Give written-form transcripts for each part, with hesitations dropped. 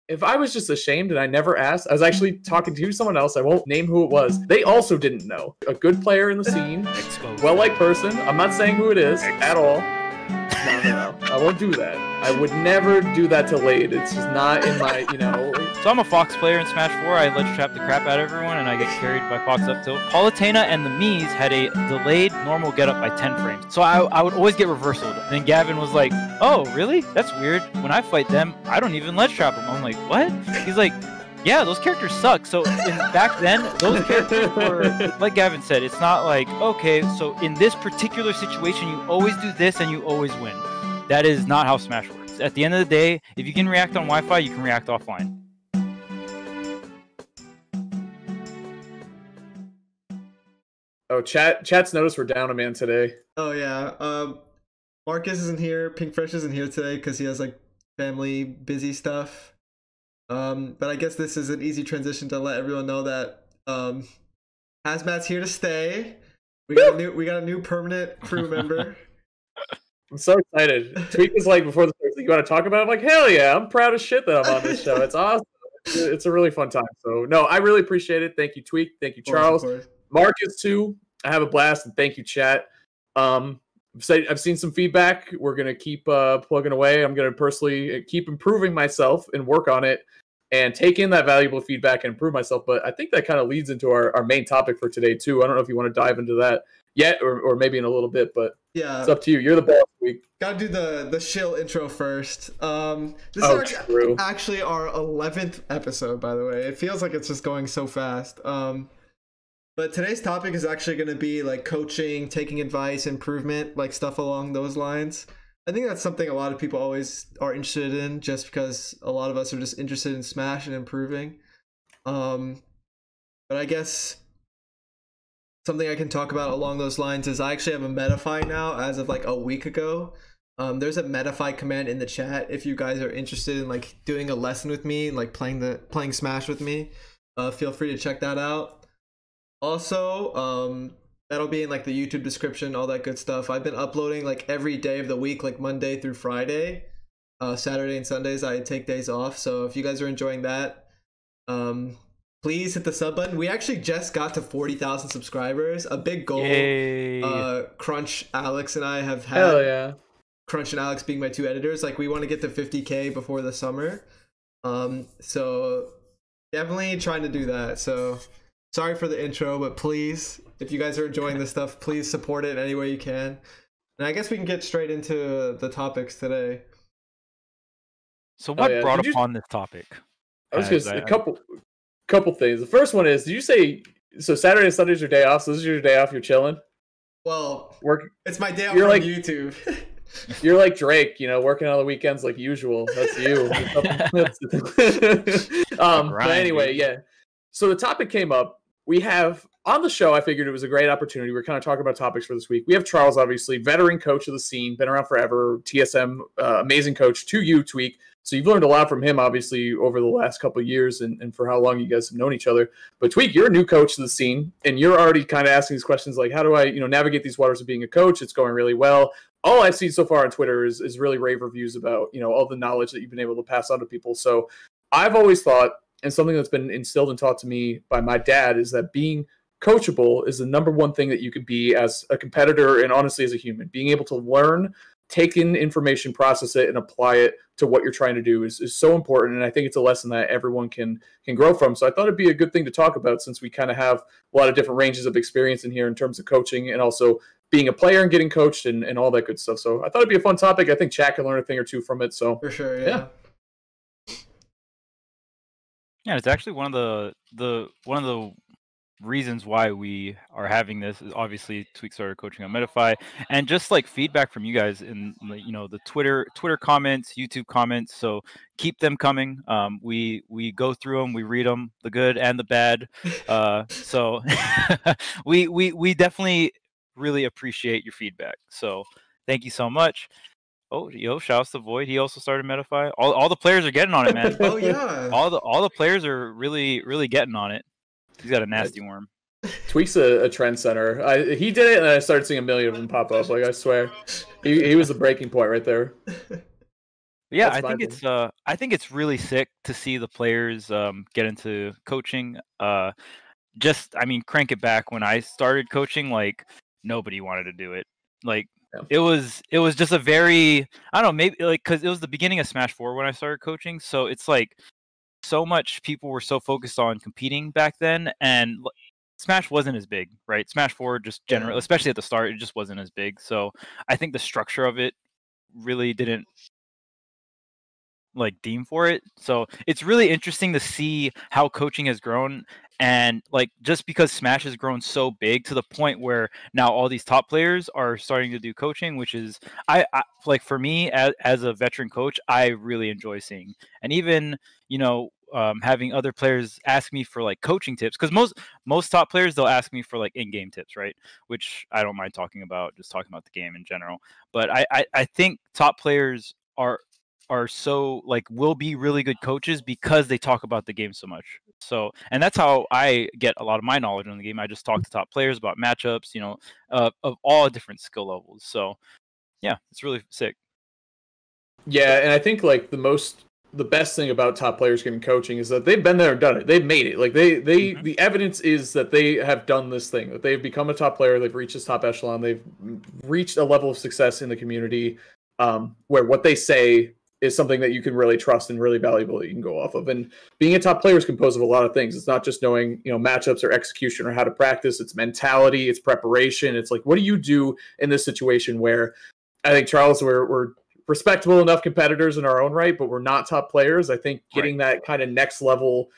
if I was just ashamed and I never asked, I was actually talking to someone else. I won't name who it was. They also didn't know. A good player in the scene, well-liked person. I'm not saying who it is at all. No. I won't do that. I would never do that to Lade. It's just not in my, So I'm a Fox player in Smash 4. I ledge trap the crap out of everyone, and I get carried by Fox up tilt. Palutena and the Mies had a delayed normal get up by 10 frames. So I would always get reversaled. And then Gavin was like, oh, really? That's weird. When I fight them, I don't even ledge trap them. I'm like, what? He's like, yeah, those characters suck. So back then, those characters were, like Gavin said, it's not like, okay, so in this particular situation, you always do this and you always win. That is not how Smash works. At the end of the day, if you can react on Wi-Fi, you can react offline. Oh, chat's noticed we're down a man today. Oh yeah, Marcus isn't here. PinkFresh isn't here today because he has like family busy stuff. But I guess this is an easy transition to let everyone know that Hazmatt's here to stay. We got a new permanent crew member. I'm so excited. Tweek was like before the start, you want to talk about it? I'm like, hell yeah, I'm proud as shit that I'm on this show. It's awesome. It's a really fun time. So no, I really appreciate it. Thank you, Tweek. Thank you, Charles. Of course. Marcus too. I have a blast, and thank you, chat. I've seen some feedback. We're gonna keep plugging away. I'm gonna personally keep improving myself and work on it, and take in that valuable feedback and improve myself. But I think that kind of leads into our main topic for today too. I don't know if you want to dive into that yet, or maybe in a little bit, but yeah, it's up to you. You're the boss. Gotta do the shill intro first. This is actually our 11th episode, by the way. It feels like it's just going so fast. But today's topic is actually going to be like coaching, taking advice, improvement, like stuff along those lines. I think that's something a lot of people always are interested in, just because a lot of us are just interested in Smash and improving. But I guess something I can talk about along those lines is I actually have a Metafy now as of like a week ago. There's a Metafy command in the chat if you guys are interested in like doing a lesson with me, like playing Smash with me. Feel free to check that out. Also, that'll be in like the YouTube description, all that good stuff. I've been uploading like every day of the week, like Monday through Friday. Saturday and Sundays I take days off. So if you guys are enjoying that, please hit the sub button. We actually just got to 40,000 subscribers, a big goal. Yay. Crunch, Alex, and I have had. Hell yeah. Crunch and Alex being my two editors. Like we want to get to 50K before the summer. So definitely trying to do that. So sorry for the intro, but please, if you guys are enjoying this stuff, please support it any way you can. And I guess we can get straight into the topics today. So what brought upon this topic? I was just a couple things. The first one is, did you say so Saturday and Sundays are day off? So this is your day off, you're chilling? Well, it's my day off from like, YouTube. You're like Drake, working on the weekends like usual. That's you. But anyway, yeah. So the topic came up. We have on the show, I figured it was a great opportunity. We're kind of talking about topics for this week. We have Charles, obviously, veteran coach of the scene, been around forever, TSM, amazing coach to you, Tweek. So you've learned a lot from him, obviously, over the last couple of years and for how long you guys have known each other. But Tweek, you're a new coach to the scene, and you're already kind of asking these questions like, how do I, navigate these waters of being a coach? It's going really well. All I've seen so far on Twitter is really rave reviews about, all the knowledge that you've been able to pass on to people. So I've always thought, and something that's been instilled and taught to me by my dad, is that being coachable is the number one thing that you could be as a competitor and honestly as a human. Being able to learn, take in information, process it, and apply it to what you're trying to do is so important. And I think it's a lesson that everyone can grow from. So I thought it'd be a good thing to talk about, since we kind of have a lot of different ranges of experience in here in terms of coaching and also being a player and getting coached and all that good stuff. So I thought it'd be a fun topic. I think chat can learn a thing or two from it. So for sure, yeah. Yeah, it's actually one of the reasons why we are having this is obviously Tweek started coaching on Metafy, and just like feedback from you guys in the Twitter comments, YouTube comments. So keep them coming. We go through them, we read them, the good and the bad. So we definitely really appreciate your feedback. So thank you so much. Oh, shouts to Void. He also started Metafy. All the players are getting on it, man. Oh yeah. All the players are really getting on it. He's got a nasty worm. Tweek's a trend center. He did it, and I started seeing a million of them pop up. Like I swear, he was the breaking point right there. Yeah, I think it's really sick to see the players get into coaching. I mean, crank it back when I started coaching, like nobody wanted to do it. Like it was just a very, I don't know, maybe like because it was the beginning of Smash 4 when I started coaching, so it's like so much people were so focused on competing back then, and Smash wasn't as big, right? Smash 4 just generally, especially at the start, it just wasn't as big. So I think the structure of it really didn't like deem for it. So it's really interesting to see how coaching has grown, and like just because Smash has grown so big to the point where now all these top players are starting to do coaching, which is I like for me as a veteran coach, I really enjoy seeing. And even having other players ask me for like coaching tips, because most top players, they'll ask me for like in-game tips, right? Which I don't mind talking about, just talking about the game in general. But I think top players are so like will be really good coaches because they talk about the game so much. So, and that's how I get a lot of my knowledge on the game. I just talk to top players about matchups, of all different skill levels. So yeah, it's really sick. Yeah, and I think like the best thing about top players getting coaching is that they've been there and done it. They've made it. Like the evidence is that they have done this thing, that they've become a top player, they've reached this top echelon, they've reached a level of success in the community where what they say is something that you can really trust and really valuable that you can go off of. And being a top player is composed of a lot of things. It's not just knowing, matchups or execution or how to practice. It's mentality, it's preparation. It's like, what do you do in this situation where I think, Charles, we're respectable enough competitors in our own right, but we're not top players. I think getting that kind of next level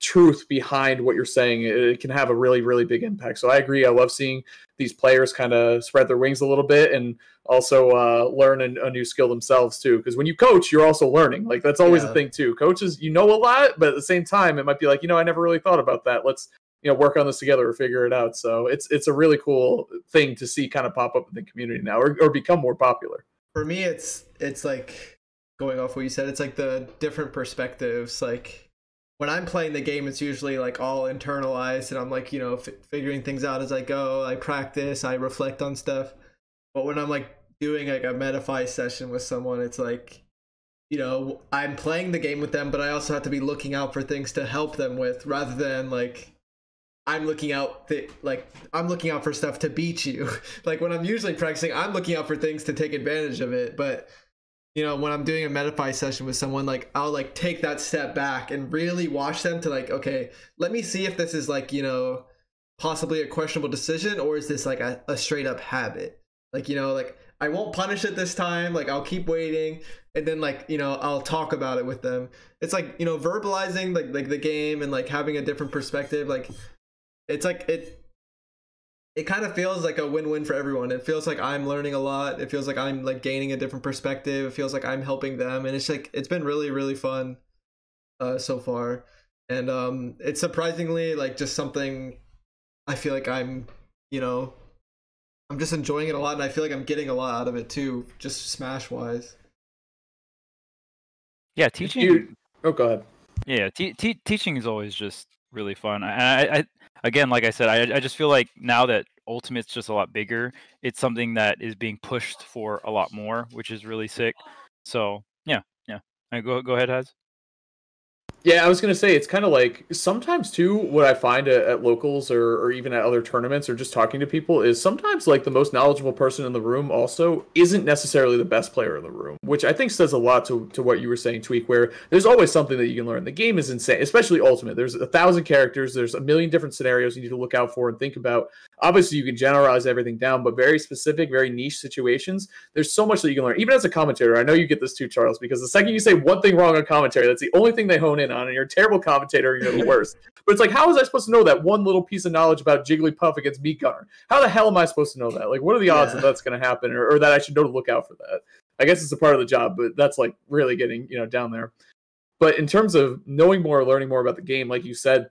truth behind what you're saying, it can have a really, really big impact. So I agree. I love seeing these players kind of spread their wings a little bit and also learn a new skill themselves too. Because when you coach, you're also learning. Like that's always a thing too. Coaches, a lot, but at the same time, it might be like, I never really thought about that. Let's work on this together or figure it out. So it's a really cool thing to see kind of pop up in the community now or become more popular. For me, it's like going off what you said. It's like the different perspectives. Like when I'm playing the game, it's usually like all internalized, and I'm like figuring things out as I go. I practice, I reflect on stuff. But when I'm like doing like a Metafy session with someone, it's like I'm playing the game with them, but I also have to be looking out for things to help them with, rather than like I'm looking out for stuff to beat you. Like when I'm usually practicing, I'm looking out for things to take advantage of it. But when I'm doing a Metafy session with someone, like I'll like take that step back and really watch them to like, okay, let me see if this is like possibly a questionable decision, or is this like a straight up habit? Like like I won't punish it this time. Like I'll keep waiting, and then like I'll talk about it with them. It's like verbalizing like the game and like having a different perspective. Like it's like it kind of feels like a win-win for everyone. It feels like I'm learning a lot. It feels like I'm like gaining a different perspective. It feels like I'm helping them, and it's like it's been really, really fun so far. And it's surprisingly like just something I feel like I'm I'm just enjoying it a lot, and I feel like I'm getting a lot out of it too, just Smash wise. Yeah, teaching. Oh, go ahead. Yeah, teaching is always just really fun. I again, like I said, I just feel like now that Ultimate's just a lot bigger, it's something that is being pushed for a lot more, which is really sick. So yeah. Go ahead, Haz. Yeah, I was going to say, it's kind of like sometimes too, what I find at locals or even at other tournaments or just talking to people is sometimes like the most knowledgeable person in the room also isn't necessarily the best player in the room, which I think says a lot to what you were saying, Tweek, where there's always something that you can learn. The game is insane, especially Ultimate. There's 1,000 characters. There's a million different scenarios you need to look out for and think about. Obviously, you can generalize everything down, but very specific, very niche situations, there's so much that you can learn. Even as a commentator, I know you get this too, Charles, because the second you say one thing wrong on commentary, that's the only thing they hone in on, and you're a terrible commentator and you're the worst. But it's like, how was I supposed to know that one little piece of knowledge about Jigglypuff against Meat Gunner? How the hell am I supposed to know that? Like, what are the odds that that's going to happen, or that I should know to look out for that? I guess it's a part of the job, but that's like really getting down there. But in terms of knowing more or learning more about the game, like you said,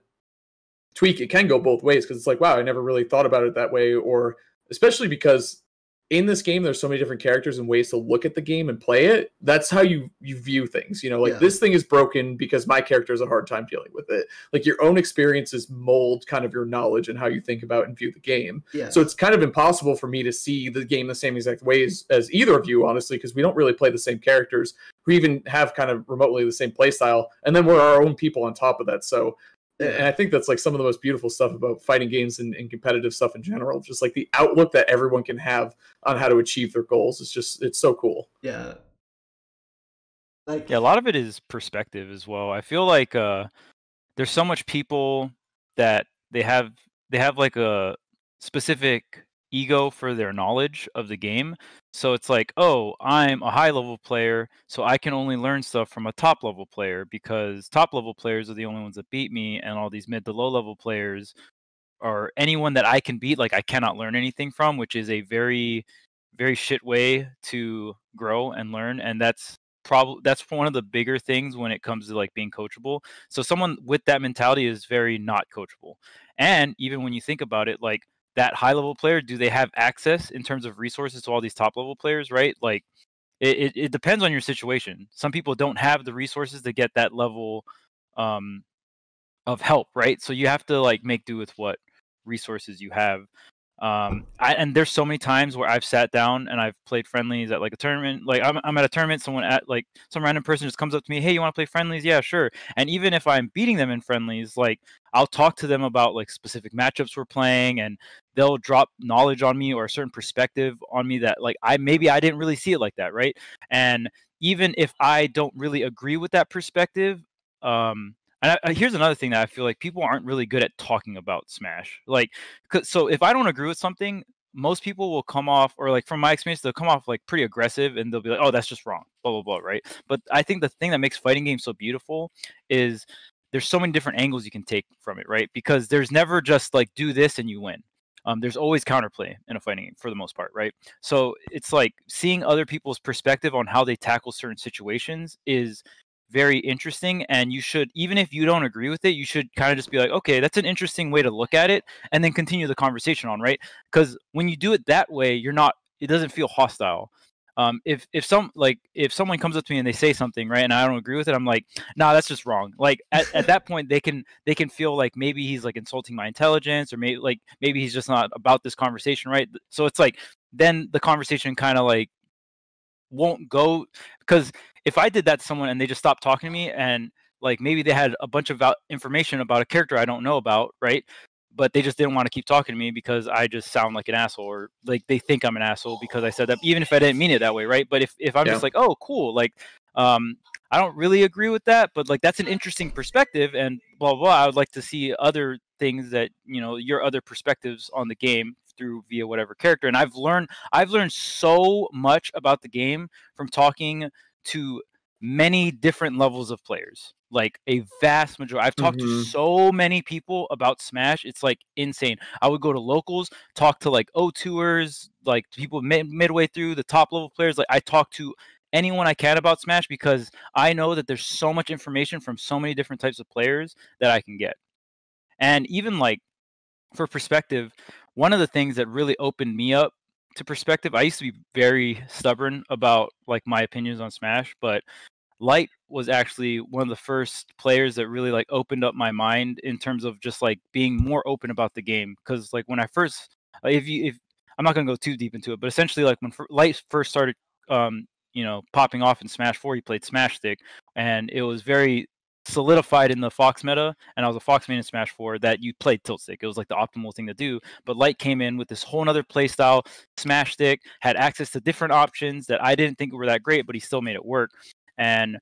Tweek, it can go both ways, because it's like, wow, I never really thought about it that way, or especially because in this game, there's so many different characters and ways to look at the game and play it. That's how you view things. You know, like this thing is broken because my character has a hard time dealing with it. Like your own experiences mold kind of your knowledge and how you think about and view the game. Yeah. So it's kind of impossible for me to see the game the same exact ways as either of you, honestly, because we don't really play the same characters. We even have kind of remotely the same play style. And then we're our own people on top of that. So and I think that's like some of the most beautiful stuff about fighting games and competitive stuff in general. Just like the outlook that everyone can have on how to achieve their goals. It's so cool. Yeah. Like, yeah, a lot of it is perspective as well. I feel like there's so much people that they have like a specific ego for their knowledge of the game. So it's like, oh, I'm a high level player, so I can only learn stuff from a top level player because top level players are the only ones that beat me, and all these mid to low level players are anyone that I can beat, like I cannot learn anything from, which is a very, very shit way to grow and learn. And that's one of the bigger things when it comes to like being coachable. So someone with that mentality is very not coachable. And even when you think about it, like that high level player, do they have access in terms of resources to all these top level players, right? Like it depends on your situation. Some people don't have the resources to get that level of help, right? So you have to like make do with what resources you have. And there's so many times where I've sat down and I've played friendlies at like a tournament. Like I'm at a tournament, someone at like some random person just comes up to me, hey, you want to play friendlies? Yeah, sure. And even if I'm beating them in friendlies, like I'll talk to them about like specific matchups we're playing, and they'll drop knowledge on me or a certain perspective on me that like I didn't really see it like that, right? And even if I don't really agree with that perspective, and here's another thing that I feel like people aren't really good at talking about Smash. Like, so if I don't agree with something, most people will come off, or like from my experience, they'll come off like pretty aggressive, and they'll be like, "Oh, that's just wrong," blah blah blah, right? But I think the thing that makes fighting games so beautiful is there's so many different angles you can take from it, right? Because there's never just like do this and you win. There's always counterplay in a fighting game for the most part, right? So it's like seeing other people's perspective on how they tackle certain situations is very interesting, and you should, even if you don't agree with it, you should kind of just be like, okay, that's an interesting way to look at it, and then continue the conversation on, right? Because when you do it that way, it doesn't feel hostile. If someone comes up to me and they say something, right, and I don't agree with it, I'm like, nah, that's just wrong. Like at that point they can feel like maybe he's like insulting my intelligence, or maybe he's just not about this conversation, right? So it's like then the conversation kind of like won't go, because if I did that to someone and they just stopped talking to me, and like maybe they had a bunch of information about a character I don't know about, right? But they just didn't want to keep talking to me because I just sound like an asshole, or like they think I'm an asshole because I said that, even if I didn't mean it that way, right? But if I'm just like, oh, cool, like I don't really agree with that, but like that's an interesting perspective, and blah blah. I would like to see other things that, you know, your other perspectives on the game through via whatever character. And I've learned so much about the game from talking to many different levels of players, like a vast majority. I've talked to so many people about Smash, it's like insane. I would go to locals, talk to like O2ers, like people midway through, the top level players. Like I talk to anyone I can about Smash because I know that there's so much information from so many different types of players that I can get. And even like for perspective, one of the things that really opened me up to perspective, I used to be very stubborn about like my opinions on Smash, but Light was actually one of the first players that really like opened up my mind in terms of just like being more open about the game. Because like when I first, if I'm not gonna go too deep into it, but essentially like when Light first started, popping off in Smash 4, he played Smash Stick, and it was very solidified in the Fox meta, and I was a Fox main in Smash 4, that you played tilt stick. It was like the optimal thing to do. But Light came in with this whole nother play style. Smash Stick had access to different options that I didn't think were that great, but he still made it work. And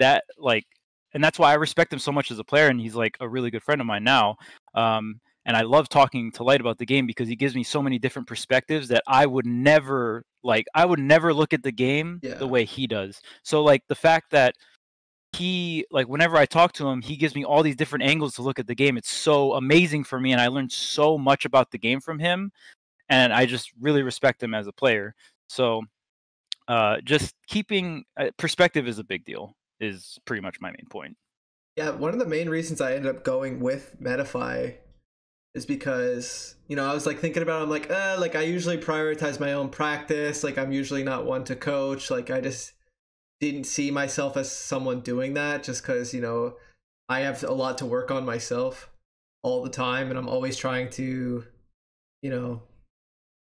that's why I respect him so much as a player, and he's like a really good friend of mine now. And I love talking to Light about the game because he gives me so many different perspectives that I would never look at the game the way he does. So like the fact that he, like, whenever I talk to him, he gives me all these different angles to look at the game. It's so amazing for me, and I learned so much about the game from him, and I just really respect him as a player. So just keeping perspective is a big deal, is pretty much my main point. Yeah, one of the main reasons I ended up going with Metafy is because, you know, I was like thinking about it, I'm like I usually prioritize my own practice. Like I'm usually not one to coach. Like I just didn't see myself as someone doing that just because, you know, I have a lot to work on myself all the time and I'm always trying to, you know,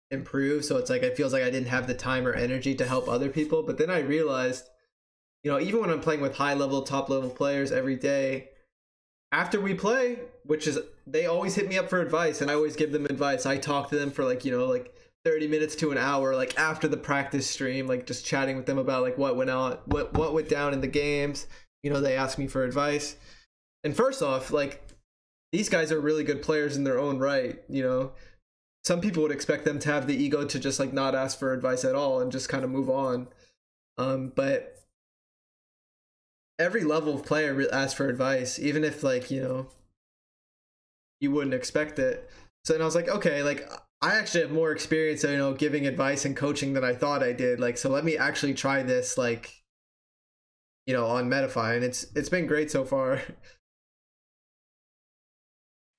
improve. So it's like it feels like I didn't have the time or energy to help other people. But then I realized, you know, even when I'm playing with high level, top level players every day, after we play, which is they always hit me up for advice and I always give them advice. I talk to them for like, you know, like 30 minutes to an hour, like after the practice stream, like just chatting with them about like what went out, what went down in the games. You know, they ask me for advice. And first off, like these guys are really good players in their own right. You know, some people would expect them to have the ego to just like not ask for advice at all and just kind of move on. But every level of player asks for advice, even if like, you know, you wouldn't expect it. So then I was like, okay, like I actually have more experience, you know, giving advice and coaching than I thought I did. Like, so let me actually try this, like, you know, on Metafy, and it's been great so far.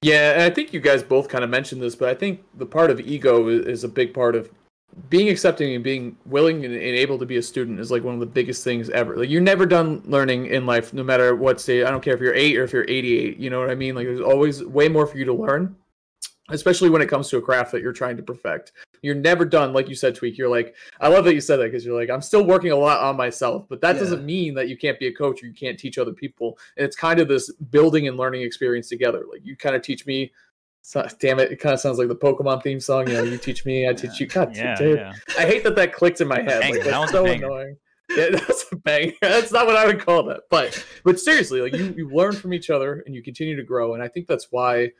Yeah, and I think you guys both kind of mentioned this, but I think the part of ego is a big part of being accepting and being willing and able to be a student is like one of the biggest things ever. Like you're never done learning in life, no matter what stage. I don't care if you're 8 or if you're 88. You know what I mean? Like there's always way more for you to learn, especially when it comes to a craft that you're trying to perfect. You're never done, like you said, Tweek. You're like, I love that you said that because you're like, I'm still working a lot on myself, but that doesn't mean that you can't be a coach or you can't teach other people. And it's kind of this building and learning experience together. Like you kind of teach me. Damn it! It kind of sounds like the Pokemon theme song. You know, you teach me, I teach you. God, dude. I hate that clicked in my head. Like, that's so annoying. Yeah, that's a bang. That's not what I would call that. But seriously, like you learn from each other and you continue to grow. And I think that's why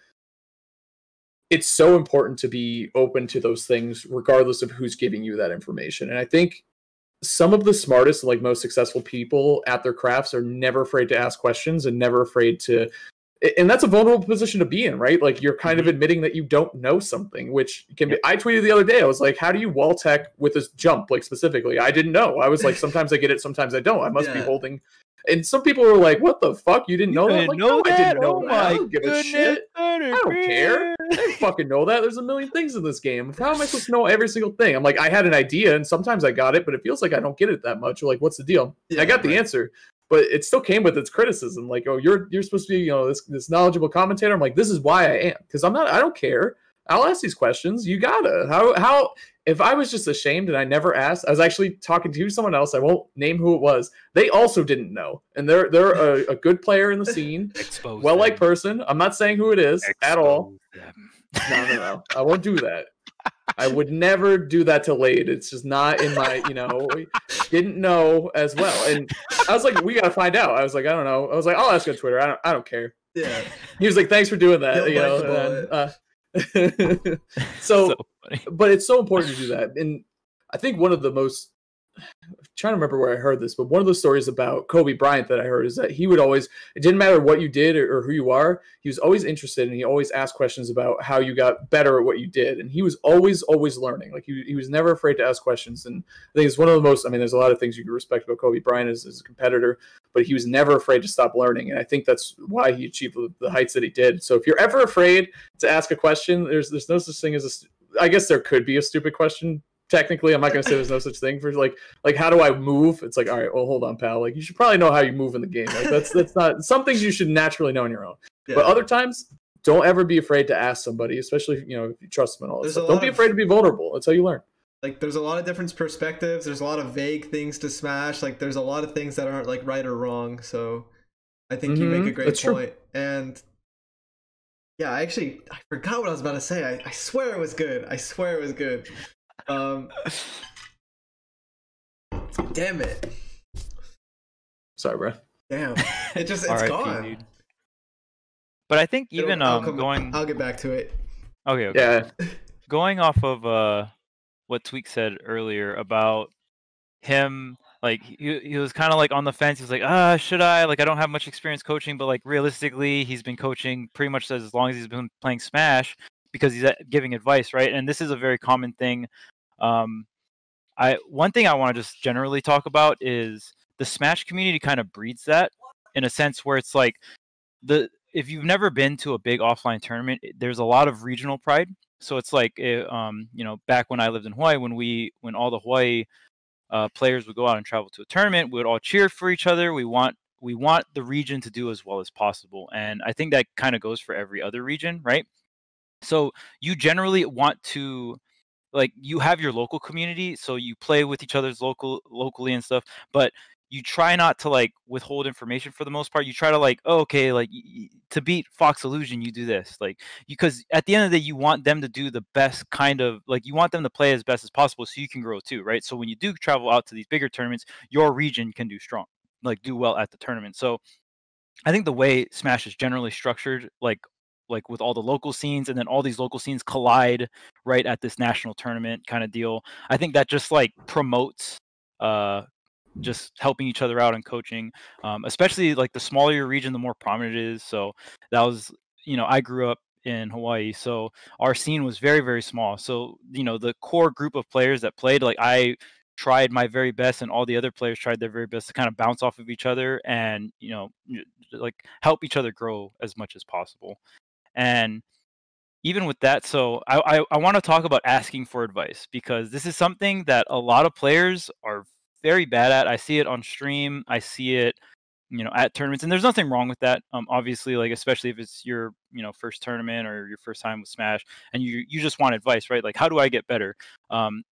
it's so important to be open to those things, regardless of who's giving you that information. And I think some of the smartest, like most successful people at their crafts are never afraid to ask questions and never afraid to. And that's a vulnerable position to be in, right? Like you're kind of admitting that you don't know something, which can be. I tweeted the other day. I was like, "How do you wall tech with this jump?" Like specifically, I didn't know. I was like, sometimes I get it, sometimes I don't. I must be holding. And some people were like, "What the fuck? You didn't know that?" Like, no, I didn't know that. I don't give a shit. I don't care. I didn't fucking know that. There's a million things in this game. How am I supposed to know every single thing? I'm like, I had an idea, and sometimes I got it, but it feels like I don't get it that much. You're like, what's the deal? I got the answer. But it still came with its criticism. Like, oh, you're supposed to be, you know, this knowledgeable commentator. I'm like, this is why I am. Because I don't care. I'll ask these questions. You gotta. How if I was just ashamed and I never asked, I was actually talking to someone else. I won't name who it was. They also didn't know. And they're a good player in the scene. Well-liked person. I'm not saying who it is at all. No. I won't do that. I would never do that to Lade. It's just not in my, you know, didn't know as well. And I was like, we got to find out. I was like, I don't know. I was like, I'll ask on Twitter. I don't care. Yeah. He was like, thanks for doing that. So but it's so important to do that. And I think one of the most, I'm trying to remember where I heard this, but one of the stories about Kobe Bryant that I heard is that he would always, it didn't matter what you did or who you are, he was always interested and he always asked questions about how you got better at what you did. And he was always learning. Like he was never afraid to ask questions. And I think it's one of the most, I mean, there's a lot of things you can respect about Kobe Bryant as a competitor, but he was never afraid to stop learning. And I think that's why he achieved the heights that he did. So if you're ever afraid to ask a question, there's no such thing as I guess there could be a stupid question. Technically, I'm not going to say there's no such thing for like how do I move? It's like, all right, well, hold on, pal. Like you should probably know how you move in the game. Like that's not some things you should naturally know on your own. Yeah. But other times, don't ever be afraid to ask somebody, especially you know if you trust them and all that stuff. Don't be afraid to be vulnerable. That's how you learn. Like there's a lot of different perspectives. There's a lot of vague things to smash. Like there's a lot of things that aren't like right or wrong. So I think you make a great point. And yeah, I forgot what I was about to say. I swear it was good. Damn it. Sorry, bro. Damn. It's gone. Dude. But I think even I'll get back to it. Okay. Yeah. Going off of what Tweek said earlier about him, like he was kind of like on the fence. He was like, should I? Like I don't have much experience coaching, but like realistically, he's been coaching pretty much as long as he's been playing Smash because he's giving advice, right? And this is a very common thing. One thing I want to just generally talk about is the Smash community kind of breeds that in a sense where it's like if you've never been to a big offline tournament, there's a lot of regional pride. So it's like, you know, back when I lived in Hawaii, when all the Hawaii players would go out and travel to a tournament, we would all cheer for each other. We want the region to do as well as possible, and I think that kind of goes for every other region, right? So you generally want to, like, you have your local community, so you play with each other's locally and stuff, but you try not to like withhold information for the most part. You try to like, oh, okay, like to beat Fox Illusion, you do this, like, because at the end of the day, you want them to do the best kind of, like, you want them to play as best as possible so you can grow too, right? So when you do travel out to these bigger tournaments, your region can do strong, like do well at the tournament. So I think the way Smash is generally structured, like with all the local scenes, and then all these local scenes collide right at this national tournament kind of deal, I think that just like promotes just helping each other out and coaching, especially like the smaller your region, the more prominent it is. So that was, you know, I grew up in Hawaii, so our scene was very, very small. So, you know, the core group of players that played, like, I tried my very best, and all the other players tried their very best to kind of bounce off of each other and, you know, like help each other grow as much as possible. And even with that, so I want to talk about asking for advice, because this is something that a lot of players are very bad at. I see it on stream. I see it, you know, at tournaments, and there's nothing wrong with that. Obviously, like, especially if it's your, you know, first tournament or your first time with Smash, and you just want advice, right? Like, how do I get better?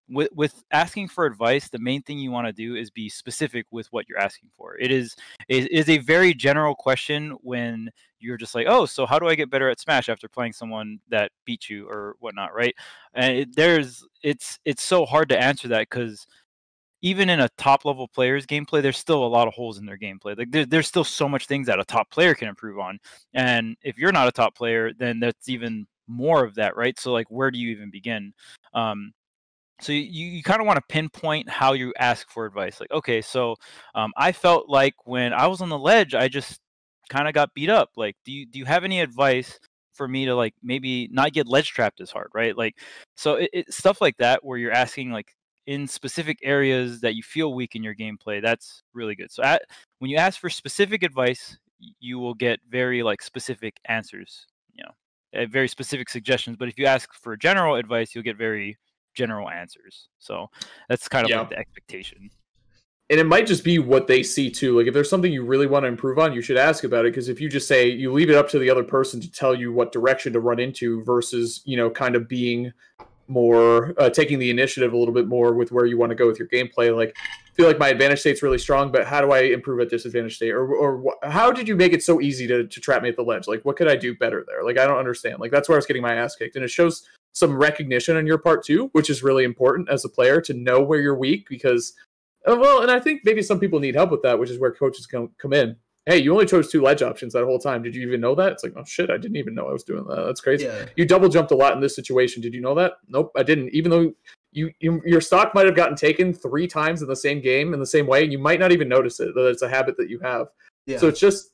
With asking for advice, the main thing you want to do is be specific with what you're asking for. It is a very general question when you're just like, oh, so how do I get better at Smash after playing someone that beat you or whatnot, right? And it's so hard to answer that, because even in a top level player's gameplay, there's still a lot of holes in their gameplay. Like, there's still so much things that a top player can improve on. And if you're not a top player, then that's even more of that, right? So like, where do you even begin? So you kind of want to pinpoint how you ask for advice. Like, okay, so I felt like when I was on the ledge, I just kind of got beat up. Like, do you have any advice for me to like maybe not get ledge trapped as hard, right? Like, so it stuff like that, where you're asking like in specific areas that you feel weak in your gameplay. That's really good. So when you ask for specific advice, you will get very like specific answers, you know, very specific suggestions. But if you ask for general advice, you'll get very general answers. So that's kind of like the expectation. And it might just be what they see too. Like, if there's something you really want to improve on, you should ask about it. Because if you just say, you leave it up to the other person to tell you what direction to run into, versus, you know, kind of being more taking the initiative a little bit more with where you want to go with your gameplay. Like, I feel like my advantage state's really strong, but how do I improve at disadvantage state? Or how did you make it so easy to trap me at the ledge? Like, what could I do better there? Like, I don't understand. Like, that's where I was getting my ass kicked. And it shows some recognition on your part too, which is really important as a player, to know where you're weak. Because, well, and I think maybe some people need help with that, which is where coaches come in. Hey, you only chose 2 ledge options that whole time. Did you even know that? It's like, oh shit, I didn't even know I was doing that. That's crazy. Yeah. You double jumped a lot in this situation. Did you know that? Nope, I didn't. Even though your stock might have gotten taken 3 times in the same game in the same way, and you might not even notice it. That it's a habit that you have. Yeah. So it's just,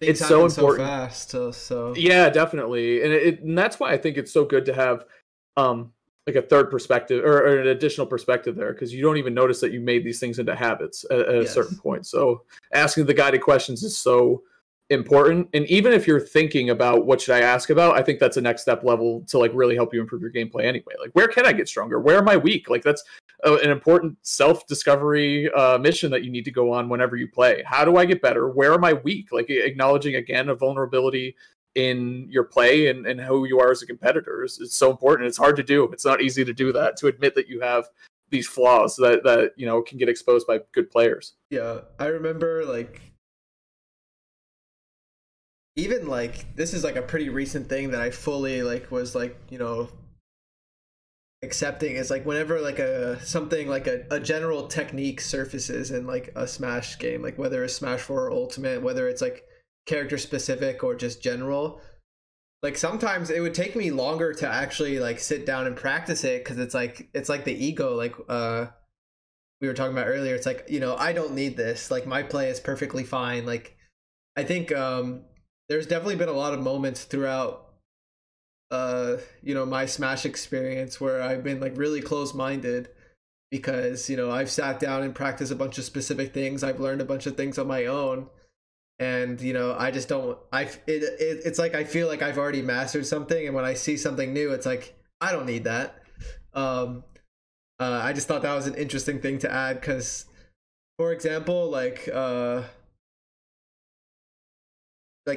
it's so important. So fast. So yeah, definitely, and that's why I think it's so good to have like a third perspective or an additional perspective there, because you don't even notice that you made these things into habits at a certain point. So asking the guided questions is so important. And even if you're thinking about what should I ask about, I think that's a next step level to like really help you improve your gameplay anyway. Like, where can I get stronger? Where am I weak? Like, that's an important self-discovery mission that you need to go on whenever you play. How do I get better? Where am I weak? Like, acknowledging again a vulnerability in your play and who you are as a competitor is so important. It's hard to do. It's not easy to do that, to admit that you have these flaws that you know, can get exposed by good players. Yeah, I remember like, even like, this is like a pretty recent thing that I fully like was like, you know, accepting, is like whenever like something like a general technique surfaces in like a Smash game, like whether it's Smash 4 or Ultimate, whether it's like character specific or just general, like sometimes it would take me longer to actually like sit down and practice it, because it's like the ego, like we were talking about earlier. It's like, you know, I don't need this, like my play is perfectly fine. Like, I think there's definitely been a lot of moments throughout you know, my Smash experience where I've been like really close-minded, because, you know, I've sat down and practiced a bunch of specific things, I've learned a bunch of things on my own, And I just don't. It's like I feel like I've already mastered something, and when I see something new, it's like I don't need that. I just thought that was an interesting thing to add because, for example, like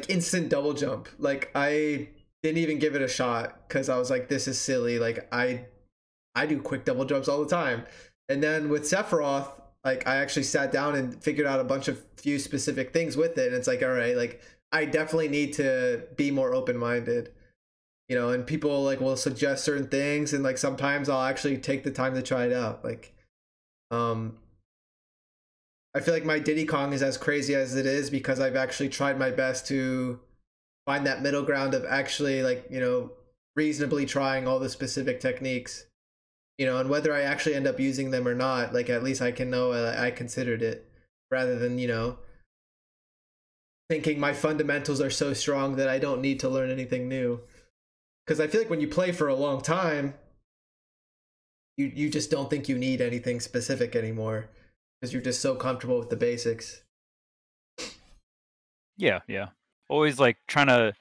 instant double jump, like I didn't even give it a shot because I was like, this is silly. Like I do quick double jumps all the time, and then with Sephiroth, like I actually sat down and figured out a few specific things with it, and it's like, all right, like I definitely need to be more open-minded, and people like will suggest certain things, and like sometimes I'll actually take the time to try it out. Like I feel like my Diddy Kong is as crazy as it is because I've actually tried my best to find that middle ground of actually like reasonably trying all the specific techniques, and whether I actually end up using them or not, like at least I can know I considered it, rather than thinking my fundamentals are so strong that I don't need to learn anything new. Because I feel like when you play for a long time, you just don't think you need anything specific anymore because you're just so comfortable with the basics. Yeah. Always like trying to.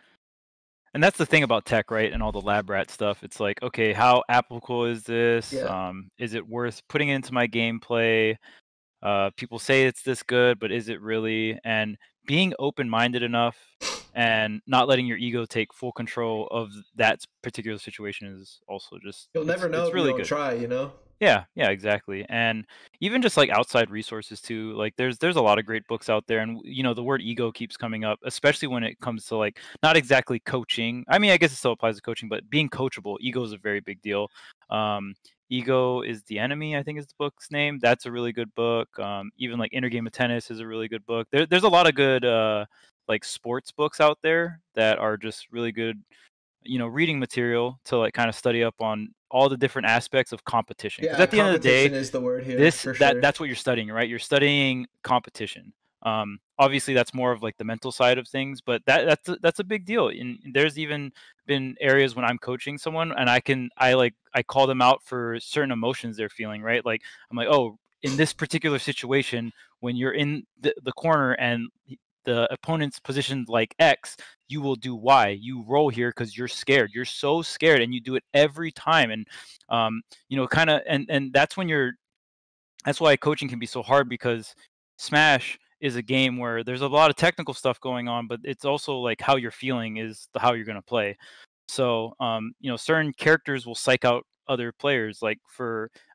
And that's the thing about tech, right? And all the lab rat stuff. It's like, okay, how applicable is this? Yeah. Is it worth putting into my gameplay? People say it's this good, but is it really? And being open-minded enough and not letting your ego take full control of that particular situation is also just. You'll never know if really you don't try, Yeah, exactly. And even just like outside resources too, like there's a lot of great books out there, and the word ego keeps coming up, especially when it comes to like not exactly coaching. I mean, I guess it still applies to coaching, but being coachable, ego is a very big deal. Ego is the Enemy, I think is the book's name. That's a really good book. Even like Inner Game of Tennis is a really good book. There's a lot of good like sports books out there that are just really good reading material to like kind of study up on all the different aspects of competition. Yeah, at the end of the day, is the word here. That's what you're studying, right? You're studying competition. Obviously that's more of like the mental side of things, but that's a big deal. And there's even been areas when I'm coaching someone and I call them out for certain emotions they're feeling, right? Like I'm like, oh, in this particular situation, when you're in the corner and the opponent's positioned like X, you will do Y. You roll here because you're scared. You're so scared, and you do it every time. And kind of, and that's why coaching can be so hard, because Smash is a game where there's a lot of technical stuff going on, but it's also like how you're feeling is how you're going to play. So certain characters will psych out other players. Like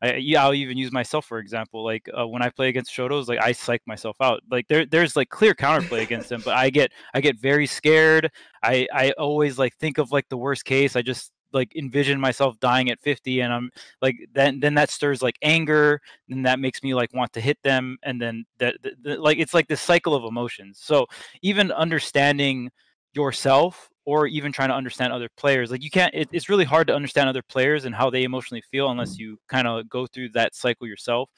I'll even use myself for example. Like when I play against Shotos, like I psych myself out. Like there's like clear counterplay against them, but I get very scared. I always like think of like the worst case. I just like envision myself dying at 50, and I'm like then that stirs like anger, and that makes me like want to hit them, and then that like it's like this cycle of emotions. So even understanding yourself, or even trying to understand other players, like you can't, it's really hard to understand other players and how they emotionally feel unless you kind of go through that cycle yourself.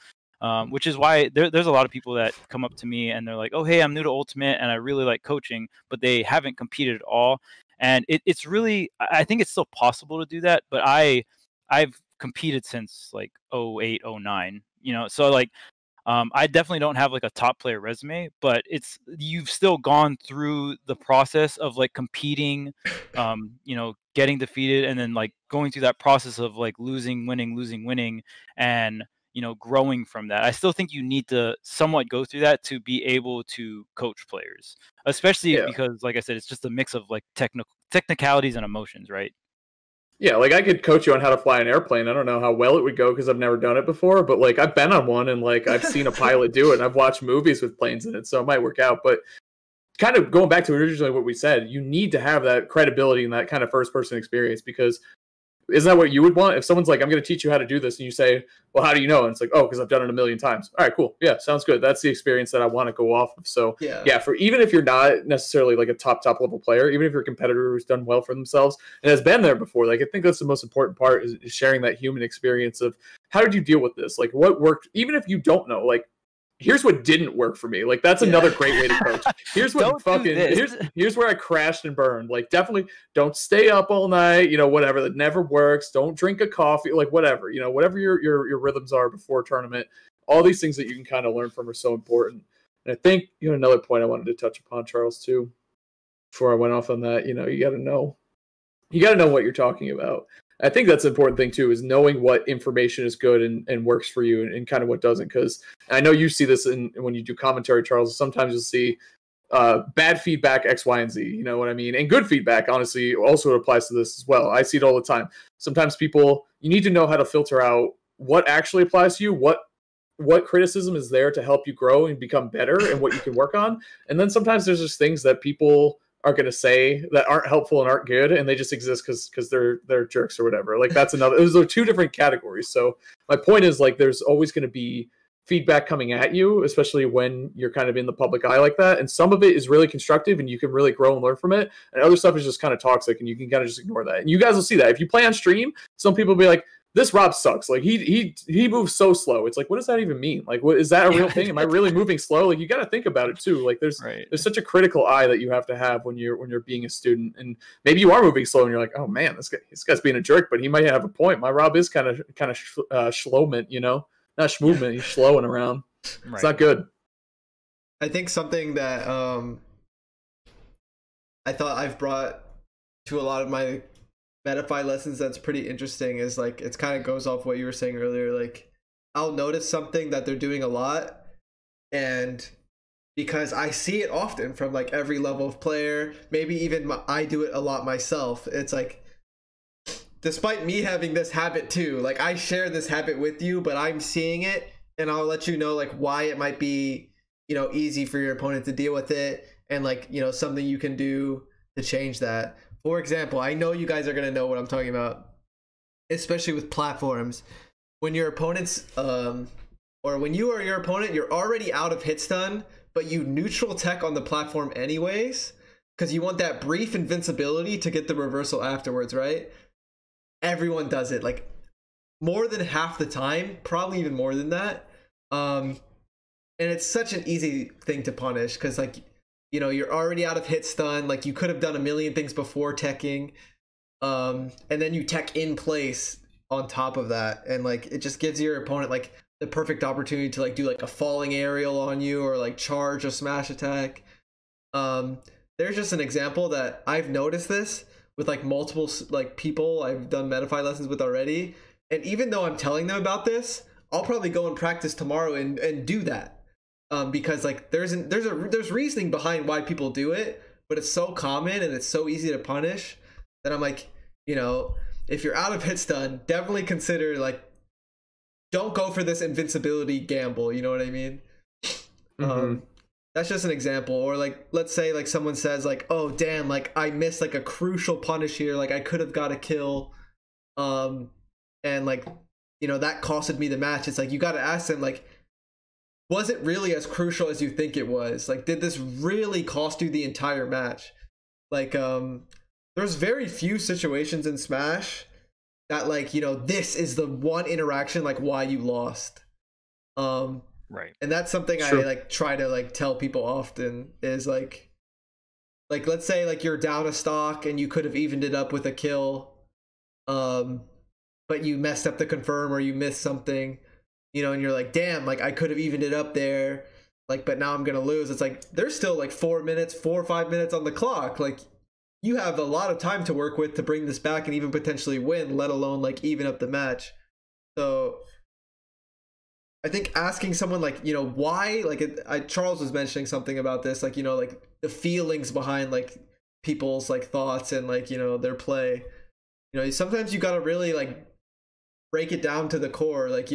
Which is why there's a lot of people that come up to me and they're like, oh hey, I'm new to Ultimate and I really like coaching, but they haven't competed at all. And it's really, I think it's still possible to do that, but I've competed since like 08, 09, so like I definitely don't have like a top player resume, but you've still gone through the process of like competing, getting defeated, and then like going through that process of like losing, winning, and growing from that. I still think you need to somewhat go through that to be able to coach players, especially because, like I said, it's just a mix of like technicalities and emotions, right? Yeah, like I could coach you on how to fly an airplane. I don't know how well it would go because I've never done it before, but like I've been on one and like I've seen a pilot do it and I've watched movies with planes in it, so it might work out. But kind of going back to originally what we said, you need to have that credibility and that kind of first person experience, because isn't that what you would want? If someone's like, I'm going to teach you how to do this, and you say, well, how do you know? And it's like, oh, because I've done it a million times. All right, cool. Yeah, sounds good. That's the experience that I want to go off of. So yeah, for even if you're not necessarily like a top level player, even if you're a competitor who's done well for themselves and has been there before, like I think that's the most important part is sharing that human experience of how did you deal with this? Like what worked, even if you don't know, like here's what didn't work for me. Like that's another great way to coach. Here's what here's where I crashed and burned. Like definitely don't stay up all night, whatever, that never works. Don't drink a coffee, like whatever, whatever your rhythms are before a tournament. All these things that you can kind of learn from are so important. And I think another point I wanted to touch upon, Charles, too, before I went off on that. You got to know what you're talking about. I think that's an important thing too, is knowing what information is good and works for you and kind of what doesn't. Because I know you see this when you do commentary, Charles. Sometimes you'll see bad feedback, X, Y, and Z. You know what I mean? And good feedback, honestly, also applies to this as well. I see it all the time. Sometimes you need to know how to filter out what actually applies to you, what criticism is there to help you grow and become better, and what you can work on. And then sometimes there's just things that people are going to say that aren't helpful and aren't good, and they just exist because they're jerks or whatever. Like, that's another. Those are two different categories. So my point is, like, there's always going to be feedback coming at you, especially when you're kind of in the public eye like that. And some of it is really constructive and you can really grow and learn from it. And other stuff is just kind of toxic and you can kind of just ignore that. And you guys will see that if you play on stream, some people will be like, this Rob sucks. Like, he moves so slow. It's like, what does that even mean? Like, what is that a real thing? Am I really moving slow? Like, you got to think about it too. Like, there's such a critical eye that you have to have when you're being a student. And maybe you are moving slow and you're like, oh man, this guy's being a jerk, but he might have a point. My Rob is kind of schlowment, not schmovement. He's slowing around. It's not good. I think something that I thought I've brought to a lot of my Metafy lessons that's pretty interesting is, like, it kind of goes off what you were saying earlier. Like, I'll notice something that they're doing a lot, and because I see it often from, like, every level of player, maybe even I do it a lot myself. It's like, despite me having this habit too, like, I share this habit with you, but I'm seeing it, and I'll let you know, like, why it might be, easy for your opponent to deal with it, and, like, something you can do to change that. For example, I know you guys are going to know what I'm talking about, especially with platforms. When your opponent's, or when you or your opponent, you're already out of hit stun, but you neutral tech on the platform anyways, because you want that brief invincibility to get the reversal afterwards, right? Everyone does it, like, more than half the time, probably even more than that. And it's such an easy thing to punish, because, like, you're already out of hit stun. Like, you could have done a million things before teching, and then you tech in place on top of that, and, like, it just gives your opponent, like, the perfect opportunity to, like, do, like, a falling aerial on you, or, like, charge a smash attack. There's just an example that I've noticed this with, like, multiple, like, people I've done Metafy lessons with already, and even though I'm telling them about this, I'll probably go and practice tomorrow and do that. Because, like, there's reasoning behind why people do it, but it's so common and it's so easy to punish that I'm like, if you're out of hit stun, definitely consider, like, don't go for this invincibility gamble. You know what I mean? That's just an example. Or, like, let's say, like, someone says, like, oh damn, like, I missed, like, a crucial punish here, like, I could have got a kill, and, like, that costed me the match. It's like, you got to ask them, like, was it really as crucial as you think it was? Like, did this really cost you the entire match? Like, there's very few situations in Smash that, like, this is the one interaction, like, why you lost. Right. And that's something I, like, try to, like, tell people often is, like, let's say, like, you're down a stock and you could have evened it up with a kill, but you messed up the confirm or you missed something. And you're like, damn, like, I could have evened it up there, like, but now I'm gonna lose. It's like, there's still, like, 4 or 5 minutes on the clock. Like, you have a lot of time to work with to bring this back and even potentially win, let alone, like, even up the match. So I think asking someone, like, why, like, Charles was mentioning something about this, like, like, the feelings behind, like, people's, like, thoughts and, like, their play. Sometimes you gotta really, like, break it down to the core, like,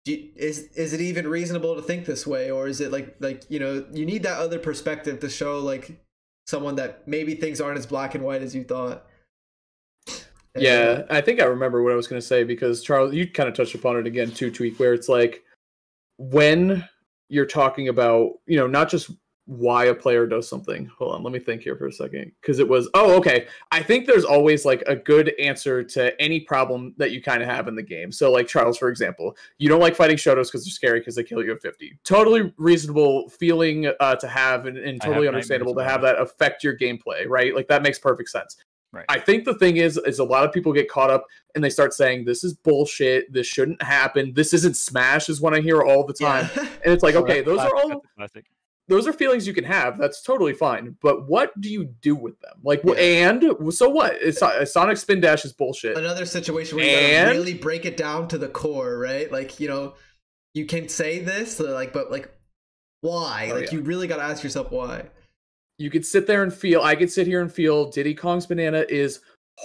is it even reasonable to think this way, or is it like you need that other perspective to show, like, someone that maybe things aren't as black and white as you thought. Yeah, I think I remember what I was going to say, because Charles, you kind of touched upon it again too, Tweek, where it's like, when you're talking about, not just why a player does something. Hold on, let me think here for a second, because it was, okay, I think there's always, like, a good answer to any problem that you kind of have in the game. So, like, Charles, for example, you don't like fighting Shotos because they're scary because they kill you at 50. Totally reasonable feeling to have, and totally understandable to have that affect your gameplay, right? Like, that makes perfect sense. Right. I think the thing is a lot of people get caught up and they start saying, this is bullshit. This shouldn't happen. This isn't Smash is what I hear all the time. Yeah. And it's like, okay, those are feelings you can have. That's totally fine. But what do you do with them? Like, and so what? Sonic Spin Dash is bullshit. Another situation where you gotta really break it down to the core, right? Like, you know, you can say this, like, but like, why? You really gotta ask yourself why. You could sit there and feel, I could sit here and feel Diddy Kong's Banana is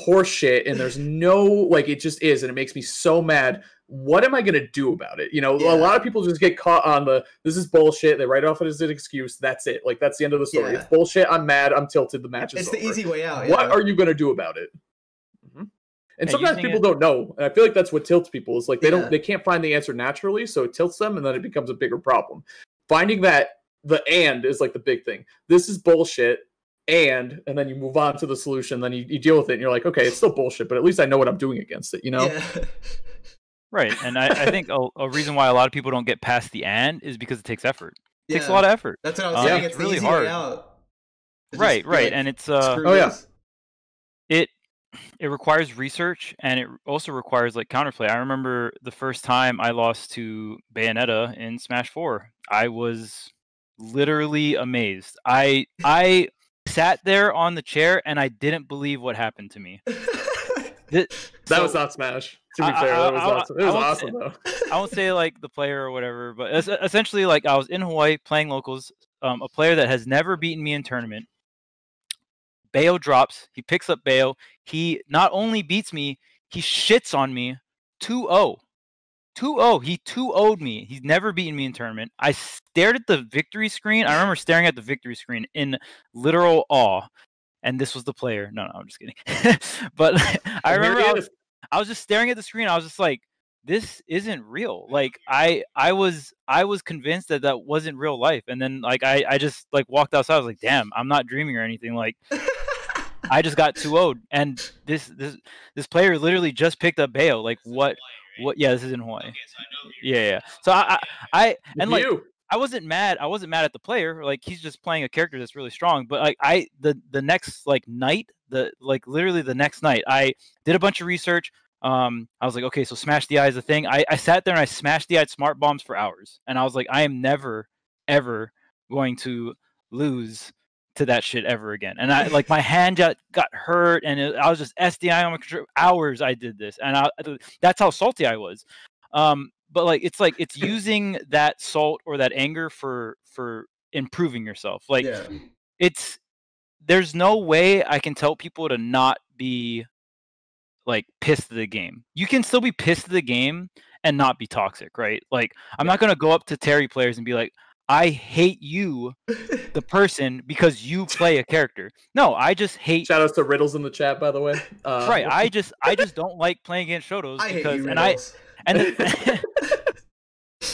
horseshit, and there's no, like, it just is, and it makes me so mad. What am I going to do about it? You know, a lot of people just get caught on this is bullshit. They write it off as an excuse. That's it. Like, that's the end of the story. It's bullshit. I'm mad. I'm tilted. The match is over. It's the easy way out. What are you going to do about it? Mm-hmm. And sometimes people don't know. And I feel like that's what tilts people is like, they can't find the answer naturally. So it tilts them, and then it becomes a bigger problem. Finding that the and is like the big thing. This is bullshit, and then you move on to the solution. Then you deal with it, and you're like, okay, it's still bullshit, but at least I know what I'm doing against it. You know? Yeah. Right, and I think a reason why a lot of people don't get past the and is because it takes effort. It takes a lot of effort. That's what I was saying. It's really hard. Out. Right, and it's it requires research, and it also requires like counterplay. I remember the first time I lost to Bayonetta in Smash 4. I was literally amazed. I sat there on the chair and I didn't believe what happened to me. That was not Smash. To be fair, that was awesome. It was awesome though. I won't say like the player or whatever, but essentially, like, I was in Hawaii playing locals. A player that has never beaten me in tournament. Bayo drops. He picks up Bayo. He not only beats me, he shits on me 2-0. 2-0. He 2-0'd me. He's never beaten me in tournament. I stared at the victory screen. I remember staring at the victory screen in literal awe. And this was the player. No, I'm just kidding. But I remember I was just staring at the screen. I was just like, this isn't real. Like, I was convinced that wasn't real life. And then like I just like walked outside. I was like, damn, I'm not dreaming or anything. Like, I just got 2-0'd. And this player literally just picked up Bayo. Like, what? Yeah, this is in Hawaii. Yeah. So I and like I wasn't mad at the player. Like, he's just playing a character that's really strong. But like the next like night, literally the next night, I did a bunch of research. I was like, okay, so Smash DI is a thing. I sat there and I smashed DI'd smart bombs for hours. And I was like, I am never, ever going to lose to that shit ever again. And I like my hand got hurt, and I was just SDI on my control. Hours I did this, and that's how salty I was. But like it's using that salt or that anger for improving yourself. Like there's no way I can tell people to not be like pissed at the game. You can still be pissed at the game and not be toxic, right? Like, I'm not gonna go up to Terry players and be like, I hate you, the person, because you play a character. No, I just hate. Shout outs to Riddles in the chat, by the way. Right, I just don't like playing against Shotos because,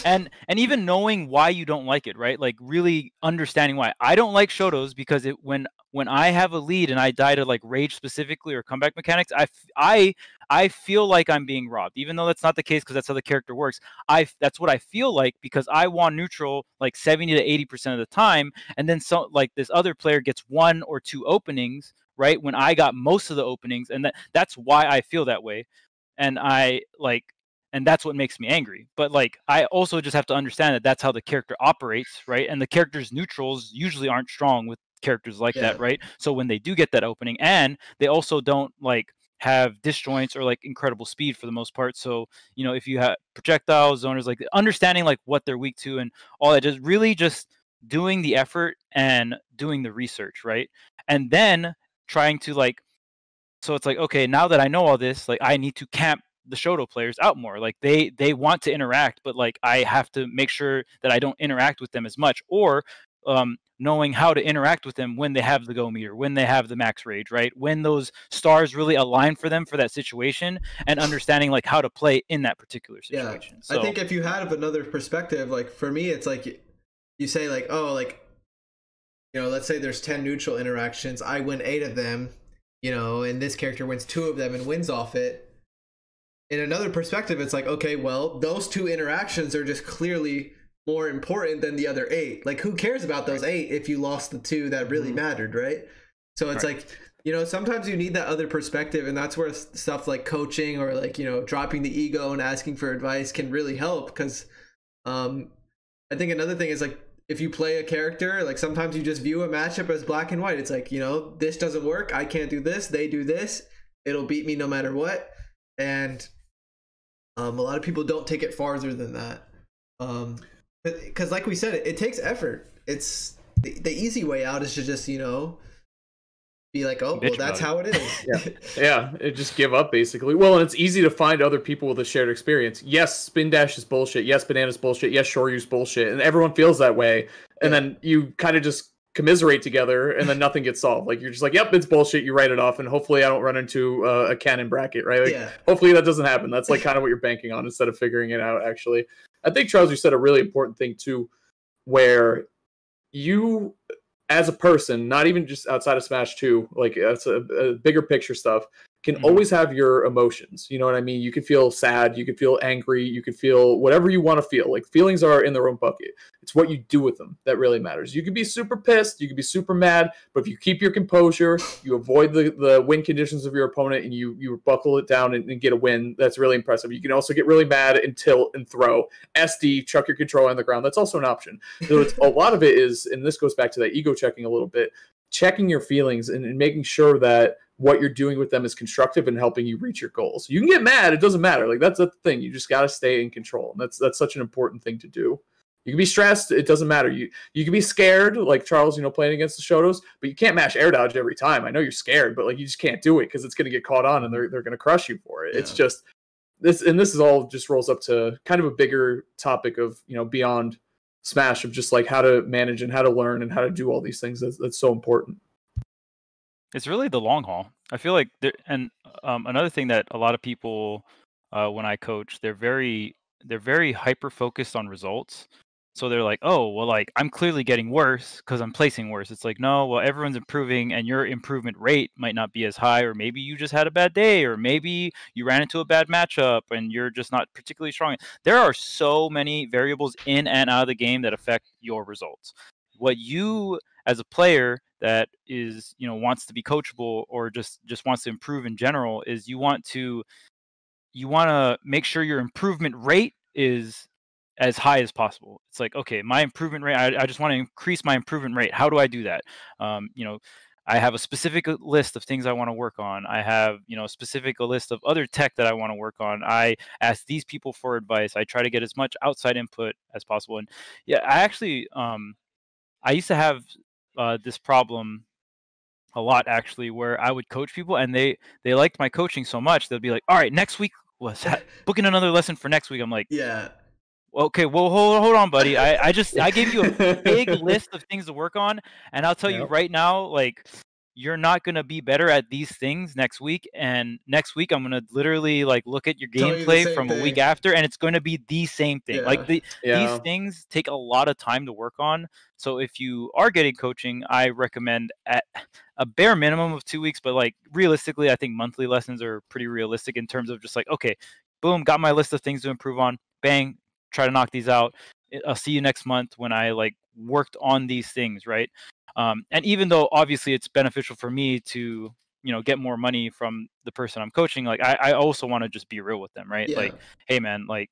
and even knowing why you don't like it, right? Like, really understanding why. I don't like Shotos because when I have a lead and I die to like rage specifically or comeback mechanics, I feel like I'm being robbed, even though that's not the case because that's how the character works. That's what I feel like because I won neutral like 70 to 80% of the time, and then so like this other player gets 1 or 2 openings, right? When I got most of the openings, and that's why I feel that way, and and that's what makes me angry. But like, I also just have to understand that that's how the character operates, right? And the character's neutrals usually aren't strong with characters like that, right? So when they do get that opening, and they also don't like have disjoints or like incredible speed for the most part. So, you know, if you have projectiles, zoners, like understanding like what they're weak to and all that, just really just doing the effort and doing the research, right? And then trying to like, so it's like, okay, now that I know all this, like I need to camp the Shoto players out more. Like they want to interact, but like I have to make sure that I don't interact with them as much, or knowing how to interact with them when they have the go meter, when they have the max rage, right? When those stars really align for them for that situation, and understanding like how to play in that particular situation. So, I think if you have another perspective, like for me, it's like you say like, oh, like, you know, let's say there's 10 neutral interactions. I win 8 of them, you know, and this character wins 2 of them and wins off it. In another perspective, it's like, okay, well, those 2 interactions are just clearly more important than the other 8. Like, who cares about those 8 if you lost the 2 that really mattered, right? So it's like, you know, sometimes you need that other perspective, and that's where stuff like coaching or like, you know, dropping the ego and asking for advice can really help. Because I think another thing is like, if you play a character, like sometimes you just view a matchup as black and white. It's like, you know, this doesn't work, I can't do this, they do this, it'll beat me no matter what. And a lot of people don't take it farther than that, because like we said, it takes effort. It's the easy way out is to just, you know, be like, oh, well, that's how it is. Yeah, it just give up basically. Well, and it's easy to find other people with a shared experience. Yes, spin dash is bullshit. Yes, banana's bullshit. Yes, shoryu's bullshit, and everyone feels that way. And then you kind of just commiserate together, and then nothing gets solved. Like, you're just like, yep, it's bullshit. You write it off, and hopefully I don't run into a cannon bracket, right? Like, hopefully that doesn't happen. That's like kind of what you're banking on instead of figuring it out. Actually, I think Charles, you said a really important thing too, where you, as a person, not even just outside of Smash 2, like that's a bigger picture stuff, can always have your emotions. You know what I mean? You can feel sad, you can feel angry, you can feel whatever you want to feel. Like, feelings are in their own bucket. It's what you do with them that really matters. You can be super pissed, you can be super mad, but if you keep your composure, you avoid the win conditions of your opponent, and you buckle it down and get a win, that's really impressive. You can also get really mad and tilt and throw. SD, chuck your controller on the ground. That's also an option. So it's, a lot of it is, and this goes back to that ego checking a little bit, checking your feelings and making sure that what you're doing with them is constructive and helping you reach your goals. You can get mad, it doesn't matter. Like, that's the thing. You just got to stay in control. And that's such an important thing to do. You can be stressed, it doesn't matter. You can be scared, like Charles, you know, playing against the Shotos, but you can't mash air dodge every time. I know you're scared, but like, you just can't do it because it's going to get caught on and they're going to crush you for it. Yeah. It's just this, and this is all just rolls up to kind of a bigger topic of, you know, beyond Smash, of just like how to manage and how to learn and how to do all these things. That's so important. It's really the long haul. I feel like another thing that a lot of people, when I coach, they're very hyper focused on results. So they're like, oh, well, like, I'm clearly getting worse because I'm placing worse. It's like, no, well, everyone's improving and your improvement rate might not be as high, or maybe you just had a bad day, or maybe you ran into a bad matchup and you're just not particularly strong. There are so many variables in and out of the game that affect your results. What you, as a player that is, you know, wants to be coachable or just wants to improve in general, is you want to make sure your improvement rate is as high as possible. It's like, okay, my improvement rate, I just want to increase my improvement rate. How do I do that? You know, I have a specific list of things I want to work on. I have, you know, a specific list of other tech that I want to work on. I ask these people for advice. I try to get as much outside input as possible. And yeah, I actually, I used to have this problem a lot, actually, where I would coach people and they liked my coaching so much, they'd be like, all right, next week, booking another lesson for next week. I'm like, yeah. Okay, well, hold on, buddy. I gave you a big list of things to work on, and I'll tell you right now, like, you're not gonna be better at these things next week. And next week, I'm gonna literally like look at your gameplay from a week after, and it's gonna be the same thing. Yeah. Like these things take a lot of time to work on. So if you are getting coaching, I recommend at a bare minimum of 2 weeks, but like realistically, I think monthly lessons are pretty realistic in terms of just like, okay, boom, got my list of things to improve on, bang. Try to knock these out. I'll see you next month when I like worked on these things, right? And even though obviously it's beneficial for me to, you know, get more money from the person I'm coaching, like I also want to just be real with them, right? Yeah. Like, hey man, like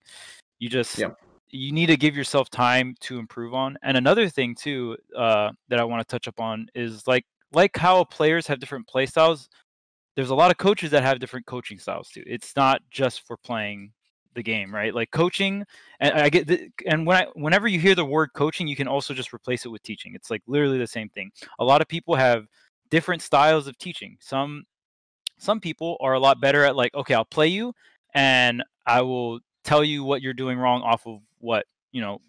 you just you need to give yourself time to improve on. And another thing too that I want to touch upon is like how players have different play styles. There's a lot of coaches that have different coaching styles too. It's not just for playing the game, right? Like coaching, and I get and whenever you hear the word coaching, you can also just replace it with teaching. It's like literally the same thing. A lot of people have different styles of teaching. Some people are a lot better at like, okay, I'll play you and I will tell you what you're doing wrong off of what you know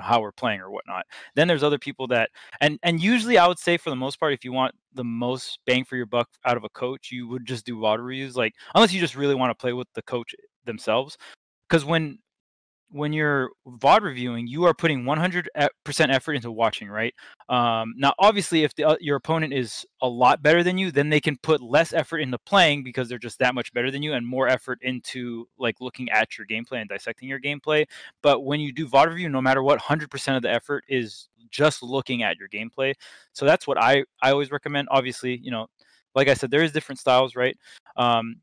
how we're playing or whatnot. Then there's other people that and usually I would say for the most part, if you want the most bang for your buck out of a coach, you would just do VOD reviews, like unless you just really want to play with the coach themselves. Because when you're VOD reviewing, you are putting 100% effort into watching, right? Now, obviously, if your opponent is a lot better than you, then they can put less effort into playing because they're just that much better than you, and more effort into like looking at your gameplay and dissecting your gameplay. But when you do VOD review, no matter what, 100% of the effort is just looking at your gameplay. So that's what I always recommend. Obviously, like I said, there is different styles, right?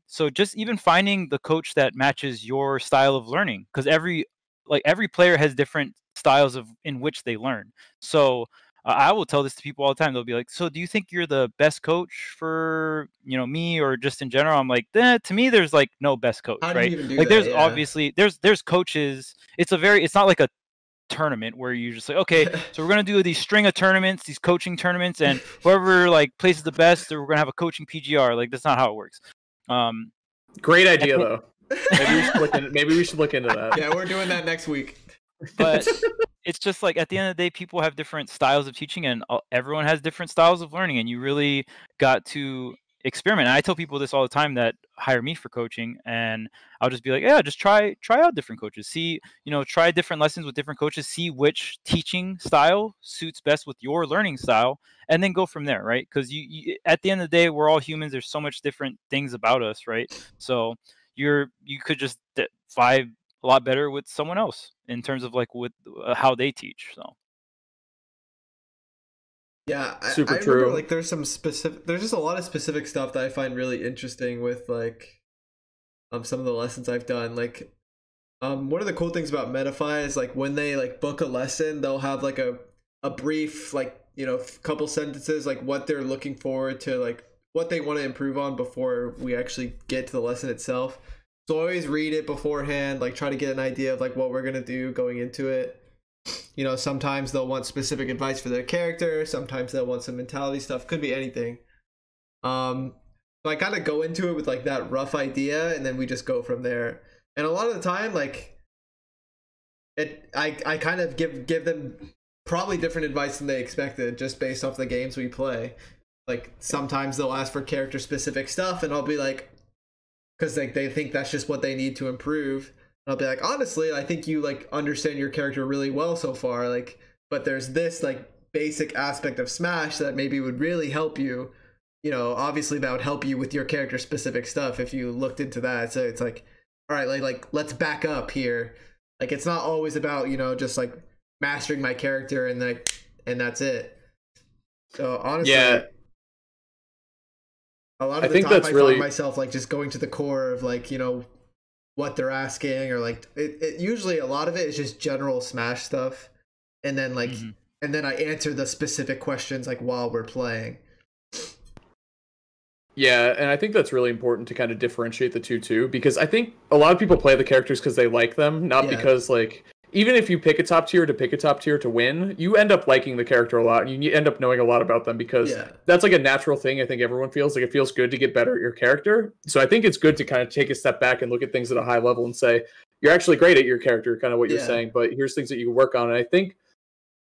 So just even finding the coach that matches your style of learning, because every player has different styles in which they learn. So I will tell this to people all the time. They'll be like, so do you think you're the best coach for, me or just in general? I'm like, to me, there's like no best coach, How right? do you even do like that? There's obviously, there's coaches. It's not like a tournament where you just like, okay, so we're going to do these string of tournaments, these coaching tournaments, and whoever like places the best, we're going to have a coaching PGR. Like, that's not how it works. Great idea though. Maybe we should look into that. Yeah, we're doing that next week. But it's just like, at the end of the day, people have different styles of teaching, and everyone has different styles of learning, and you really got to experiment. And I tell people this all the time that hire me for coaching, and I'll just be like, yeah, just try out different coaches, see, try different lessons with different coaches, see which teaching style suits best with your learning style, and then go from there, right? Because you at the end of the day, we're all humans. There's so much different things about us, right? So you could just vibe a lot better with someone else in terms of like with how they teach. So yeah, super I true. Remember, like there's just a lot of specific stuff that I find really interesting with like some of the lessons I've done. Like one of the cool things about Metafy is like when they like book a lesson, they'll have like a brief like couple sentences like what they're looking forward to, like what they want to improve on before we actually get to the lesson itself. So always read it beforehand, like try to get an idea of like what we're gonna do going into it. Sometimes they'll want specific advice for their character, sometimes they'll want some mentality stuff, could be anything. So I kind of go into it with like that rough idea, and then we just go from there. And a lot of the time, like I kind of give them probably different advice than they expected, just based off the games we play. Like sometimes they'll ask for character specific stuff, and I'll be like, because like they think that's just what they need to improve, and I'll be like, honestly, I think you like understand your character really well so far, like, but there's this like basic aspect of Smash that maybe would really help you. Obviously that would help you with your character specific stuff if you looked into that. So it's like, all right, like let's back up here. Like it's not always about just like mastering my character and that's it. So honestly, yeah. A lot of the time I find myself like just going to the core of like, what they're asking, or like it usually a lot of it is just general Smash stuff. And then like, and then I answer the specific questions like while we're playing. Yeah, and I think that's really important to kind of differentiate the two too, because I think a lot of people play the characters because they like them, not because like, even if you pick a top tier to win, you end up liking the character a lot, and you end up knowing a lot about them, because that's like a natural thing. I think everyone feels like it feels good to get better at your character. So I think it's good to kind of take a step back and look at things at a high level and say, you're actually great at your character, kind of what you're saying, but here's things that you can work on. And I think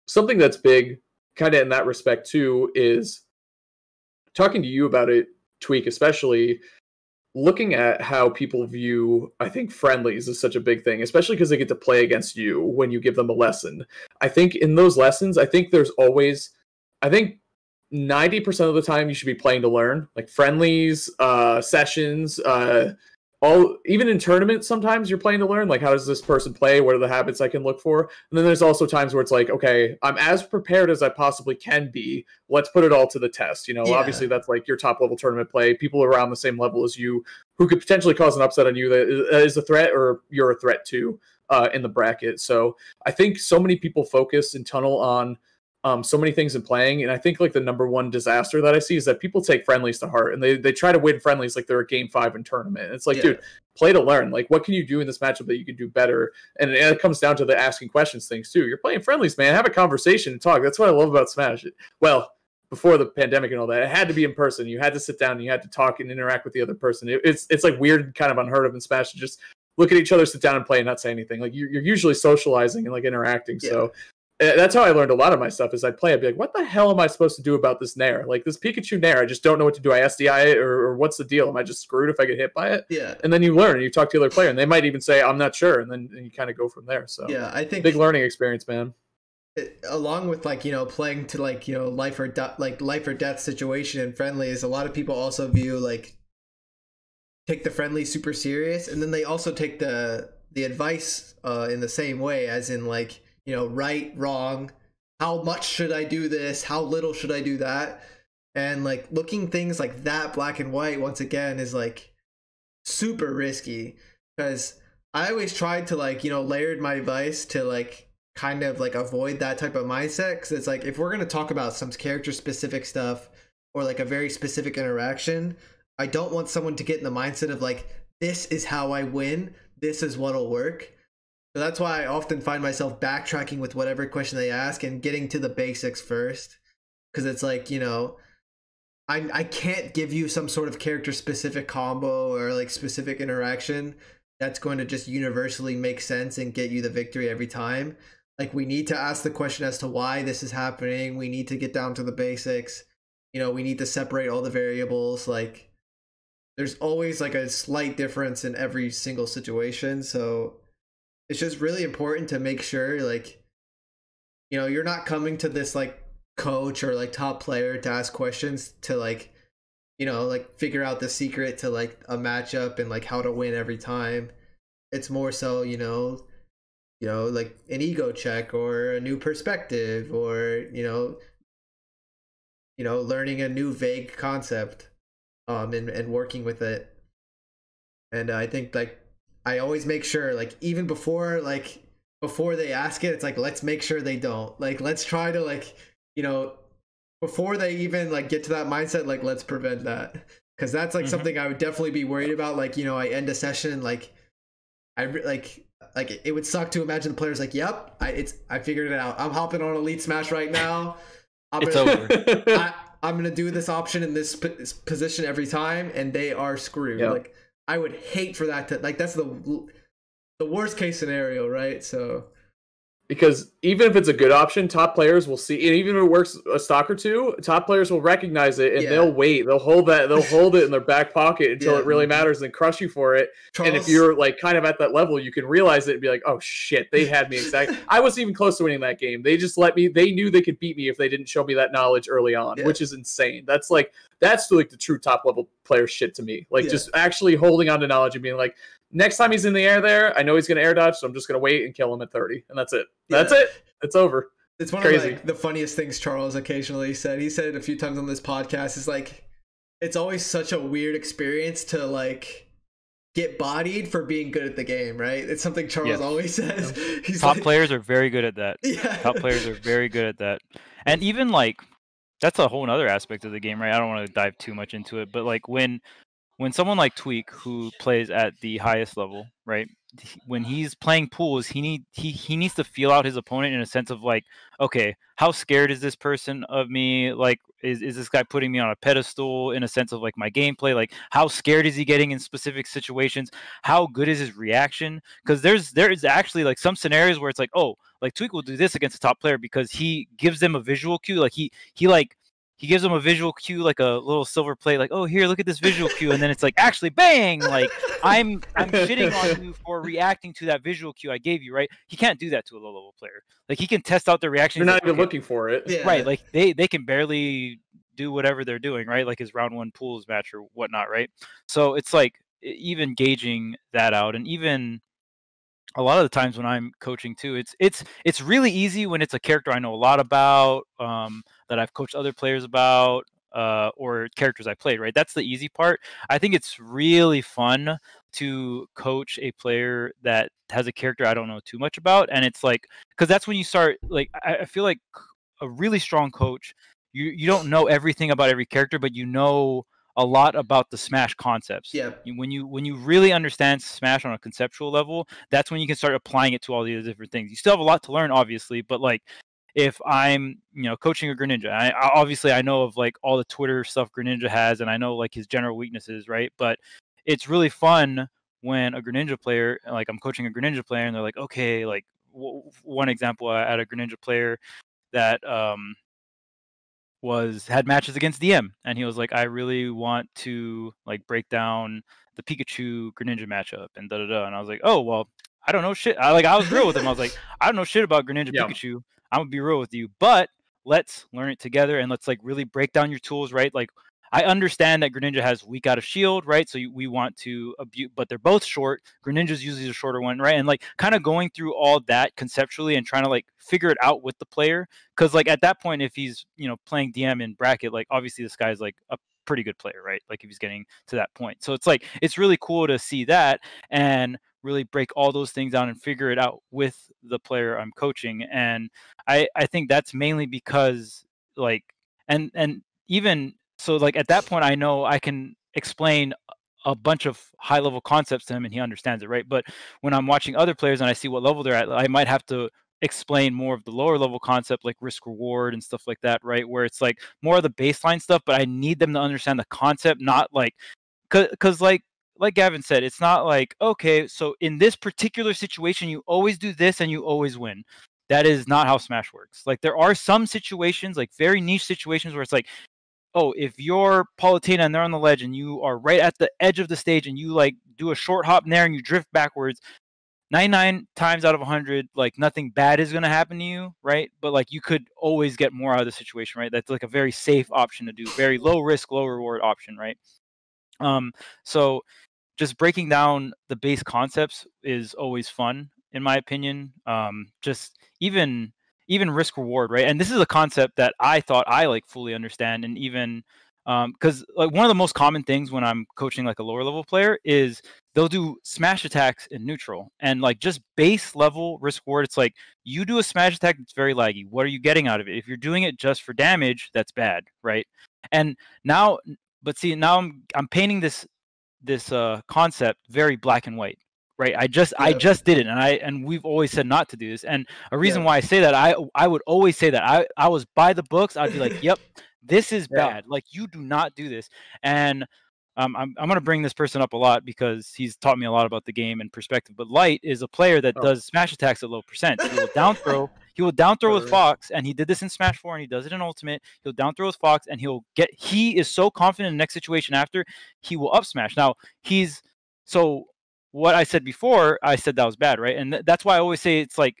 something that's big kind of in that respect too is talking to you about it, Tweek, especially looking at how people view, I think, friendlies is such a big thing, especially because they get to play against you when you give them a lesson. I think in those lessons, I think 90% of the time you should be playing to learn, like friendlies, sessions, even in tournaments, sometimes you're playing to learn, like how does this person play? What are the habits I can look for? And then there's also times where it's like, okay, I'm as prepared as I possibly can be. Let's put it all to the test. Obviously that's like your top level tournament play, people around the same level as you who could potentially cause an upset on you that is a threat, or you're a threat too in the bracket. So I think so many people focus and tunnel on so many things in playing, and I think like the number one disaster that I see is that people take friendlies to heart, and they try to win friendlies like they're a game 5 in tournament. It's like, dude, play to learn. Like, what can you do in this matchup that you can do better? And it comes down to the asking questions things too. You're playing friendlies, man. Have a conversation and talk. That's what I love about Smash. Well, before the pandemic and all that, it had to be in person. You had to sit down and you had to talk and interact with the other person. It's like weird, kind of unheard of in Smash to just look at each other, sit down and play and not say anything. Like you're usually socializing and like interacting. So that's how I learned a lot of my stuff. Is I'd play, I'd be like, what the hell am I supposed to do about this Nair? Like this Pikachu Nair, I just don't know what to do. I SDI it, or what's the deal? Am I just screwed if I get hit by it? Yeah. And then you learn and you talk to the other player, and they might even say, I'm not sure. And then you kind of go from there. So yeah, I think big learning experience, man. Along with like, playing to like, life or death situation in friendlies, a lot of people also view like take the friendly super serious, and then they also take the advice in the same way, as in like, right, wrong, how much should I do this? How little should I do that? And like looking things like that black and white once again is like super risky, because I always tried to like, you know, layered my advice to like kind of like avoid that type of mindset, because it's like if we're going to talk about some character specific stuff or like a very specific interaction, I don't want someone to get in the mindset of like, this is how I win, this is what'll work. So that's why I often find myself backtracking with whatever question they ask and getting to the basics first, because it's like, you know, I can't give you some sort of character specific combo or like specific interaction that's going to just universally make sense and get you the victory every time. Like, we need to ask the question as to why this is happening. We need to get down to the basics. You know, we need to separate all the variables. Like, there's always like a slight difference in every single situation. So it's just really important to make sure, like, you know, you're not coming to this like coach or like top player to ask questions to like, you know, like figure out the secret to like a matchup and like how to win every time. It's more so, you know, like an ego check or a new perspective, or, you know, learning a new vague concept, and working with it. And I think like I always make sure, like, even before they ask it, it's like, let's make sure they don't. Like, let's try to like, you know, before they even like get to that mindset, like, let's prevent that. Because that's like something I would definitely be worried about. Like, you know, I end a session, like, like it would suck to imagine the player's like, yep, I figured it out. I'm hopping on Elite Smash right now. It's over. I'm gonna do this option in this position every time, and they are screwed. Yep. Like, I would hate for that to, like, that's the worst case scenario, right? So, because even if it's a good option, top players will see, and even if it works a stock or two, top players will recognize it, and they'll wait. They'll hold it in their back pocket until it really matters and crush you for it. And if you're like kind of at that level, you can realize it and be like, oh shit, they had me exactly. I wasn't even close to winning that game. They just let me, they knew they could beat me if they didn't show me that knowledge early on, which is insane. That's like the true top level player shit to me. Like, just actually holding on to knowledge and being like, next time he's in the air there, I know he's going to air dodge, so I'm just going to wait and kill him at 30. And that's it. That's it. It's over. It's one of like the funniest things Charles occasionally said. He said it a few times on this podcast. Is like, it's always such a weird experience to like get bodied for being good at the game, right? It's something Charles always says. He's top players are very good at that. Yeah. Top players are very good at that. And even like, that's a whole other aspect of the game, right? I don't want to dive too much into it, but like when someone like Tweek, who plays at the highest level, right, when he's playing pools, he needs to feel out his opponent in a sense of like, okay, how scared is this person of me? Like, is this guy putting me on a pedestal in a sense of like my gameplay? Like, how scared is he getting in specific situations? How good is his reaction? Because there is actually like some scenarios where it's like, oh, like Tweek will do this against a top player because he gives them a visual cue. Like he gives them a visual cue, like a little silver plate, like, oh, here, look at this visual cue. And then it's like, actually, bang! Like, I'm shitting on you for reacting to that visual cue I gave you, right? He can't do that to a low-level player. Like, he can test out their reaction. You're not even looking for it. Yeah. Right, like, they can barely do whatever they're doing, right? Like his round 1 pools match or whatnot, right? So it's like, even gauging that out, and even a lot of the times when I'm coaching too, it's really easy when it's a character I know a lot about, that I've coached other players about, or characters I played, right? That's the easy part. I think it's really fun to coach a player that has a character I don't know too much about. And it's like, because that's when you start, like, I feel like a really strong coach, you don't know everything about every character, but you know a lot about the Smash concepts. Yeah. When you really understand Smash on a conceptual level, that's when you can start applying it to all these different things. You still have a lot to learn, obviously, but like, if I'm, coaching a Greninja, I know of like all the Twitter stuff Greninja has, and I know like his general weaknesses, right? But it's really fun when a Greninja player, like I'm coaching a Greninja player, and they're like, okay, like one example, I had a Greninja player that had matches against DM, and he was like, I really want to like break down the Pikachu Greninja matchup and and I was like, oh well, I don't know shit. I was real with him. I was like, I don't know shit about Greninja Pikachu. I'm gonna be real with you, but let's learn it together and let's like really break down your tools, right? Like, I understand that Greninja has weak out of shield, right? So we want to abuse, but they're both short. Greninja's usually the shorter one, right? And like kind of going through all that conceptually and trying to like figure it out with the player. Because like at that point, if he's, you know, playing DM in bracket, like obviously this guy's like a pretty good player, right? Like if he's getting to that point. So it's like, it's really cool to see that and really break all those things down and figure it out with the player I'm coaching. And I think that's mainly because like, and even so, like at that point, I know I can explain a bunch of high level concepts to him and he understands it, right? But when I'm watching other players and I see what level they're at, I might have to explain more of the lower level concept like risk reward and stuff like that, right? Where it's like more of the baseline stuff, but I need them to understand the concept, not like, because like Gavin said, it's not like, okay, so in this particular situation, you always do this and you always win. That is not how Smash works. Like there are some situations, like very niche situations where it's like, oh, if you're Palutena and they're on the ledge and you are right at the edge of the stage and you like do a short hop in there and you drift backwards, 99 times out of 100, like nothing bad is going to happen to you, right? But like you could always get more out of the situation, right? That's like a very safe option to do, very low risk, low reward option, right? So just breaking down the base concepts is always fun, in my opinion. Just even risk reward, right? And this is a concept that I thought I like fully understand, and even because like one of the most common things when I'm coaching like a lower level player is they'll do smash attacks in neutral, and like just base level risk reward. It's like you do a smash attack that's very laggy. What are you getting out of it? If you're doing it just for damage, that's bad, right? And now, but see, now I'm painting this concept very black and white, right? I just did it, and we've always said not to do this. And a reason why I say that, I would always say that I was by the books. I'd be like, yep, this is bad. Like you do not do this. And I'm gonna bring this person up a lot because he's taught me a lot about the game and perspective. But Light is a player that does smash attacks at low percent. He will down throw. He will down throw with Fox, and he did this in Smash 4, and he does it in Ultimate. He'll down throw with Fox, and he is so confident in the next situation after, he will up smash. Now, so what I said before, I said that was bad, right? And that's why I always say it's like,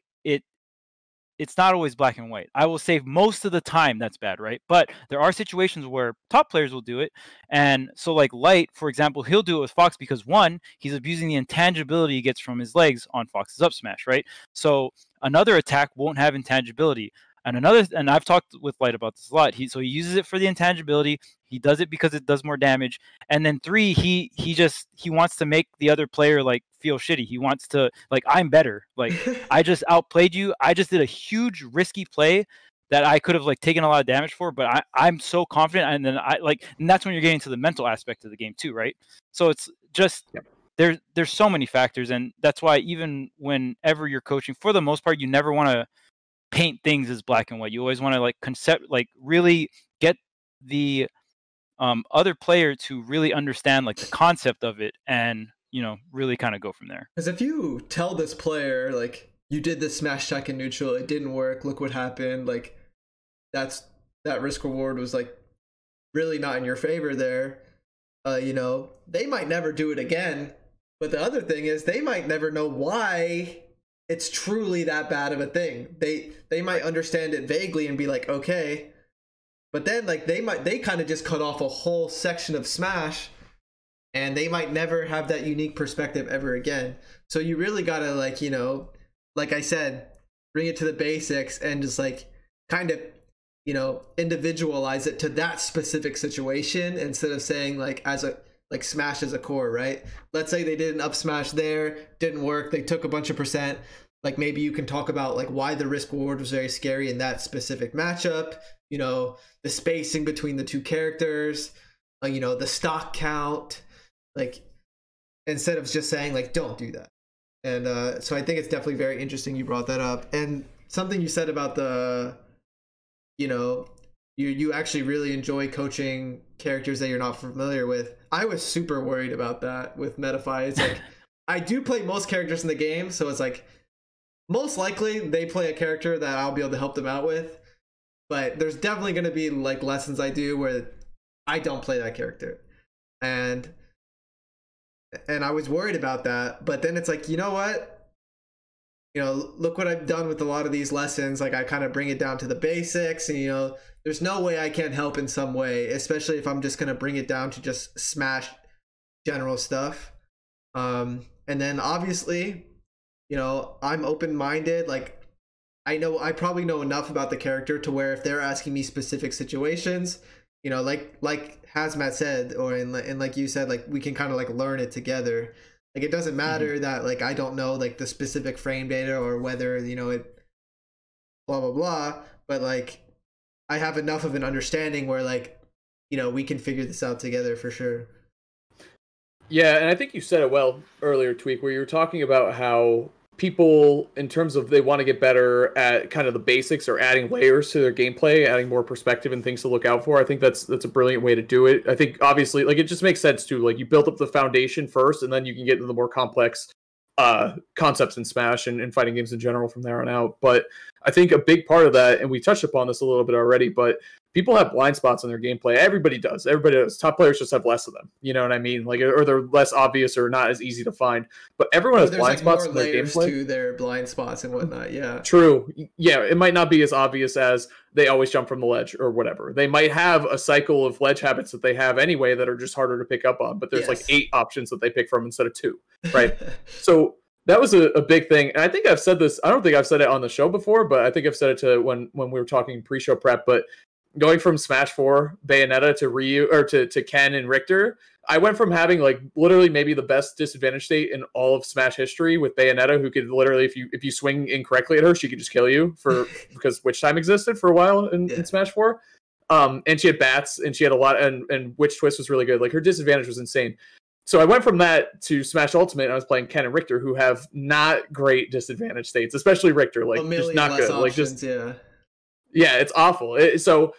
it's not always black and white. I will say most of the time that's bad, right? But there are situations where top players will do it. And so like Light, for example, he'll do it with Fox because one, he's abusing the intangibility he gets from his legs on Fox's up smash, right? So another attack won't have intangibility. And I've talked with Light about this a lot. So he uses it for the intangibility. He does it because it does more damage. And then three, he wants to make the other player like feel shitty. He wants to like, I'm better. Like I just outplayed you. I just did a huge risky play that I could have like taken a lot of damage for, but I'm so confident. And then and that's when you're getting to the mental aspect of the game too, right? So it's just there's so many factors, and that's why even whenever you're coaching, for the most part, you never want to paint things as black and white. You always want to really get the other player to really understand like the concept of it, and really kind of go from there. Because if you tell this player like, you did this smash attack in neutral, it didn't work, look what happened, like that risk reward was like really not in your favor there, they might never do it again. But the other thing is they might never know why it's truly that bad of a thing. They might understand it vaguely and be like, okay, but then like they kind of just cut off a whole section of Smash, and they might never have that unique perspective ever again. So you really gotta like, like I said, bring it to the basics and just like kind of individualize it to that specific situation, instead of saying like Smash as a core, right? Let's say they did an up smash there, didn't work, they took a bunch of percent. Like maybe you can talk about like why the risk reward was very scary in that specific matchup, the spacing between the two characters, the stock count, like instead of just saying like don't do that. And so I think it's definitely very interesting you brought that up. And something you said about the you actually really enjoy coaching characters that you're not familiar with. I was super worried about that with Metafy. It's like I do play most characters in the game, so it's like most likely they play a character that I'll be able to help them out with. But there's definitely going to be like lessons I do where I don't play that character. And I was worried about that, but then it's like, you know what? Look what I've done with a lot of these lessons. Like I kind of bring it down to the basics, and there's no way I can't help in some way, especially if I'm just gonna bring it down to just Smash general stuff. And then obviously, you know, I'm open-minded. Like, I probably know enough about the character to where if they're asking me specific situations, you know, like Hazmatt said, or and like you said, like we can kind of like learn it together. Like it doesn't matter that like I don't know like the specific frame data or whether, you know, it blah blah blah, but like I have enough of an understanding where like, you know, we can figure this out together for sure. Yeah, and I think you said it well earlier, Tweek, where you were talking about how people, in terms of they want to get better at kind of the basics or adding layers to their gameplay, adding more perspective and things to look out for. I think that's a brilliant way to do it. I think obviously, like, it just makes sense too. Like, you build up the foundation first, and then you can get into the more complex concepts in Smash and fighting games in general from there on out. But I think a big part of that, and we touched upon this a little bit already, but people have blind spots in their gameplay. Everybody does. Everybody does. Top players just have less of them. You know what I mean? Like, or they're less obvious or not as easy to find. But everyone has blind spots in their gameplay. To their blind spots and whatnot. Yeah. True. Yeah, it might not be as obvious as they always jump from the ledge or whatever. They might have a cycle of ledge habits that they have anyway that are just harder to pick up on. But there's like 8 options that they pick from instead of 2, right? So that was a big thing. And I think I've said this. I don't think I've said it on the show before, but I think I've said it to when we were talking pre-show prep. But going from Smash 4 Bayonetta to Ryu or to Ken and Richter, I went from having like literally maybe the best disadvantage state in all of Smash history with Bayonetta, who could literally, if you swing incorrectly at her, she could just kill you because Witch Time existed for a while in Smash 4. And she had bats and she had a lot, and Witch Twist was really good. Like, her disadvantage was insane. So I went from that to Smash Ultimate, and I was playing Ken and Richter, who have not great disadvantage states, especially Richter. Like, just not good. Options, like, yeah, it's awful. So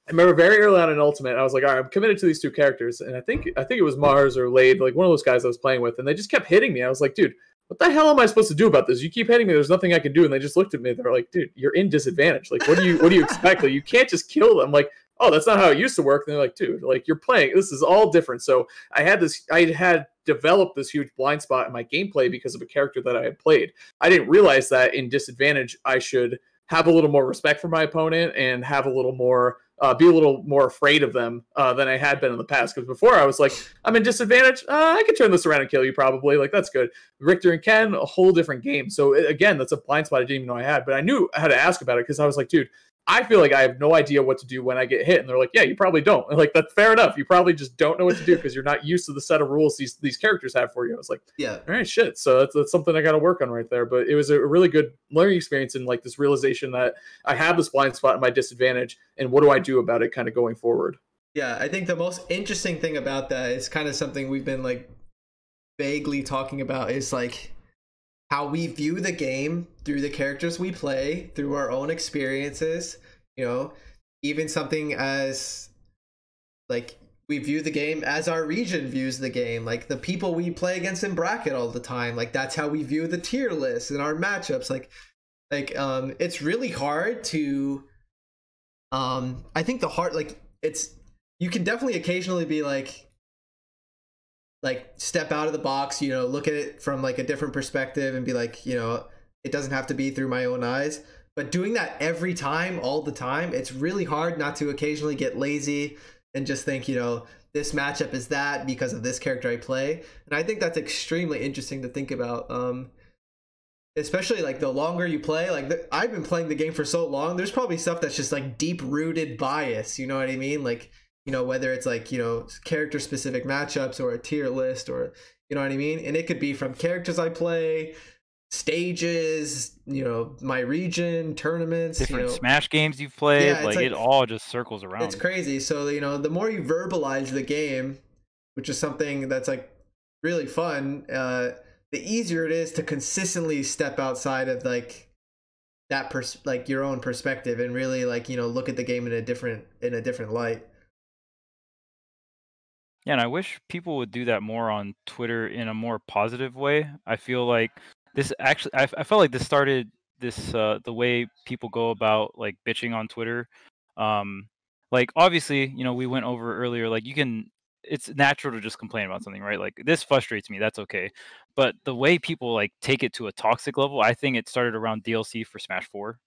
I remember very early on in Ultimate, I was like, all right, I'm committed to these 2 characters. And I think it was Mars or Lade, like one of those guys I was playing with, and they just kept hitting me. I was like, dude, what the hell am I supposed to do about this? You keep hitting me, there's nothing I can do. And they just looked at me, they're like, dude, you're in disadvantage. Like, what do you expect? Like, you can't just kill them. Like, oh, that's not how it used to work. And they're like, dude, like, you're playing, this is all different. So I had developed this huge blind spot in my gameplay because of a character that I had played. I didn't realize that in disadvantage, I should have a little more respect for my opponent and have a little more, be a little more afraid of them than I had been in the past. Because before I was like, I'm in disadvantage. I can turn this around and kill you probably. Like, that's good. Richter and Ken, a whole different game. So again, that's a blind spot I didn't even know I had. But I knew how to ask about it because I was like, dude, I feel like I have no idea what to do when I get hit. And they're like, yeah, you probably don't. And like, that's fair enough. You probably just don't know what to do because you're not used to the set of rules these characters have for you. I was like, yeah, all right, shit. So that's something I got to work on right there. But it was a really good learning experience and like this realization that I have this blind spot in my disadvantage. And what do I do about it kind of going forward? Yeah, I think the most interesting thing about that is kind of something we've been like vaguely talking about is like how we view the game through the characters we play, through our own experiences, you know, even something as like we view the game as our region views the game, like the people we play against in bracket all the time, like that's how we view the tier list and our matchups. Like it's really hard to I think you can definitely occasionally be like step out of the box, you know, look at it from like a different perspective and be like, you know, it doesn't have to be through my own eyes. But doing that every time, all the time, it's really hard not to occasionally get lazy and just think, you know, this matchup is that because of this character I play. And I think that's extremely interesting to think about. Especially like the longer you play, like I've been playing the game for so long, there's probably stuff that's just like deep rooted bias, you know what I mean? Like, you know, whether it's like, you know, character specific matchups or a tier list or, you know what I mean? And it could be from characters I play, stages, you know, my region, tournaments, different, you know, Smash games you've played. Yeah, like it all just circles around. It's crazy. So, you know, the more you verbalize the game, which is something that's like really fun, the easier it is to consistently step outside of like that like your own perspective and really like, you know, look at the game in a different light. Yeah, and I wish people would do that more on Twitter in a more positive way. I feel like this actually, I felt like this started the way people go about like bitching on Twitter. Like obviously, you know, we went over earlier, like it's natural to just complain about something, right? Like this frustrates me, that's okay. But the way people like take it to a toxic level, I think it started around DLC for Smash 4.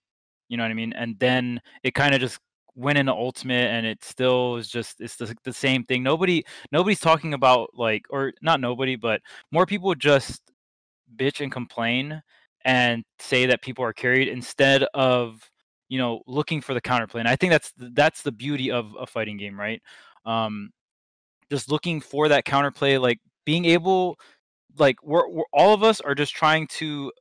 You know what I mean? And then it kind of just win in the ultimate, and it still is just it's the same thing. Nobody's talking about like, or not nobody, but more people just bitch and complain and say that people are carried instead of looking for the counterplay. And I think that's the beauty of a fighting game, right? Just looking for that counterplay, like being able, like we're all of us are just trying to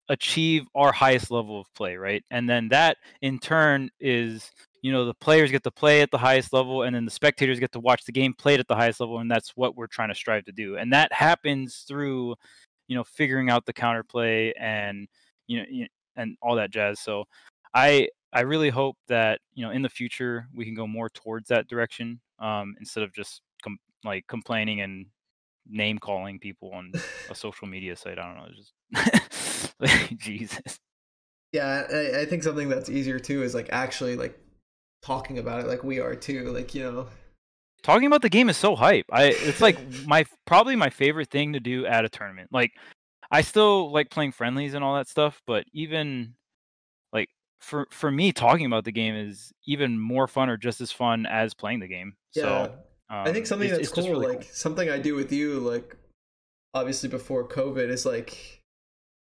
achieve our highest level of play, right? And then that in turn is, the players get to play at the highest level, and then the spectators get to watch the game played at the highest level, and that's what we're trying to strive to do. And that happens through, figuring out the counterplay and and all that jazz. So I really hope that in the future we can go more towards that direction, instead of just complaining and name calling people on a social media site. I don't know, just like, Jesus. Yeah, I think something that's easier too is like actually like talking about it, like we are too. Like talking about the game is so hype. It's like probably my favorite thing to do at a tournament. Like I still like playing friendlies and all that stuff, but even like for me, talking about the game is even more fun or just as fun as playing the game. Yeah. So I think something that's cool, really like something I do with you, like obviously before COVID, is like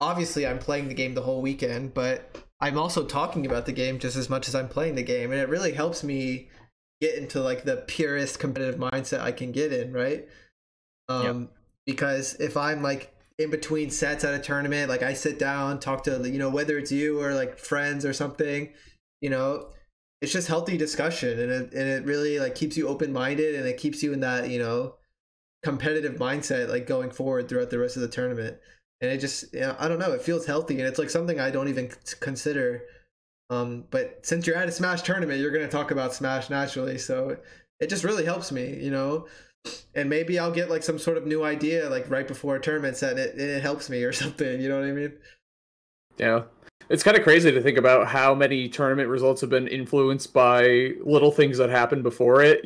obviously I'm playing the game the whole weekend, but I'm also talking about the game just as much as I'm playing the game, and it really helps me get into like the purest competitive mindset I can get in, right? Yep. Because if I'm like in between sets at a tournament, like I sit down, talk to whether it's you or like friends or something, it's just healthy discussion, and it really like keeps you open-minded, and it keeps you in that competitive mindset like going forward throughout the rest of the tournament. And it just I don't know, it feels healthy, and it's like something I don't even consider. But since you're at a Smash tournament, you're going to talk about Smash naturally, so it just really helps me, and maybe I'll get like some sort of new idea like right before a tournament set, and it helps me or something, you know what I mean? Yeah. It's kind of crazy to think about how many tournament results have been influenced by little things that happened before it,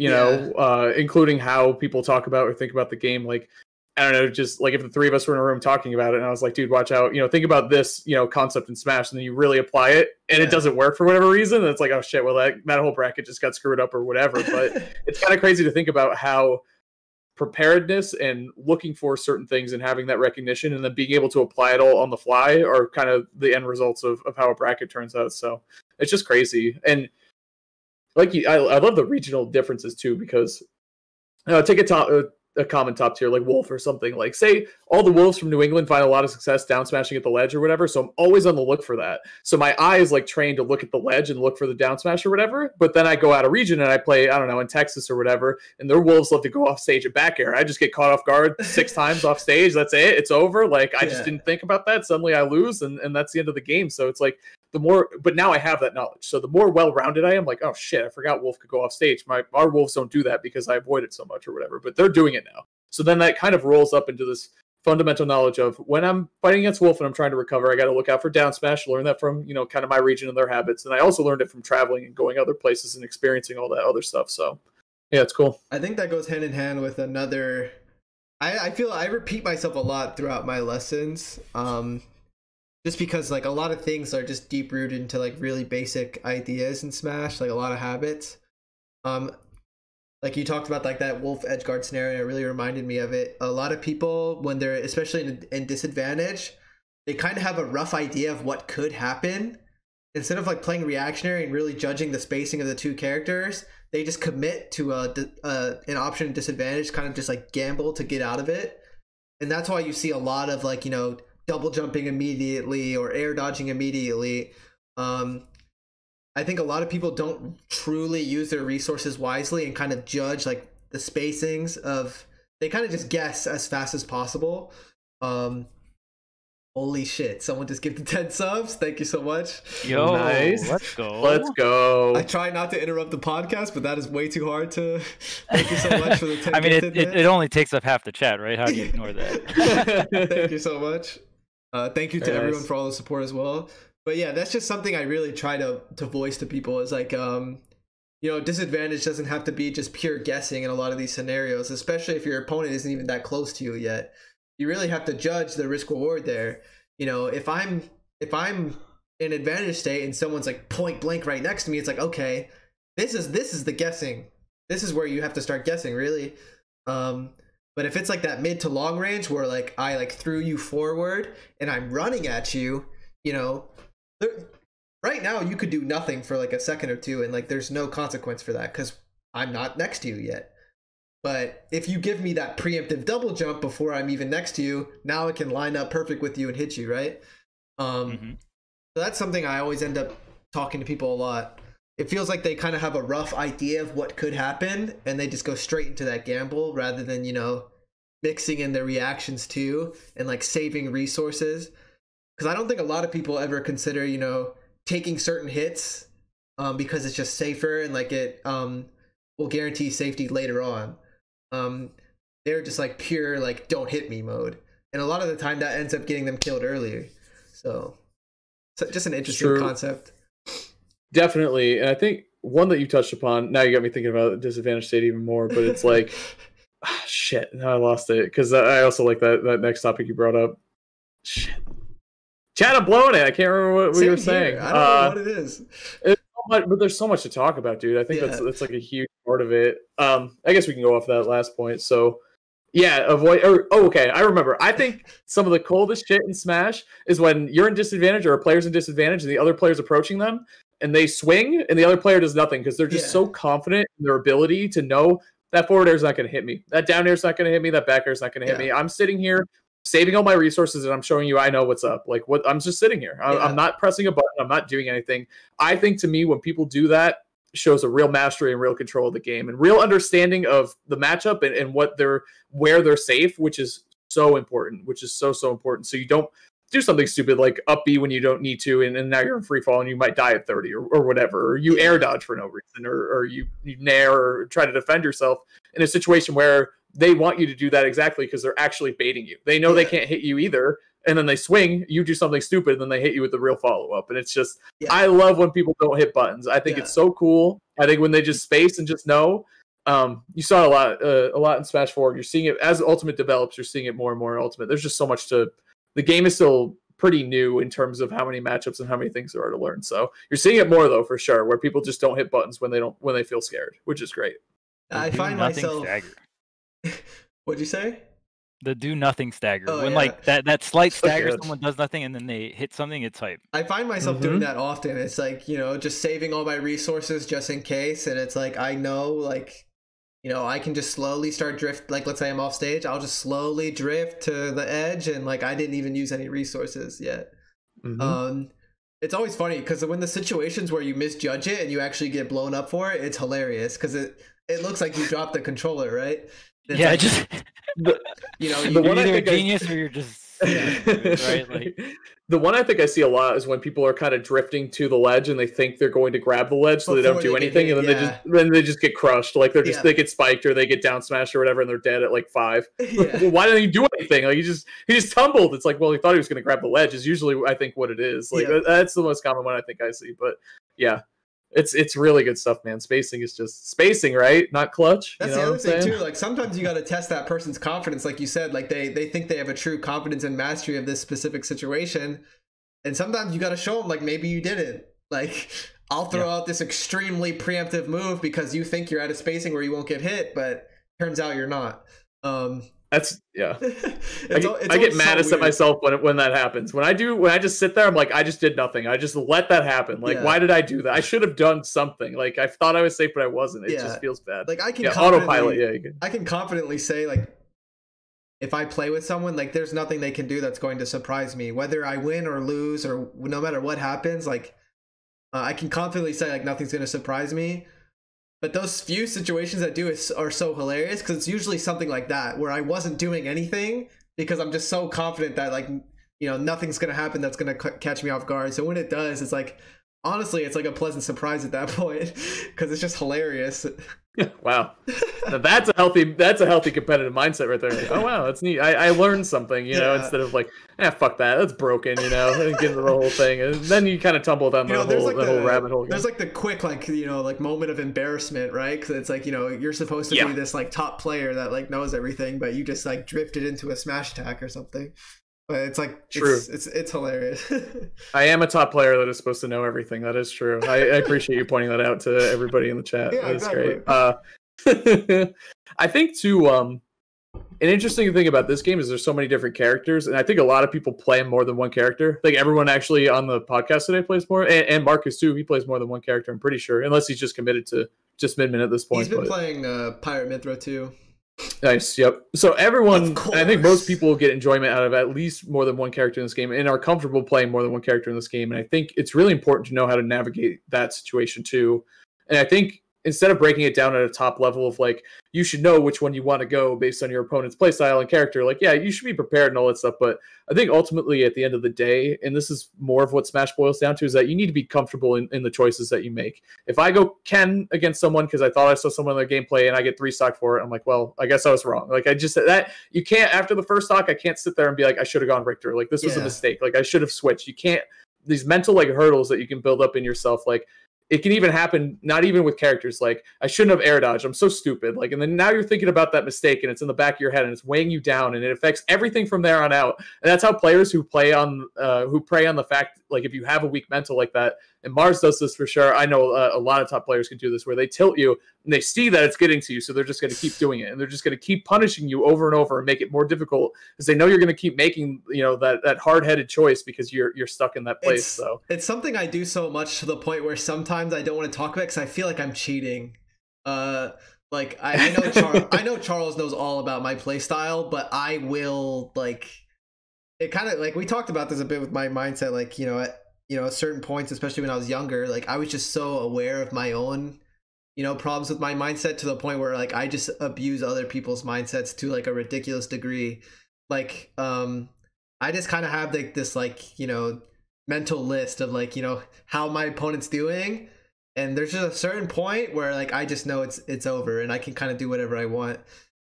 including how people talk about or think about the game. Like, I don't know, just like if the three of us were in a room talking about it and I was like, dude, watch out, think about this, concept in Smash, and then you really apply it and it doesn't work for whatever reason. And it's like, oh shit, well that whole bracket just got screwed up or whatever. But it's kind of crazy to think about how preparedness and looking for certain things and having that recognition and then being able to apply it all on the fly are kind of the end results of how a bracket turns out. So it's just crazy. And like I love the regional differences too, because take a common top tier like Wolf or something, like say all the Wolves from New England find a lot of success down smashing at the ledge or whatever, so I'm always on the look for that. So my eye is like trained to look at the ledge and look for the down smash or whatever, but then I go out of region and I play, I don't know, in Texas or whatever, and their Wolves love to go off stage at back air. I just get caught off guard 6 times off stage, that's it, it's over. Like I just didn't think about that, suddenly I lose, and that's the end of the game. So it's like but now I have that knowledge, so the more well-rounded I am, like, oh shit, I forgot Wolf could go off stage. Our Wolves don't do that because I avoid it so much or whatever, but they're doing it now. So then that kind of rolls up into this fundamental knowledge of when I'm fighting against Wolf and I'm trying to recover, I got to look out for down smash, learn that from, kind of my region and their habits. And I also learned it from traveling and going other places and experiencing all that other stuff. So yeah, it's cool. I think that goes hand in hand with another, I feel I repeat myself a lot throughout my lessons. Just because like a lot of things are just deep rooted into like really basic ideas in Smash, like a lot of habits. Like you talked about like that Wolf edgeguard scenario, and it really reminded me of it. A lot of people, when they're especially in disadvantage, they kind of have a rough idea of what could happen. Instead of like playing reactionary and really judging the spacing of the two characters, they just commit to an option disadvantage, kind of just like gamble to get out of it. And that's why you see a lot of like, double jumping immediately or air dodging immediately. I think a lot of people don't truly use their resources wisely and kind of judge like the spacings of, they kind of just guess as fast as possible. Holy shit, someone just gave the 10 subs. Thank you so much. Yo, nice. Let's go. Let's go. I try not to interrupt the podcast, but that is way too hard to. Thank you so much for the 10. I mean, it only takes up half the chat, right? How do you ignore that? Thank you so much. Thank you to everyone for all the support as well. But yeah, that's just something I really try to voice to people is like, disadvantage doesn't have to be just pure guessing in a lot of these scenarios, especially if your opponent isn't even that close to you yet. You really have to judge the risk reward there. If I'm in advantage state and someone's like point blank right next to me, it's like, okay, this is the guessing. This is where you have to start guessing, really. But if it's like that mid to long range where like I like threw you forward and I'm running at you, you know, right now you could do nothing for like a second or two and like there's no consequence for that because I'm not next to you yet. But if you give me that preemptive double jump before I'm even next to you, now I can line up perfect with you and hit you, right? So that's something I always end up talking to people a lot. It feels like they kind of have a rough idea of what could happen and they just go straight into that gamble rather than, you know, mixing in their reactions too and like saving resources. Because I don't think a lot of people ever consider, you know, taking certain hits because it's just safer and like it will guarantee safety later on. They're just like pure like don't hit me mode. And a lot of the time that ends up getting them killed earlier. So just an interesting concept. Definitely. And I think one that you touched upon, now you got me thinking about disadvantage state even more, but it's like, shit, now I lost it. Because I also like that next topic you brought up. Shit. Chat, I'm blowing it. I can't remember what you were saying. I don't know what it is. But there's so much to talk about, dude. I think that's like a huge part of it. I guess we can go off that last point. So, yeah, okay, I remember. I think some of the coldest shit in Smash is when you're in disadvantage or a player's in disadvantage and the other player's approaching them and they swing and the other player does nothing because they're just so confident in their ability to know that forward air is not going to hit me. That down air is not going to hit me. That back air is not going to hit me. I'm sitting here saving all my resources and I'm showing you I know what's up. Like I'm just sitting here. I'm not pressing a button. I'm not doing anything. I think to me when people do that shows a real mastery and real control of the game and real understanding of the matchup and where they're safe, which is so important, which is so important. So you don't do something stupid like up B when you don't need to and now you're in free fall and you might die at 30 or whatever, or you air dodge for no reason or you nair or try to defend yourself in a situation where they want you to do that exactly because they're actually baiting you. They know they can't hit you either, and then they swing, you do something stupid, and then they hit you with the real follow-up. And it's just, I love when people don't hit buttons. I think it's so cool. I think when they just space and just know, you saw a lot in Smash 4. You're seeing it, as Ultimate develops, you're seeing it more and more in Ultimate. There's just so much to, the game is still pretty new in terms of how many matchups and how many things there are to learn. So you're seeing it more, though, for sure, where people just don't hit buttons when they feel scared, which is great. I find myself... What'd you say? The do nothing stagger. When like that slight stagger, someone does nothing and then they hit something, it's hype. I find myself doing that often. It's like, you know, just saving all my resources just in case. And it's like, I know, like, you know, I can just slowly start drift. Like, let's say I'm off stage, I'll just slowly drift to the edge. And like, I didn't even use any resources yet. It's always funny because when the situations where you misjudge it and you actually get blown up for it, it's hilarious because it looks like you dropped the controller, right? It's yeah, like, just you know, you're either a genius or you're just right. Like the one I think I see a lot is when people are kind of drifting to the ledge and they think they're going to grab the ledge, so they don't do anything, and then they just get crushed. Like they get spiked or they get down smashed or whatever, and they're dead at like 5. Well, why didn't he do anything? Like he just tumbled. It's like, well, he thought he was going to grab the ledge. Is usually I think what it is. Like that's the most common one I think I see. But yeah. It's really good stuff, man. Spacing is just spacing, right? Not clutch. That's the other thing too. Like sometimes you got to test that person's confidence, like you said. Like they think they have a true confidence and mastery of this specific situation, and sometimes you got to show them like maybe you didn't. Like I'll throw out this extremely preemptive move because you think you're at a spacing where you won't get hit, but turns out you're not. That's I get mad at myself when that happens. When I just sit there, I'm like, I just did nothing. I just let that happen. Like, why did I do that? I should have done something. Like, I thought I was safe, but I wasn't. It just feels bad. Like I can autopilot. I can confidently say like, if I play with someone, like, there's nothing they can do that's going to surprise me, whether I win or lose or no matter what happens. Like, I can confidently say like nothing's going to surprise me. But those few situations that do are so hilarious because it's usually something like that where I wasn't doing anything because I'm just so confident that like, you know, nothing's going to happen that's going to catch me off guard. So when it does, it's like, honestly, it's like a pleasant surprise at that point because it's just hilarious. Wow. Now that's a healthy competitive mindset right there. Like, oh wow, that's neat. I learned something, you know, instead of like, fuck that, that's broken, you know, and get into the whole thing. And then you kind of tumble down the whole rabbit hole. There's like the quick, like, you know, like moment of embarrassment, right? Because it's like, you know, you're supposed to be this like top player that like knows everything, but you just like drifted into a smash attack or something. But it's like true. It's hilarious. I am a top player that is supposed to know everything. That is true. I appreciate you pointing that out to everybody in the chat. Yeah, That's exactly. Great. I think too. An interesting thing about this game is there's so many different characters, and I think a lot of people play more than one character. Like everyone actually on the podcast today plays more, and Marcus too. He plays more than one character. I'm pretty sure, unless he's just committed to just Min at this point. He's been playing Pirate Mithra too. Nice. Yep. So everyone, I think most people get enjoyment out of at least more than one character in this game and are comfortable playing more than one character in this game. And I think it's really important to know how to navigate that situation too. And I think instead of breaking it down at a top level of like, you should know which one you want to go based on your opponent's playstyle and character, like, yeah, you should be prepared and all that stuff. But I think ultimately at the end of the day, and this is more of what Smash boils down to, is that you need to be comfortable in the choices that you make. If I go Ken against someone because I thought I saw someone in their gameplay and I get 3 stock for it, I'm like, well, I guess I was wrong. Like I just said that you can't, after the first stock, I can't sit there and be like, I should have gone Richter. Like this was a mistake. Like I should have switched. You can't, these mental like hurdles that you can build up in yourself, like it can even happen, not even with characters, like, I shouldn't have air dodged, I'm so stupid. Like, and then now you're thinking about that mistake, and it's in the back of your head, and it's weighing you down, and it affects everything from there on out. And that's how players who prey on the fact, like, if you have a weak mental like that, and Mars does this for sure. I know a lot of top players can do this, where they tilt you, and they see that it's getting to you, so they're just going to keep doing it, and they're just going to keep punishing you over and over and make it more difficult, because they know you're going to keep making, you know, that hard-headed choice because you're stuck in that place. So it's something I do so much to the point where sometimes I don't want to talk about it because I feel like I'm cheating. Like I know Charles knows all about my play style, but I will, like, it kind of, like, we talked about this a bit with my mindset, like, at certain points, especially when I was younger, like I was just so aware of my own, problems with my mindset to the point where, like, I just abuse other people's mindsets to, like, a ridiculous degree. Like, I just kind of have, like, this, like, mental list of, like, how my opponent's doing, and there's just a certain point where, like, I just know it's over and I can kind of do whatever I want.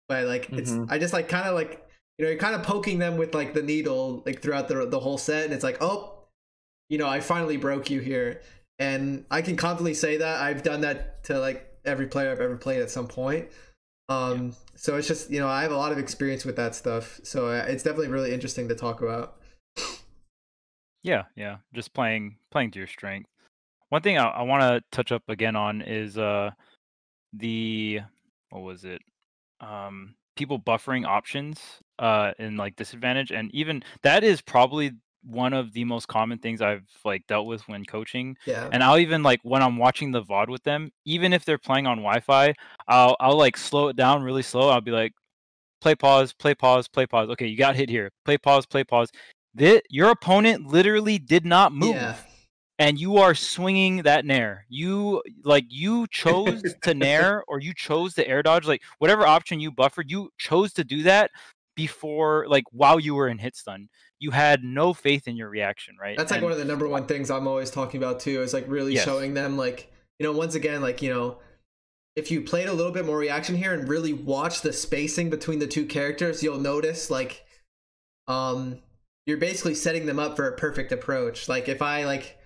But, like, I just, like, kind of, like, you're kind of poking them with, like, the needle, like, throughout the whole set, and it's like, oh, I finally broke you here. And I can confidently say that I've done that to, like, every player I've ever played at some point. So it's just, I have a lot of experience with that stuff, so it's definitely really interesting to talk about. Yeah, just playing to your strength. One thing I want to touch up again on is what was it? People buffering options in, like, disadvantage, and even that is probably one of the most common things I've, like, dealt with when coaching. Yeah. And I'll even, like, when I'm watching the VOD with them, even if they're playing on Wi-Fi, I'll like slow it down really slow. I'll be like, play pause, play pause, play pause. Okay, you got hit here. Play pause, play pause. Your opponent literally did not move. Yeah. And you are swinging that nair. You chose to nair, or you chose to air dodge, like, whatever option you buffered, you chose to do that before, like, while you were in hit stun. You had no faith in your reaction, right? That's, like, one of the number one things I'm always talking about too, is, like, really showing them, like, once again, like, if you played a little bit more reaction here and really watch the spacing between the two characters, you'll notice, like, you're basically setting them up for a perfect approach. Like, if I, like,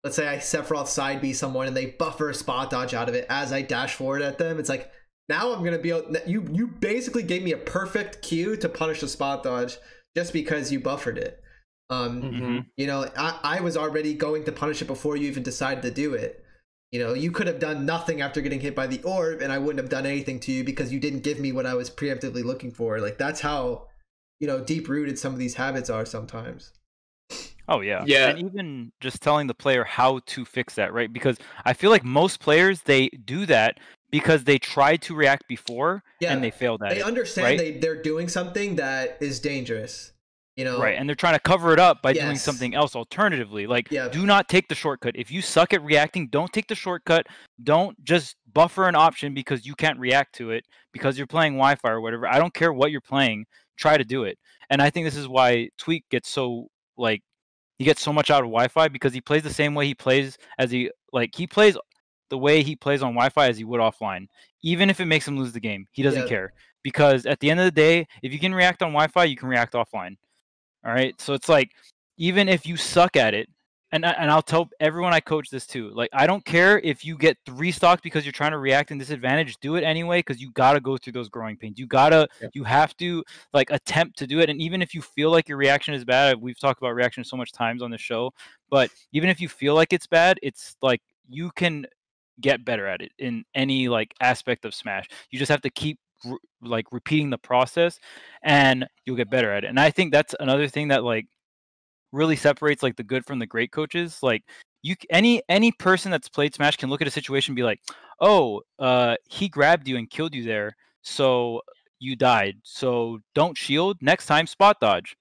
let's say I Sephiroth side B someone and they buffer a spot dodge out of it as I dash forward at them, it's like, now I'm gonna be able, you basically gave me a perfect cue to punish a spot dodge just because you buffered it. I was already going to punish it before you even decided to do it. You could have done nothing after getting hit by the orb, and I wouldn't have done anything to you because you didn't give me what I was preemptively looking for. Like, that's how, deep rooted some of these habits are sometimes. Oh yeah. And even just telling the player how to fix that, right? Because I feel like most players, they do that because they tried to react before and they failed at it. They understand, right? They're doing something that is dangerous, Right, and they're trying to cover it up by doing something else alternatively. Like, do not take the shortcut. If you suck at reacting, don't take the shortcut. Don't just buffer an option because you can't react to it because you're playing Wi-Fi or whatever. I don't care what you're playing. Try to do it. And I think this is why Tweek gets so, like, he gets so much out of Wi-Fi, because he plays the same way he plays he plays the way he plays on Wi-Fi as he would offline. Even if it makes him lose the game, he doesn't care. Because at the end of the day, if you can react on Wi-Fi, you can react offline. All right? So it's like, even if you suck at it and I'll tell everyone I coach this too. Like, I don't care if you get 3 stocks because you're trying to react and disadvantage. Do it anyway, because you gotta go through those growing pains. You have to like attempt to do it. And even if you feel like your reaction is bad, we've talked about reaction so much times on the show. But even if you feel like it's bad, it's like you can get better at it in any like aspect of Smash. You just have to keep like repeating the process, and you'll get better at it. And I think that's another thing that like really separates like the good from the great coaches. Like any person that's played Smash can look at a situation and be like, oh, he grabbed you and killed you there, so you died, so don't shield, next time spot dodge.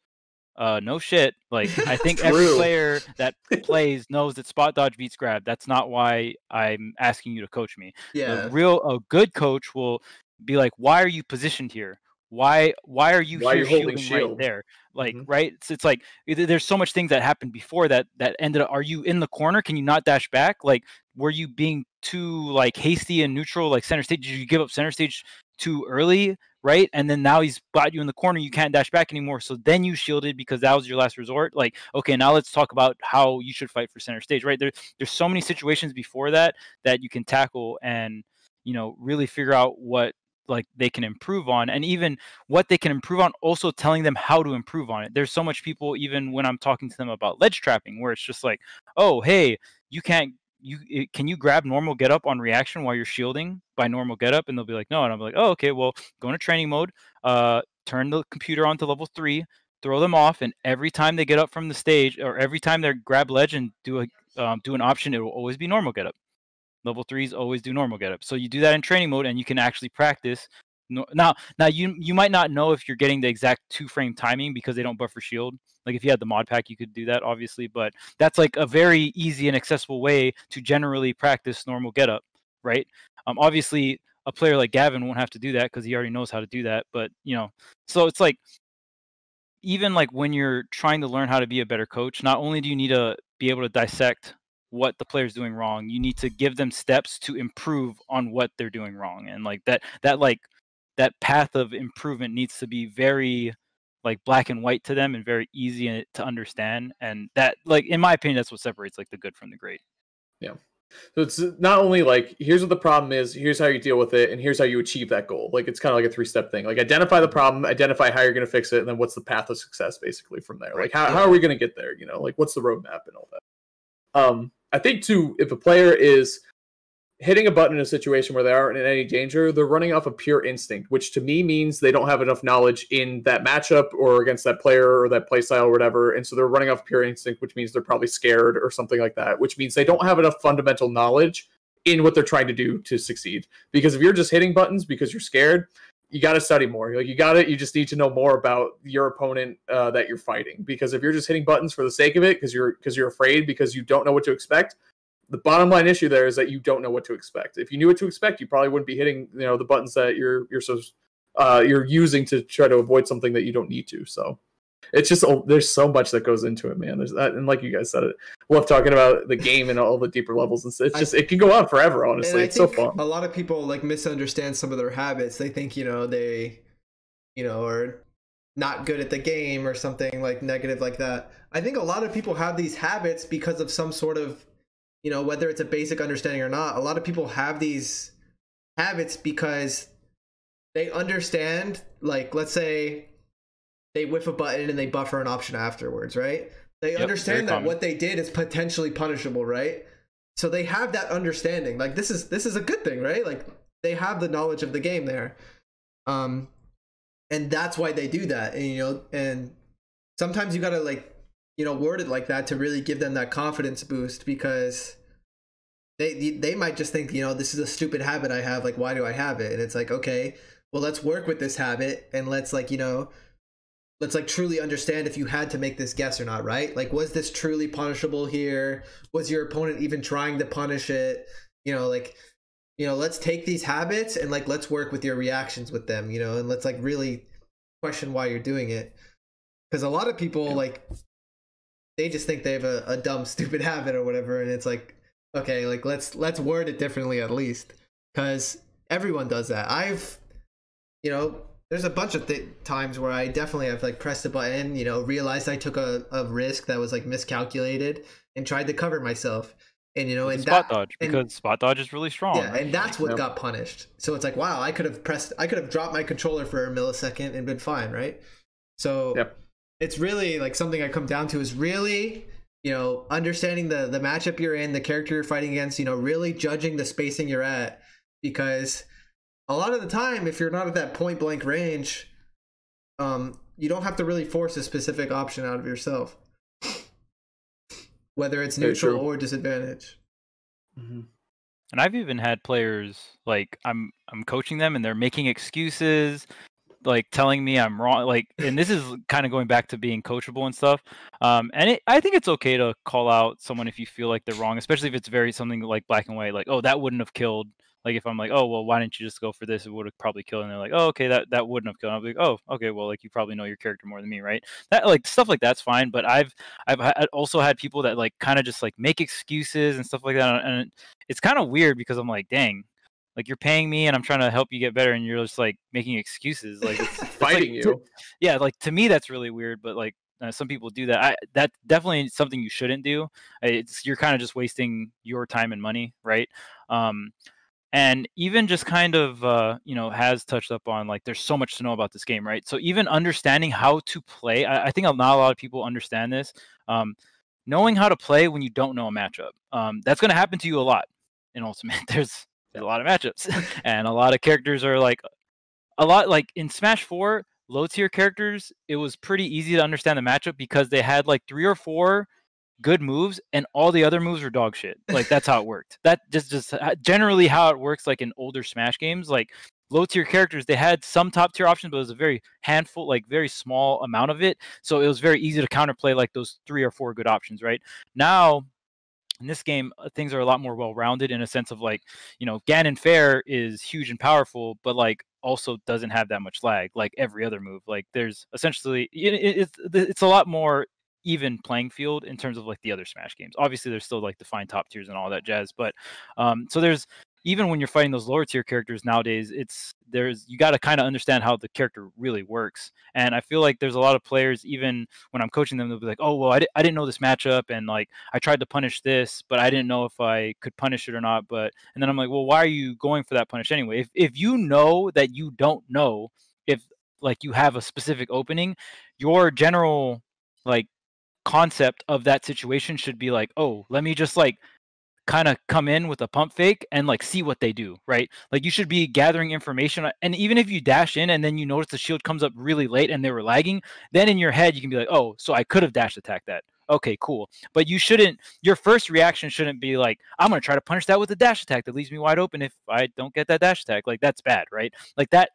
No shit. Like, I think every player that plays knows that spot dodge beats grab. That's not why I'm asking you to coach me. Yeah. A good coach will be like, why are you positioned here? Why are you here shielding right there? Like, right? It's like there's so much things that happened before that ended up. Are you in the corner? Can you not dash back? Like, were you being too like hasty and neutral, like center stage? Did you give up center stage too early? Right? And then now he's got you in the corner. You can't dash back anymore. So then you shielded because that was your last resort. Like, okay, now let's talk about how you should fight for center stage. Right? There's so many situations before that you can tackle and, you know, really figure out what like they can improve on, and even what they can improve on, also telling them how to improve on it. There's so much people, even when I'm talking to them about ledge trapping, where it's just like, oh, hey, can you grab normal get up on reaction while you're shielding by normal get up? And they'll be like, no. And I'm like, oh, okay, well, go into training mode, turn the computer on to level 3, throw them off, and every time they get up from the stage, or every time they grab ledge and do an option, it will always be normal get up. Level 3s always do normal get up. So you do that in training mode, and you can actually practice. Now you might not know if you're getting the exact 2-frame timing because they don't buffer shield. Like, if you had the mod pack, you could do that, obviously, but that's like a very easy and accessible way to generally practice normal get up, right? Obviously, a player like Gavin won't have to do that because he already knows how to do that. But, you know, so it's like, even like when you're trying to learn how to be a better coach, not only do you need to be able to dissect what the player's doing wrong, you need to give them steps to improve on what they're doing wrong. And like that path of improvement needs to be very like black and white to them and very easy to understand. And that, like, in my opinion, that's what separates like the good from the great. Yeah. So it's not only like, here's what the problem is, here's how you deal with it, and here's how you achieve that goal. Like, it's kind of like a 3-step thing. Like, identify the problem, identify how you're going to fix it, and then what's the path of success basically from there. Like, how are we going to get there? You know, like, what's the roadmap and all that. I think too, if a player is hitting a button in a situation where they aren't in any danger, they're running off of pure instinct, which to me means they don't have enough knowledge in that matchup or against that player or that playstyle or whatever. And so they're running off pure instinct, which means they're probably scared or something like that, which means they don't have enough fundamental knowledge in what they're trying to do to succeed. Because if you're just hitting buttons because you're scared, you got to study more. Like, you just need to know more about your opponent that you're fighting. Because if you're just hitting buttons for the sake of it, because you're afraid, because you don't know what to expect, the bottom line issue there is that you don't know what to expect. If you knew what to expect, you probably wouldn't be hitting, you know, the buttons that you're using to try to avoid something that you don't need to. So it's just, there's so much that goes into it, man. There's that, and like you guys said, it. Love talking about the game and all the deeper levels. And it's just, it can go on forever. Honestly, it's so fun. A lot of people like misunderstand some of their habits. They think, you know, they, you know, are not good at the game or something like negative like that. I think a lot of people have these habits because of some sort of, you know, whether it's a basic understanding or not. A lot of people have these habits because they understand, like, let's say they whiff a button and they buffer an option afterwards, right? They understand that what they did is potentially punishable, right? So they have that understanding. Like, this is a good thing, right? Like, they have the knowledge of the game there. And that's why they do that. And, you know, and sometimes you gotta, like, you know, word it like that to really give them that confidence boost, because they might just think, you know, this is a stupid habit I have, like, why do I have it? And it's like, okay, well, let's work with this habit, and let's, like, you know, let's, like, truly understand if you had to make this guess or not, right? Like, was this truly punishable here? Was your opponent even trying to punish it? You know, like, you know, let's take these habits and, like, let's work with your reactions with them, you know, and let's, like, really question why you're doing it. Because a lot of people, like, they just think they have a dumb, stupid habit or whatever, and it's like, okay, like, let's word it differently at least, because everyone does that. You know, there's a bunch of times where I definitely have like pressed a button, you know, realized I took a risk that was like miscalculated and tried to cover myself. And you know, and spot dodge, because spot dodge is really strong. Yeah, right? And that's what got punished. So it's like, wow, I could have dropped my controller for a millisecond and been fine, right? So it's really like something I come down to is really, you know, understanding the matchup you're in, the character you're fighting against, you know, really judging the spacing you're at, because a lot of the time, if you're not at that point blank range, you don't have to really force a specific option out of yourself, whether it's neutral or disadvantage. Mm-hmm. And I've even had players, like, I'm coaching them and they're making excuses, like telling me I'm wrong, like, and this is kind of going back to being coachable and stuff. I think it's okay to call out someone if you feel like they're wrong, especially if it's very something like black and white, like, oh, that wouldn't have killed. Like if I'm like, oh, well, why didn't you just go for this? It would have probably killed. And they're like, oh, okay, that wouldn't have killed. And I'll be like, oh, okay, well, like you probably know your character more than me, right? That, like, stuff like that's fine. But I've also had people that like kind of just like make excuses and stuff like that. And it's kind of weird because I'm like, dang, like you're paying me and I'm trying to help you get better, and you're just like making excuses, like it's fighting like, you. Yeah, like to me that's really weird. But like some people do that. That definitely something you shouldn't do. You're kind of just wasting your time and money, right? And even just kind of, you know, has touched up on, like, there's so much to know about this game, right? So even understanding how to play, I think not a lot of people understand this. Knowing how to play when you don't know a matchup. That's going to happen to you a lot in Ultimate. There's a lot of matchups. And a lot of characters are, like, like, in Smash 4, low-tier characters, it was pretty easy to understand the matchup because they had, like, 3 or 4 good moves and all the other moves were dog shit. Like that's how it worked. That just generally how it works. Like in older Smash games, like low tier characters, they had some top tier options, but it was a very handful, like very small amount of it. So it was very easy to counterplay like those 3 or 4 good options. Right now in this game, things are a lot more well-rounded in a sense of like, you know, Ganon Fair is huge and powerful, but like also doesn't have that much lag like every other move. Like there's essentially it's a lot more even playing field in terms of like the other Smash games. Obviously there's still like defined top tiers and all that jazz, but so there's, even when you're fighting those lower tier characters nowadays, you got to kind of understand how the character really works. And I feel like there's a lot of players, even when I'm coaching them, they'll be like, oh, well, I didn't know this matchup, and like I tried to punish this, but I didn't know if I could punish it or not. And then I'm like, well, why are you going for that punish anyway? If you know that you don't know if like you have a specific opening, your general like concept of that situation should be like, oh, let me just like kind of come in with a pump fake and like see what they do, right? Like you should be gathering information, and even if you dash in and then you notice the shield comes up really late and they were lagging, then in your head you can be like, oh, so I could have dash attacked that. Okay, cool. But you shouldn't, your first reaction shouldn't be like, I'm gonna try to punish that with a dash attack that leaves me wide open if I don't get that dash attack. Like that's bad, right? Like that,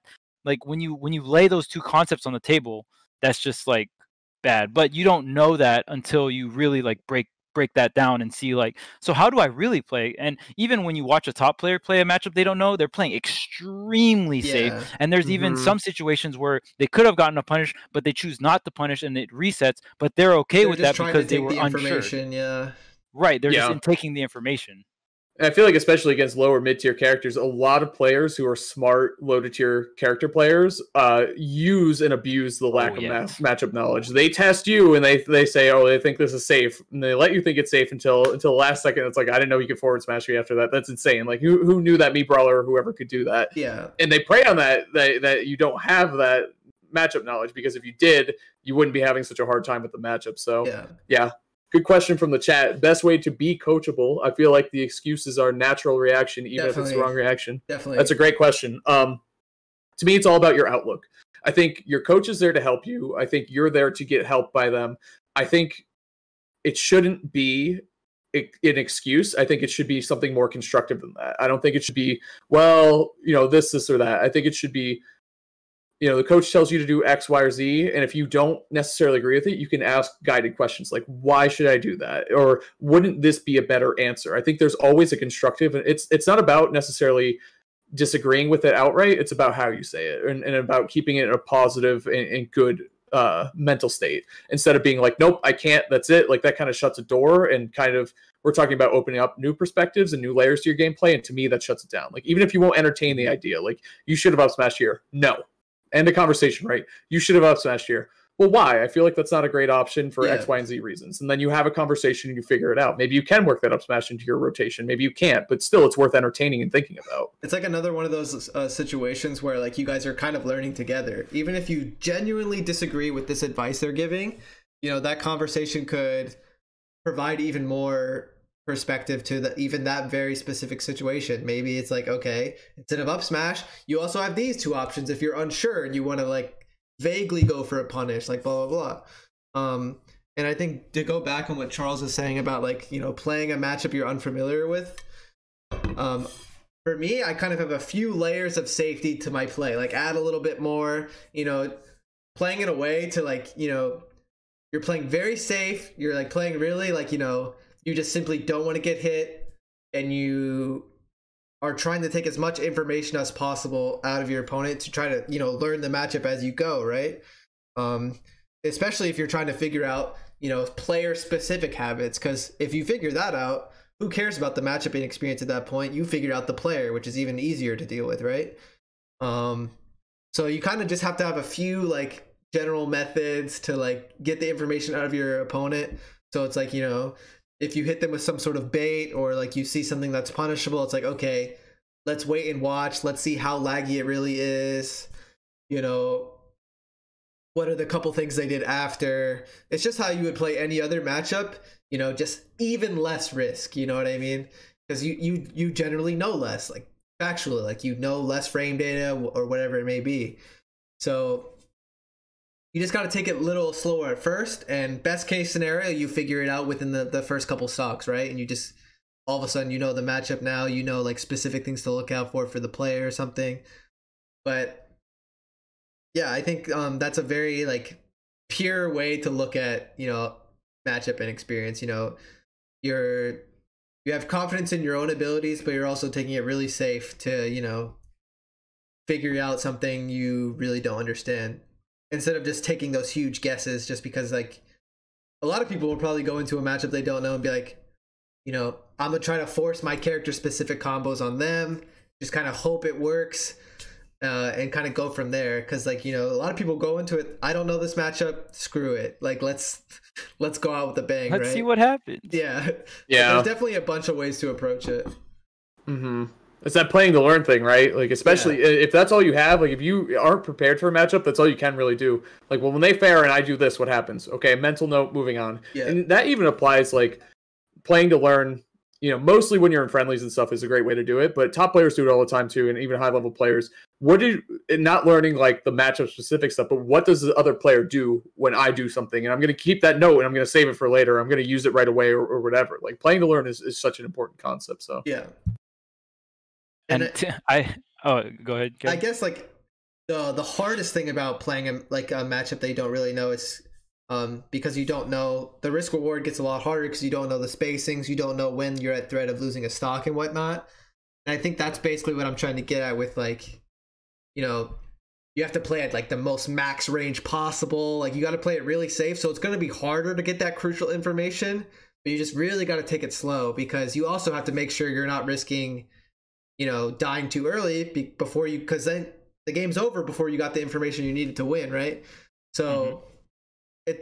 like when you lay those two concepts on the table, that's just like bad. But you don't know that until you really like break that down and see like, so how do I really play? And even when you watch a top player play a matchup they don't know, they're playing extremely safe. And there's even some situations where they could have gotten a punish, but they choose not to punish and it resets, but they're okay with that because they were unsure. Right, they're just taking the information. And I feel like especially against lower mid-tier characters, a lot of players who are smart low-tier character players use and abuse the lack of matchup knowledge. They test you and they say, oh, they think this is safe. And they let you think it's safe until the last second. It's like, I didn't know you could forward smash me after that. That's insane. Like, who knew that Meat Brawler or whoever could do that? Yeah. And they prey on that you don't have that matchup knowledge, because if you did, you wouldn't be having such a hard time with the matchup. So, yeah. Good question from the chat. Best way to be coachable? I feel like the excuses are natural reaction, even if it's the wrong reaction. Definitely. That's a great question. To me, it's all about your outlook. I think your coach is there to help you. I think you're there to get help by them. I think it shouldn't be an excuse. I think it should be something more constructive than that. I don't think it should be, well, this or that. I think it should be, the coach tells you to do X, Y, or Z, and if you don't necessarily agree with it, you can ask guided questions like, why should I do that? Or wouldn't this be a better answer? I think there's always a constructive, and it's not about necessarily disagreeing with it outright. It's about how you say it and about keeping it in a positive and good mental state, instead of being like, nope, I can't, that's it. Like that kind of shuts a door, and kind of, we're talking about opening up new perspectives and new layers to your gameplay, and to me, that shuts it down. Like, even if you won't entertain the idea, like, you should have up smashed here. No. End of conversation, right? You should have up smashed here. Well, why? I feel like that's not a great option for X, Y, and Z reasons. And then you have a conversation and you figure it out. Maybe you can work that up smash into your rotation. Maybe you can't, but still it's worth entertaining and thinking about. It's like another one of those situations where like you guys are kind of learning together. Even if you genuinely disagree with this advice they're giving, you know, that conversation could provide even more perspective to even that very specific situation. Maybe it's like, okay, instead of up smash, you also have these two options if you're unsure and you want to like vaguely go for a punish, like blah blah blah. And I think to go back on what Charles was saying about like, you know, playing a matchup you're unfamiliar with, for me, I kind of have a few layers of safety to my play, like add a little bit more, you know, playing in a way to like, you know, you're playing very safe, you're like playing really like, you know, you just simply don't want to get hit, and you are trying to take as much information as possible out of your opponent to try to, you know, learn the matchup as you go, right? Especially if you're trying to figure out, you know, player specific habits, because if you figure that out, who cares about the matchup and experience at that point? You figure out the player, which is even easier to deal with, right? So you kind of just have to have a few like general methods to like get the information out of your opponent. So it's like, you know, if you hit them with some sort of bait or like you see something that's punishable, it's like, okay, let's wait and watch. Let's see how laggy it really is. You know, what are the couple things they did after? It's just how you would play any other matchup, you know, just even less risk, you know what I mean? Because you generally know less, like factually, like you know less frame data or whatever it may be. So you just got to take it a little slower at first, and best case scenario, you figure it out within the first couple stocks, right? And you just, all of a sudden, you know the matchup now, you know like specific things to look out for the player or something. But yeah, I think that's a very like pure way to look at, you know, matchup and experience. You know, you have confidence in your own abilities, but you're also taking it really safe to, you know, figure out something you really don't understand, instead of just taking those huge guesses just because like a lot of people will probably go into a matchup they don't know and be like, you know, I'm gonna try to force my character specific combos on them, just kind of hope it works, and kind of go from there. Because like, you know, a lot of people go into it, I don't know this matchup, screw it, like let's go out with a bang. Let's right? see what happens. Yeah, there's definitely a bunch of ways to approach it. It's that playing to learn thing, right? Like, especially if that's all you have, like if you aren't prepared for a matchup, that's all you can really do. Like, well, when they fair and I do this, what happens? Okay, mental note, moving on. Yeah. And that even applies, like, playing to learn, you know, mostly when you're in friendlies and stuff is a great way to do it, but top players do it all the time too, and even high-level players. Not learning, like, the matchup-specific stuff, but what does the other player do when I do something? And I'm going to keep that note, and I'm going to save it for later. I'm going to use it right away or whatever. Like, playing to learn is such an important concept, so. Yeah. And go ahead, Kevin. I guess like the hardest thing about playing a matchup that you don't really know is because you don't know, the risk reward gets a lot harder because you don't know the spacings, you don't know when you're at threat of losing a stock and whatnot. And I think that's basically what I'm trying to get at with, like, you know, you have to play at like the most max range possible. Like you got to play it really safe, so it's going to be harder to get that crucial information, but you just really got to take it slow, because you also have to make sure you're not risking, you know, dying too early before you, because then the game's over before you got the information you needed to win, right? So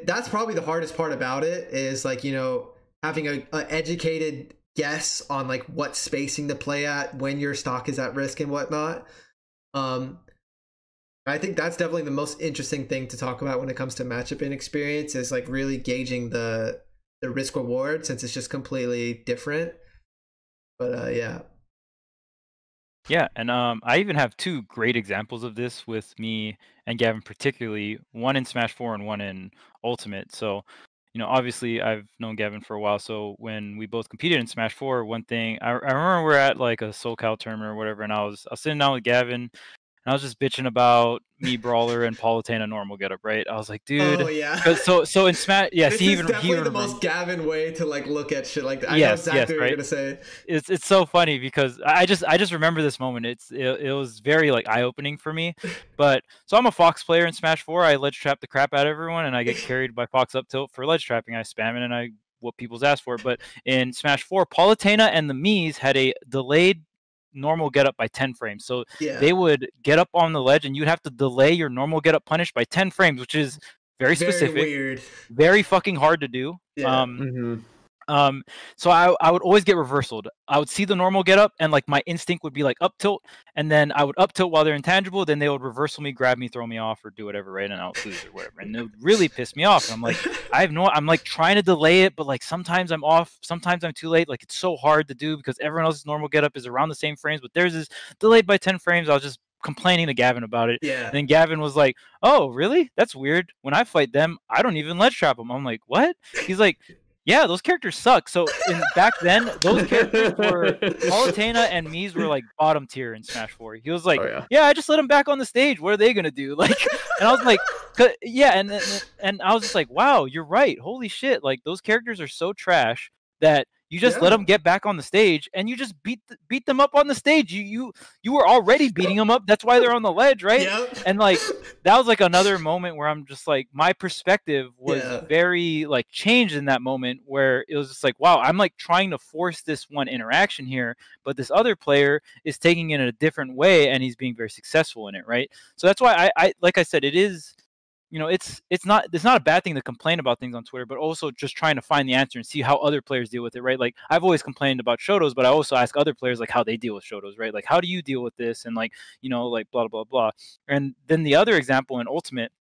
that's probably the hardest part about it, is like, you know, having a educated guess on like what spacing to play at when your stock is at risk and whatnot. I think that's definitely the most interesting thing to talk about when it comes to matchup inexperience, is like really gauging the risk reward, since it's just completely different. But yeah. Yeah, and I even have two great examples of this with me and Gavin, particularly one in Smash 4 and one in Ultimate. So, you know, obviously I've known Gavin for a while. So when we both competed in Smash 4, one thing I remember we're at like a SoCal tournament or whatever, and I was sitting down with Gavin, and I was just bitching about me Brawler and Palutena normal getup, right? I was like, dude. Oh yeah. So in Smash, yeah. This is definitely the most Gavin way to like look at shit like that. I know exactly what you're gonna say. It's so funny because I just remember this moment. It was very like eye opening for me. But so I'm a Fox player in Smash 4. I ledge trap the crap out of everyone, and I get carried by Fox up tilt for ledge trapping. I spam it and I whoop people's ass for it. But in Smash 4, Palutena and the Mii's had a delayed normal get up by 10 frames. So Yeah. they would get up on the ledge and you'd have to delay your normal get up punish by 10 frames, which is very specific, weird, very fucking hard to do. Yeah. So I would always get reversaled. I would see the normal get up and like my instinct would be like up tilt, and then I would up tilt while they're intangible, then they would reversal me, grab me, throw me off, or do whatever, right? And I would lose or whatever. And it would really piss me off. And I'm like, I'm like trying to delay it, but like sometimes I'm off, sometimes I'm too late. Like it's so hard to do because everyone else's normal get up is around the same frames, but theirs is delayed by 10 frames. I was just complaining to Gavin about it. Yeah. And then Gavin was like, "Oh, really? That's weird. When I fight them, I don't even ledge trap them." I'm like, "What?" He's like, "Yeah, those characters suck." So back then, those characters were Palutena and Mies were like bottom tier in Smash 4. He was like, "Yeah, I just let them back on the stage. What are they gonna do?" Like, and I was like, "Yeah," and I was just like, "Wow, you're right. Holy shit! Like those characters are so trash that you just let them get back on the stage and you just beat them up on the stage. You were already beating them up. That's why they're on the ledge, right?" Yep. And like that was like another moment where I'm just like, my perspective was very like changed in that moment, where it was just like, wow, I'm like trying to force this one interaction here, but this other player is taking it in a different way and he's being very successful in it, right? So that's why I like I said, it is, you know, it's not a bad thing to complain about things on Twitter, but also just trying to find the answer and see how other players deal with it, right? Like I've always complained about Shotos, but I also ask other players like how they deal with Shotos, right? Like how do you deal with this, and like, you know, like blah blah blah. And then the other example in Ultimate,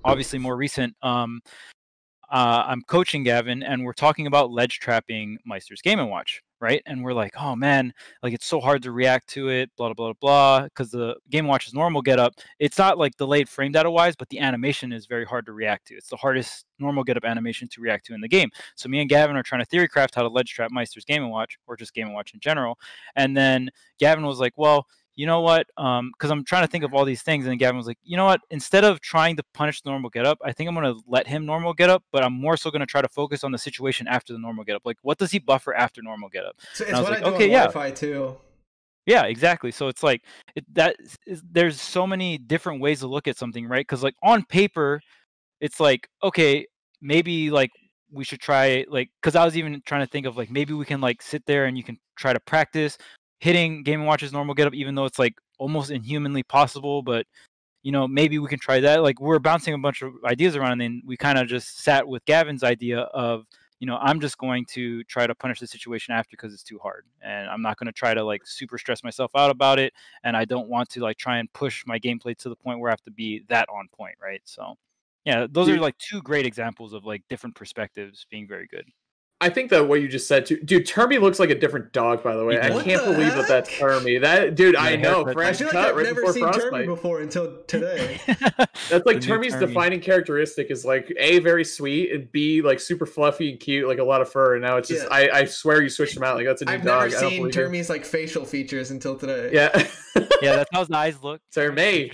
obviously more recent, I'm coaching Gavin and we're talking about ledge trapping Meister's Game & Watch, right? And we're like, oh man, like it's so hard to react to it, blah, blah, blah, blah, because the Game & Watch's normal get up, it's not like delayed frame data wise, but the animation is very hard to react to. It's the hardest normal get up animation to react to in the game. So me and Gavin are trying to theory craft how to ledge trap Meister's Game & Watch, or just Game & Watch in general. And then Gavin was like, well, you know what, because I'm trying to think of all these things, and Gavin was like, you know what, instead of trying to punish the normal get up, I think I'm going to let him normal get up, but I'm more so going to try to focus on the situation after the normal get up. Like, what does he buffer after normal get up? So it's what like, I do on Wi-Fi too. Yeah, exactly. So it's like there's so many different ways to look at something, right? Because like on paper, it's like, okay, maybe like we should try, like, because I was even trying to think of like, maybe we can like sit there and you can try to practice hitting Game & Watch's normal get up, even though it's like almost inhumanly possible, but you know, maybe we can try that. Like we're bouncing a bunch of ideas around, and then we kind of just sat with Gavin's idea of, you know, I'm just going to try to punish the situation after because it's too hard, and I'm not going to try to like super stress myself out about it, and I don't want to like try and push my gameplay to the point where I have to be that on point, right? So yeah, those are like two great examples of like different perspectives being very good. I think that what you just said, too, dude, Termy looks like a different dog, by the way. I can't believe that that's Termy. That dude, I know, fresh cut right before Frostbite. I've never seen Termy before until today. That's like Termy's defining characteristic is like A, very sweet, and B, like super fluffy and cute, like a lot of fur. And now it's just, I swear you switched him out. Like that's a new dog. I've never seen Termy's like facial features until today. Yeah, yeah, that's how his eyes look. Termy.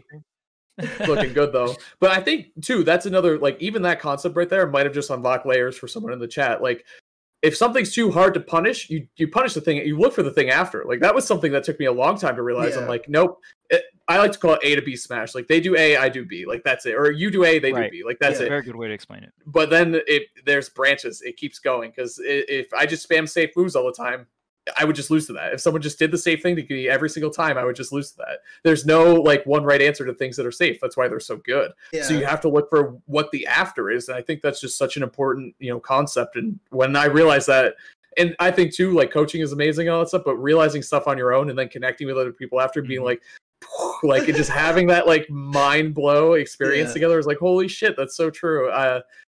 Looking good though. But I think too, that's another, like, even that concept right there might have just unlocked layers for someone in the chat. Like, if something's too hard to punish, you punish the thing. You look for the thing after. Like that was something that took me a long time to realize. Yeah. I'm like, nope. I like to call it A to B smash. Like they do A, I do B. Like that's it. Or you do A, they do B. Like that's it. Very good way to explain it. But then there's branches. It keeps going, because if I just spam safe moves all the time, I would just lose to that. If someone just did the safe thing to me every single time, I would just lose to that. There's no like one right answer to things that are safe. That's why they're so good. Yeah. So you have to look for what the after is. And I think that's just such an important, you know, concept. And when I realized that, and I think too, like coaching is amazing and all that stuff, but realizing stuff on your own and then connecting with other people after, being like and just having that like mind blow experience together is like, holy shit, that's so true.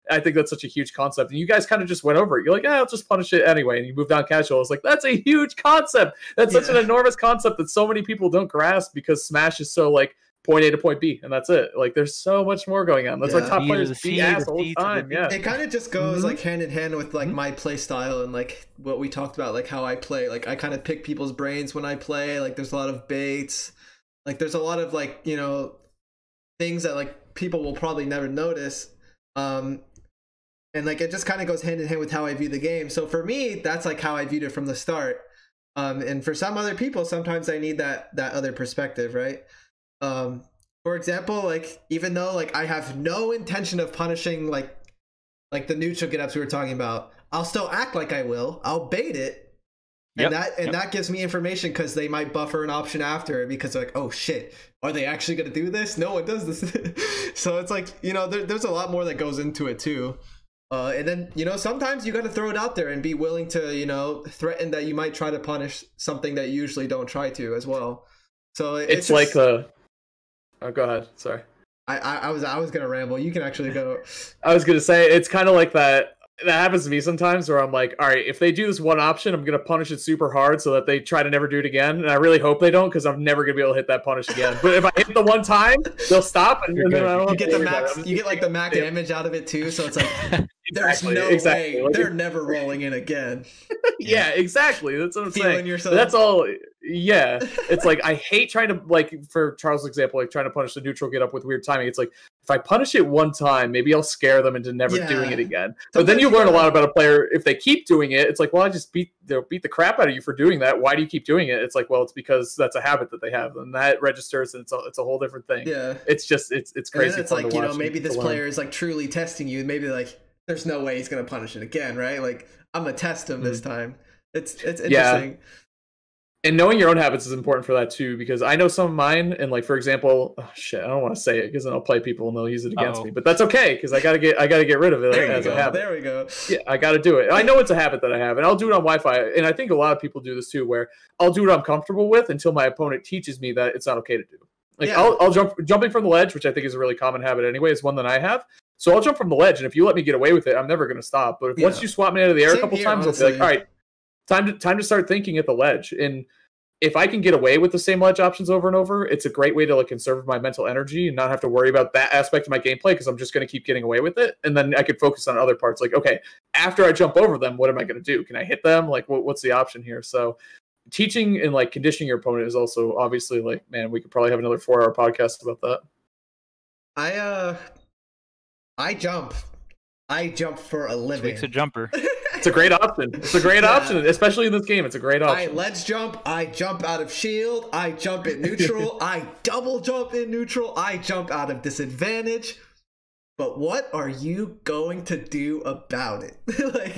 I think that's such a huge concept. And you guys kind of just went over it. You're like, I'll just punish it anyway. And you moved on casual. I was like, that's a huge concept. That's such an enormous concept that so many people don't grasp, because Smash is so like point A to point B, and that's it. Like there's so much more going on. That's why top players beat ass all the time. Yeah, it kind of just goes like hand in hand with like my play style and like what we talked about, like how I play. Like I kind of pick people's brains when I play. Like there's a lot of baits. Like there's a lot of like, you know, things that like people will probably never notice. And like it just kind of goes hand in hand with how I view the game. So for me, that's like how I viewed it from the start. And for some other people, sometimes I need that other perspective, right? For example, like even though like I have no intention of punishing like the neutral get ups we were talking about, I'll still act like I will. I'll bait it, And that gives me information because they might buffer an option after because they're like, oh shit, are they actually going to do this? No one does this. So it's like, you know, there's a lot more that goes into it too. And then, you know, sometimes you got to throw it out there and be willing to, you know, threaten that you might try to punish something that you usually don't try to as well. So it's just, like the... Oh, go ahead. Sorry. I was going to ramble. You can actually go. I was going to say, it's kind of like that. That happens to me sometimes where I'm like, all right, if they do this one option, I'm going to punish it super hard so that they try to never do it again. And I really hope they don't because I'm never going to be able to hit that punish again. But if I hit the one time, they'll stop. And then I don't you get the max, you get like the max damage out of it too. So it's like, there's no way they're never rolling in again. Yeah, exactly. That's what I'm saying. Yourself. That's all. Yeah. It's like, I hate trying to, like, for Charles' example, like trying to punish the neutral get up with weird timing. It's like, if I punish it one time, maybe I'll scare them into never doing it again. But then you learn a lot about a player. If they keep doing it, it's like, well, they'll beat the crap out of you for doing that. Why do you keep doing it? It's like, well, it's because that's a habit that they have, and that registers, and it's a whole different thing. Yeah. It's just it's crazy. And it's like, you know, maybe this player is like truly testing you, and maybe like there's no way he's gonna punish it again, right? Like I'm gonna test him this time. It's interesting. Yeah. And knowing your own habits is important for that too, because I know some of mine, and like, for example, I don't want to say it because then I'll play people and they'll use it against me, but that's okay because I gotta get rid of it as a habit. There we go. Yeah, I gotta do it. I know it's a habit that I have, and I'll do it on Wi-Fi. And I think a lot of people do this too, where I'll do what I'm comfortable with until my opponent teaches me that it's not okay to do. Like I'll jumping from the ledge, which I think is a really common habit anyway, is one that I have. So I'll jump from the ledge, and if you let me get away with it, I'm never gonna stop. But if once you swat me out of the air a couple times, I'll be like, all right, time to start thinking at the ledge. And if I can get away with the same ledge options over and over, it's a great way to like conserve my mental energy and not have to worry about that aspect of my gameplay because I'm just going to keep getting away with it. And then I can focus on other parts. Like, okay, after I jump over them, what am I going to do? Can I hit them? Like, what's the option here? So teaching and like conditioning your opponent is also obviously like, man, we could probably have another 4-hour podcast about that. I jump for a living. Tweek's a jumper. It's a great option. It's a great option, especially in this game. It's a great option. I ledge jump. I jump out of shield. I jump in neutral. I double jump in neutral. I jump out of disadvantage. But what are you going to do about it? Like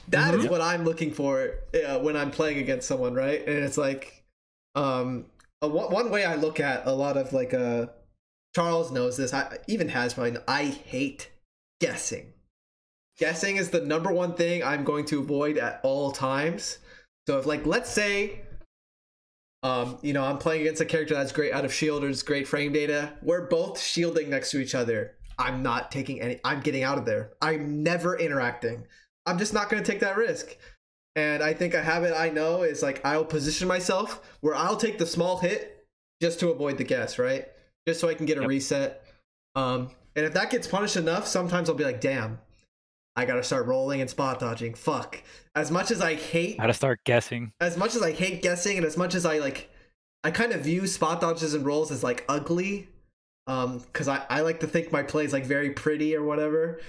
that is what I'm looking for when I'm playing against someone, right? And it's like one way I look at a lot of like Charles knows this. Even Hazmatt. I hate guessing. Guessing is the number one thing I'm going to avoid at all times. So if like, let's say, you know, I'm playing against a character that's great out of shield or is great frame data. We're both shielding next to each other. I'm not taking any, I'm getting out of there. I'm never interacting. I'm just not going to take that risk. And I think a habit I know is like, I'll position myself where I'll take the small hit just to avoid the guess, right? Just so I can get a reset. And if that gets punished enough, sometimes I'll be like, damn, I gotta start rolling and spot dodging. Fuck. As much as I hate... Gotta start guessing. As much as I hate guessing, and as much as I kind of view spot dodges and rolls as like ugly, because I like to think my play is like very pretty or whatever.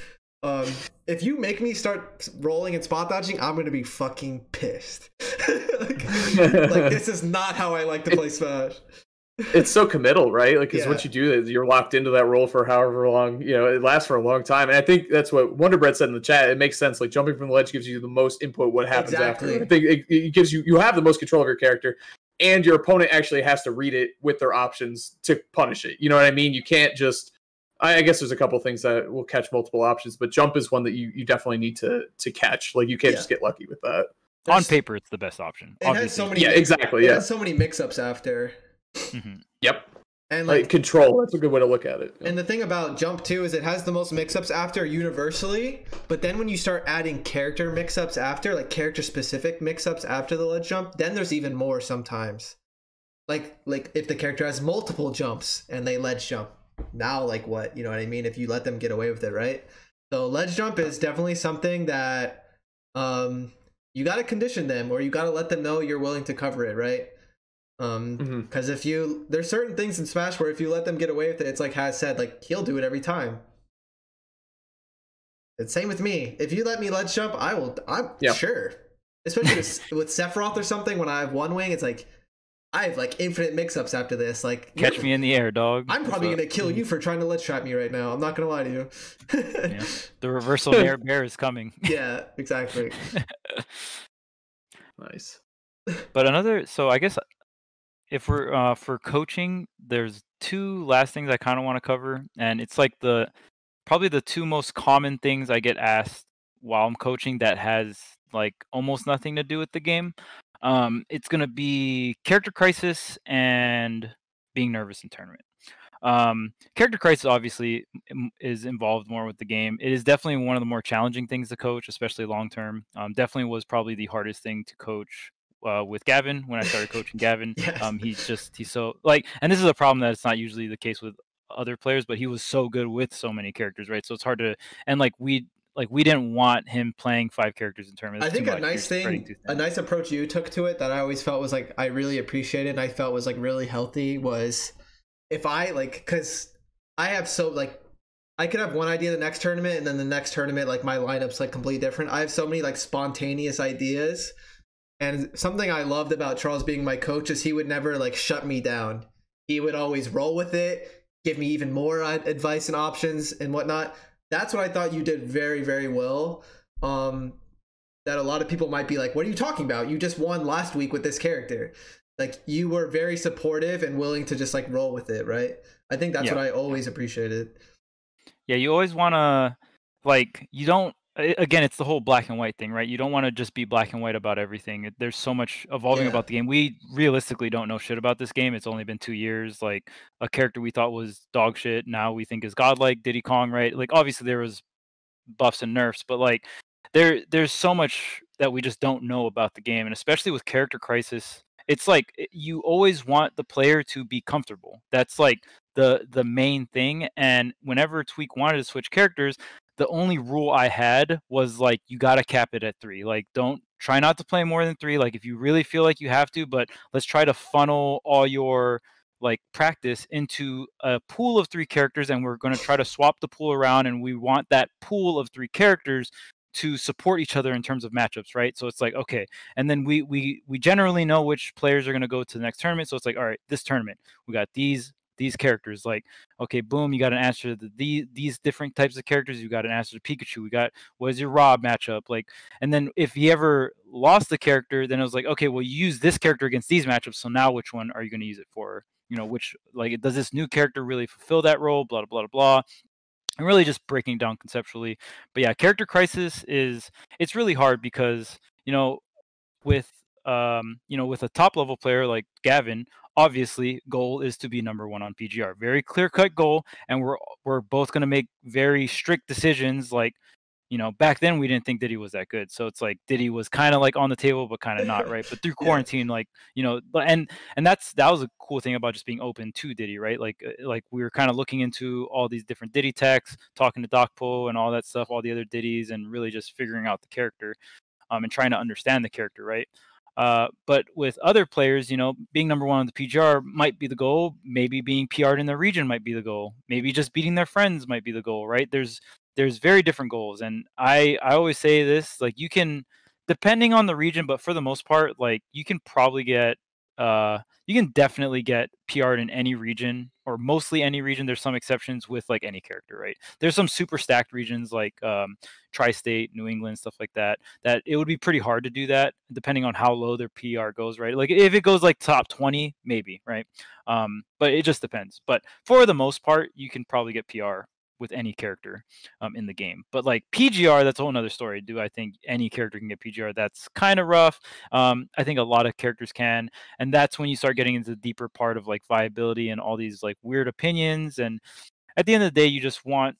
If you make me start rolling and spot dodging, I'm gonna be fucking pissed. like this is not how I like to play Smash. It's so committal, right? Like, because what you do is you're locked into that role for however long, you know, it lasts for a long time. And I think that's what Wonderbread said in the chat. It makes sense. Like, jumping from the ledge gives you the most input what happens after. I think it gives you have the most control of your character, and your opponent actually has to read it with their options to punish it. You know what I mean? You can't just, I guess there's a couple things that will catch multiple options, but jump is one that you definitely need to catch. Like, you can't just get lucky with that. On paper, it's the best option. It has so many, exactly. It has so many mix-ups after. Yep. And like control, that's a good way to look at it. And the thing about jump too is it has the most mix-ups after universally, but then when you start adding character mix-ups after, like character specific mix-ups after the ledge jump, then there's even more sometimes. Like if the character has multiple jumps and they ledge jump, now like what, you know what I mean, if you let them get away with it, right? So ledge jump is definitely something that you got to condition them, or you got to let them know you're willing to cover it, right? Because if there's certain things in Smash where if you let them get away with it, it's like Haz said, like he'll do it every time. It's same with me. If you let me ledge jump, I'm sure. Especially with Sephiroth or something, when I have one wing, it's like I have like infinite mix-ups after this. Like, catch me in the air, dog. I'm probably gonna kill you for trying to ledge trap me right now. I'm not gonna lie to you. The reversal bear is coming. Yeah, exactly. Nice. But I guess if we're for coaching, there's two last things I kind of want to cover, and it's like probably the two most common things I get asked while I'm coaching that has like almost nothing to do with the game. It's gonna be character crisis and being nervous in tournament. Character crisis obviously is involved more with the game. It is definitely one of the more challenging things to coach, especially long term. Definitely was probably the hardest thing to coach with Gavin when I started coaching Gavin. Yes. He's so like, and this is a problem that it's not usually the case with other players, but he was so good with so many characters, right? So it's hard to, and we didn't want him playing 5 characters in tournaments. I think a nice approach you took to it that I always felt was like I really appreciated and I felt was like really healthy was if I because I have I could have one idea the next tournament and then the next tournament like my lineup's like completely different. I have so many like spontaneous ideas, and something I loved about Charles being my coach is he would never like shut me down. He would always roll with it, give me even more advice and options and whatnot. That's what I thought you did very, very well. That a lot of people might be like, what are you talking about? You just won last week with this character. Like, you were very supportive and willing to just like roll with it, right? I think that's what I always appreciated. Yeah, you always want to, you don't, again, it's the whole black and white thing, right? You don't want to just be black and white about everything. There's so much evolving about the game. We realistically don't know shit about this game. It's only been 2 years. Like, a character we thought was dog shit, now we think is godlike, Diddy Kong, right? Like, obviously there was buffs and nerfs, but like, there's so much that we just don't know about the game, and especially with character crisis, it's like you always want the player to be comfortable. That's like the main thing. And whenever Tweek wanted to switch characters, the only rule I had was like you gotta cap it at 3. Like, don't try not to play more than 3. Like, if you really feel like you have to, but let's try to funnel all your like practice into a pool of 3 characters, and we're going to try to swap the pool around, and we want that pool of 3 characters to support each other in terms of matchups, right? So it's like, okay, and then we generally know which players are going to go to the next tournament. So it's like, all right, this tournament we got these characters. Like, okay, boom, you got an answer to these different types of characters. You got an answer to Pikachu. We got, what is your Rob matchup like? And then if he ever lost the character, then it was like, okay, well, you use this character against these matchups, so now which one are you going to use it for? You know, which, like, does this new character really fulfill that role? Blah blah blah blah. And really just breaking down conceptually. But yeah, character crisis it's really hard because, with with a top level player like Gavin, obviously goal is to be number 1 on PGR. Very clear cut goal, and we're both going to make very strict decisions. Like, back then we didn't think Diddy was that good. So it's like Diddy was kind of like on the table, but kind of not, right? But through quarantine, and that was a cool thing about just being open to Diddy, right? Like we were kind of looking into all these different Diddy techs, talking to Docpo and all that stuff, all the other Diddies, and really just figuring out the character, and trying to understand the character, right? But with other players, being number 1 on the PGR might be the goal. Maybe being PR'd in the region might be the goal. Maybe just beating their friends might be the goal, right? There's very different goals, and I always say this, like, you can, depending on the region, but for the most part, like, you can probably get you can definitely get PR'd in any region, or mostly any region. There's some exceptions with like any character, right? There's some super stacked regions like Tri-State, New England, stuff like that it would be pretty hard to do that depending on how low their PR goes, right? Like, if it goes like top 20, maybe, right? But it just depends. But for the most part, you can probably get PR with any character in the game. But like PGR, that's a whole nother story. Do I think any character can get PGR? That's kind of rough. I think a lot of characters can, and that's when you start getting into the deeper part of like viability and all these like weird opinions. And at the end of the day, you just want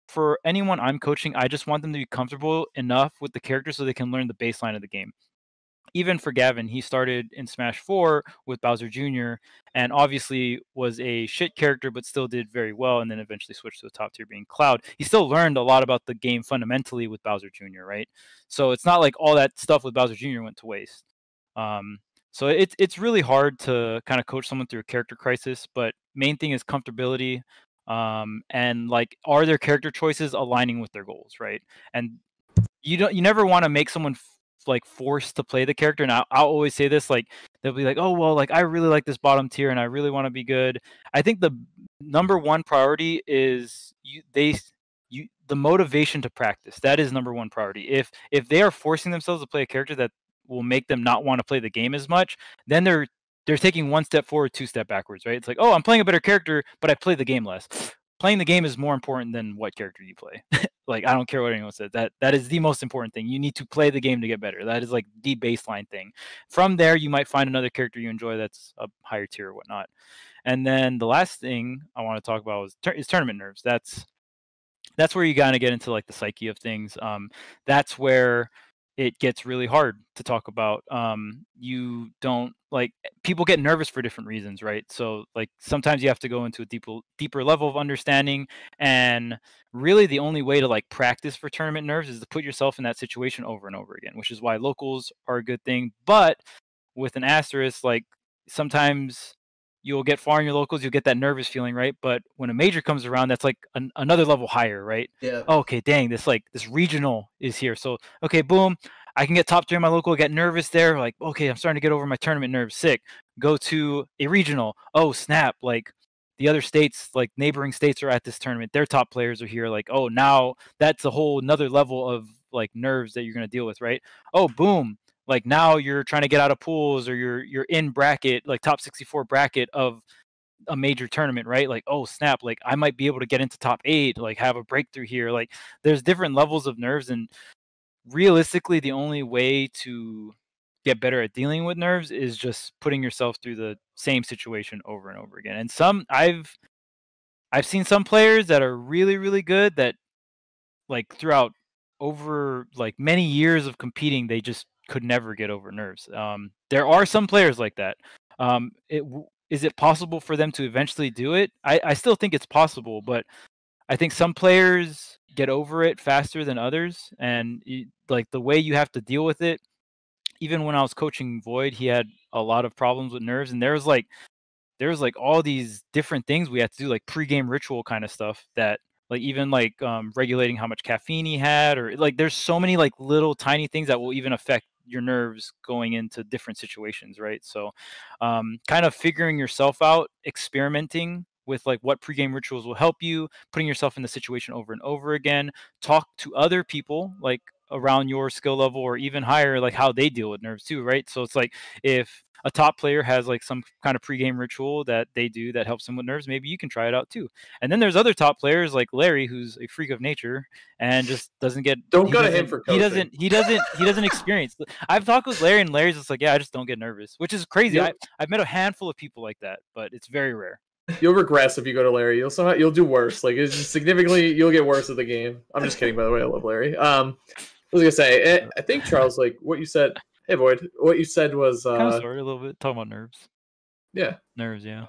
for anyone I'm coaching, I just want them to be comfortable enough with the character so they can learn the baseline of the game. Even for Gavin, he started in Smash 4 with Bowser Jr. and obviously was a shit character, but still did very well, and then eventually switched to the top tier being Cloud. He still learned a lot about the game fundamentally with Bowser Jr., right? So it's not like all that stuff with Bowser Jr. went to waste. So it's really hard to kind of coach someone through a character crisis, but main thing is comfortability, and like, are their character choices aligning with their goals, right? And you never want to make someone like forced to play the character. And I'll always say this, like, they'll be like, oh, well, like, I really like this bottom tier and I really want to be good. I think the number 1 priority is the motivation to practice. That is number 1 priority. If they are forcing themselves to play a character that will make them not want to play the game as much, then they're taking one step forward, two step backwards, right? It's like, oh, I'm playing a better character, but I play the game less. Playing the game is more important than what character you play. Like, I don't care what anyone says. That is the most important thing. You need to play the game to get better. That is like the baseline thing. From there, you might find another character you enjoy that's a higher tier or whatnot. And then the last thing I want to talk about is tournament nerves. That's where you gotta get into like the psyche of things. That's where it gets really hard to talk about. You don't like people get nervous for different reasons, right? So like sometimes you have to go into a deeper level of understanding, and really the only way to like practice for tournament nerves is to put yourself in that situation over and over again, which is why locals are a good thing. But with an asterisk, like sometimes you'll get far in your locals, you'll get that nervous feeling, right? But when a major comes around, that's like another level higher, right? Yeah. Oh, okay, dang, this regional is here. So, okay, boom, I can get top 3 in my local, get nervous there. Like, okay, I'm starting to get over my tournament nerves. Sick. Go to a regional. Oh, snap. Like the other states, like neighboring states are at this tournament. Their top players are here. Like, oh, now that's a whole another level of like nerves that you're going to deal with, right? Oh, boom. Like now you're trying to get out of pools, or you're in bracket, like top 64 bracket of a major tournament, right? Like, oh snap, like I might be able to get into top 8, like have a breakthrough here. Like there's different levels of nerves, and realistically the only way to get better at dealing with nerves is just putting yourself through the same situation over and over again. And I've seen some players that are really, really good that like throughout over like many years of competing, they just could never get over nerves. There are some players like that. Is it possible for them to eventually do it? I still think it's possible, but I think some players get over it faster than others. And like the way you have to deal with it, even when I was coaching Void, he had a lot of problems with nerves, and there was like all these different things we had to do, like pregame ritual kind of stuff that like even like regulating how much caffeine he had, or like there's so many like little tiny things that will even affect your nerves going into different situations, right? So kind of figuring yourself out, experimenting with like what pregame rituals will help you, putting yourself in the situation over and over again, talk to other people like around your skill level or even higher, like how they deal with nerves too, right? So it's like if a top player has like some kind of pregame ritual that they do that helps them with nerves, maybe you can try it out too. And then there's other top players like Larry, who's a freak of nature and just doesn't get. Don't go to him for coaching. He doesn't experience. I've talked with Larry, and Larry's just like, yeah, I just don't get nervous, which is crazy. I've met a handful of people like that, but it's very rare. You'll regress if you go to Larry. You'll do worse. Like it's just significantly, you'll get worse at the game. I'm just kidding, by the way. I love Larry. I was gonna say, I think Charles, like what you said. Hey, Void. What you said was kind of sorry a little bit. Talking about nerves. Yeah. Nerves. Yeah.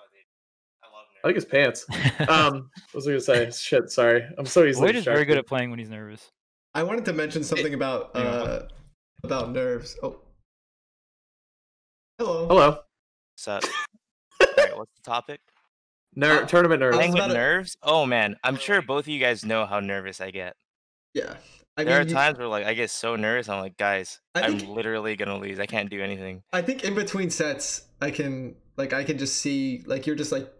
I think his pants. What was I gonna say? Shit. Sorry. I'm so easily. Void is very good at playing when he's nervous. I wanted to mention something about nerves. Oh. Hello. What's up? Alright, what's the topic? Tournament nerves. Playing with nerves? Oh man, I'm sure both of you guys know how nervous I get. Yeah. There are times where like I get so nervous, I'm like, guys, I'm literally gonna lose. I can't do anything. I think in between sets, I can just see like you're just like